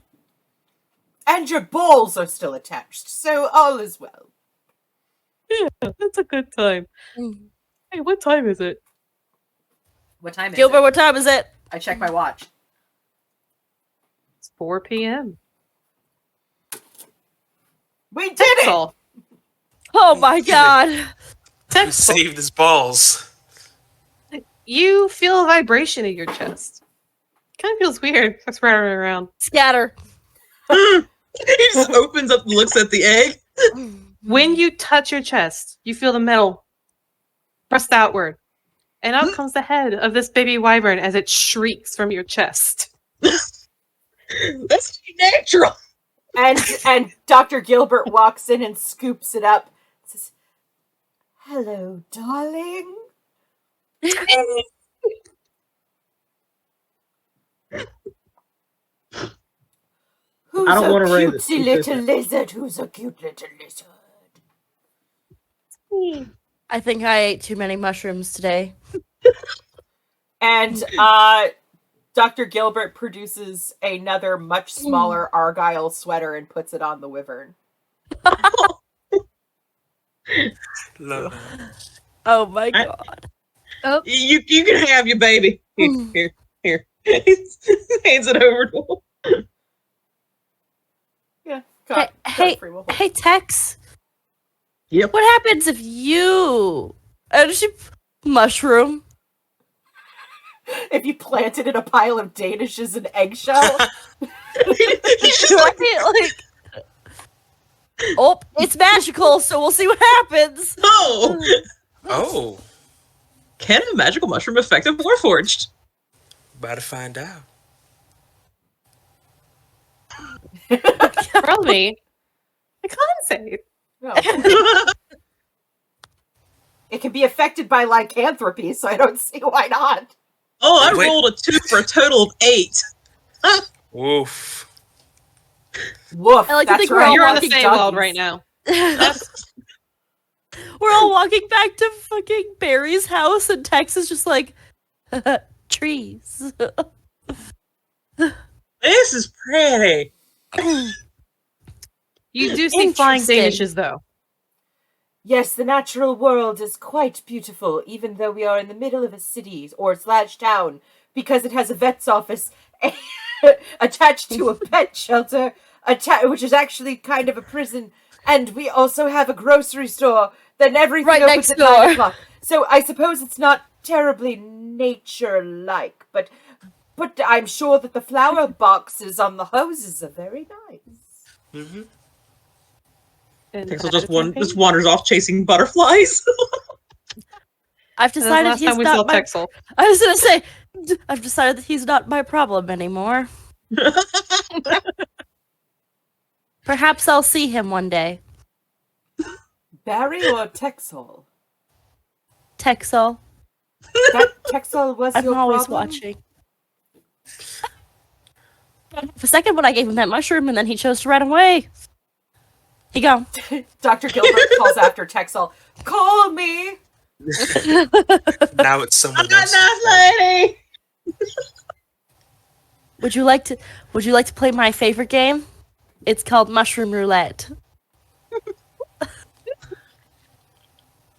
And your balls are still attached, so all is well. Yeah, that's a good time. Hey, what time is it? What time is Gilbert, it? what time is it? I check my watch. It's 4 p.m. We did it! Texall. Oh my god. You Texall. saved his balls. You feel a vibration in your chest. Kind of feels weird. It's rattling around. Scatter. He just opens up and looks at the egg. When you touch your chest, you feel the metal pressed outward. And out comes the head of this baby wyvern as it shrieks from your chest. That's natural. And Dr. Gilbert walks in and scoops it up. Says, "Hello, darling." Who's I don't a wanna raise it. cutesy little lizard? Who's a cute little lizard? I think I ate too many mushrooms today. And Dr. Gilbert produces another much smaller Argyle sweater and puts it on the wyvern. Love it. Oh my god. You can have your baby. Here. Hands it over to him. Yeah. Hey, hey, Tex. Yep. What happens if you mushroom? If you plant it in a pile of Danishes and eggshell, Right? Like, Oh, it's magical, so we'll see what happens. Oh! Oh, Can a magical mushroom affect a Warforged? about to find out. Tell me. I can't say. No. It can be affected by lycanthropy, so I don't see why not. Oh, I Wait. rolled a 2 for a total of 8. Oof. Woof. I like to that's think we're right. all You're in the walking same doggies. world right now. We're all walking back to fucking Barry's house, and Tex is just like, trees. This is pretty. You do see flying Interesting. danishes, though. Yes, the natural world is quite beautiful, even though we are in the middle of a city or slash town, because it has a vet's office attached to a pet shelter, which is actually kind of a prison, and we also have a grocery store. Then everything Right opens next at 9 door. o'clock. So I suppose it's not terribly nature-like, but I'm sure that the flower boxes on the hoses are very nice. Mm-hmm. And Texel that is just wanders off chasing butterflies. I've the decided last he's time we saw not my. Texel. I was gonna say, I've decided that he's not my problem anymore. Perhaps I'll see him one day. Barry or Texel? Texel, That Texel was I'm your always problem? watching. For a second, when I gave him that mushroom, and then he chose to run away. He gone. Dr. Gilbert calls after Texel. Call me! Now it's someone I'm not else. nice lady. Would you like to play my favorite game? It's called Mushroom Roulette.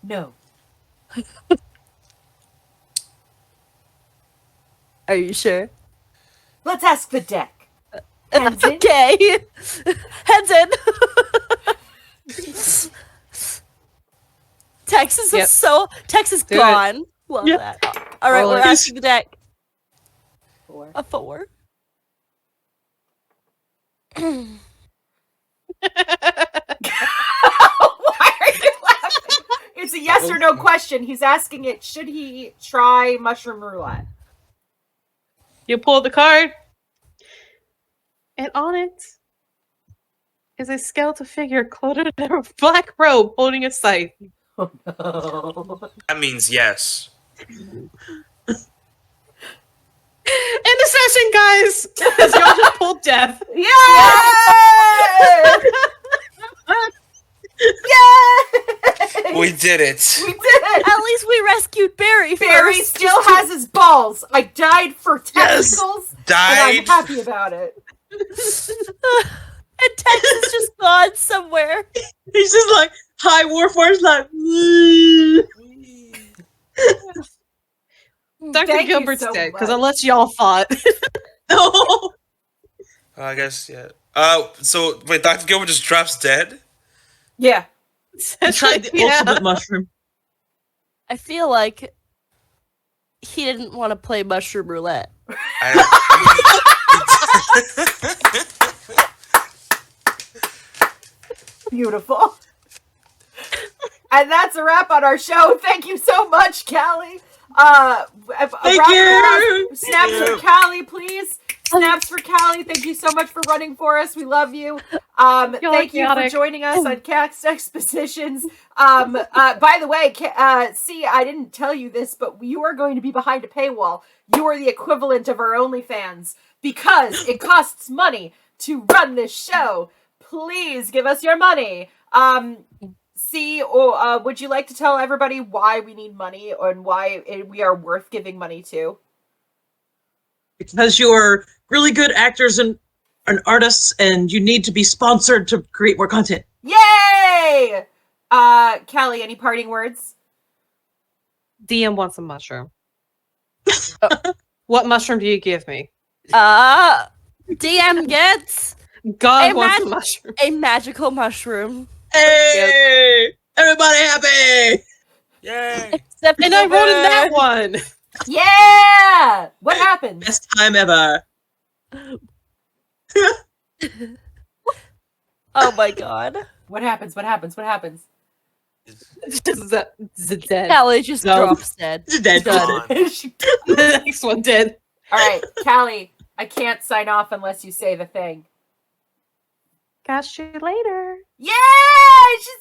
No. Are you sure? Let's ask the deck. Hands in? Okay. Heads in. Texas Yep. is Texas Do it. gone. Love Yep. that. All right, Roll we're it. asking the deck. 4. A 4. Why are you laughing? It's a yes or no question. He's asking it, should he try mushroom roulette? You pull the card, and on it is a skeletal figure clothed in a black robe holding a scythe. Oh no. That means yes. End the session, guys! Because y'all just pulled death. Yay! Yay! We did it. We did it! At least we rescued Barry Barry first. still has his balls. I died for testicles, and I'm Died. happy about it. And Texas just gone somewhere. He's just like, hi, Warforged, like, "Woo." Dr. Thank you Gilbert's so dead, because much. unless y'all fought. Oh, I guess, yeah. So, wait, Dr. Gilbert just drops dead? Yeah. he tried the Yeah. ultimate mushroom. I feel like he didn't want to play mushroom roulette. Beautiful. And that's a wrap on our show. Thank you so much, Callie. Thank you. Snaps Thank you. for Callie, please. Snaps for Callie. Thank you so much for running for us. We love you. Thank you for chaotic. joining us on Cast Expositions. By the way, see, I didn't tell you this, but you are going to be behind a paywall. You are the equivalent of our OnlyFans because it costs money to run this show. Please give us your money. Would you like to tell everybody why we need money and why we are worth giving money to? Because you're really good actors and artists, and you need to be sponsored to create more content. Yay! Callie, any parting words? DM wants a mushroom. What mushroom do you give me? DM gets God Hey, wants a Matt. mushroom. a magical mushroom. Hey, everybody happy! Yay. Except And I Gilbert. wrote in that one. Yeah! What happened? Best time ever. Oh my god. What happens? What happens? What happens? Dead. Callie just No. drops dead. It's dead. Done. Gone. She- The next one dead. All right, Callie, I can't sign off unless you say the thing. Catch you later. Yeah, she's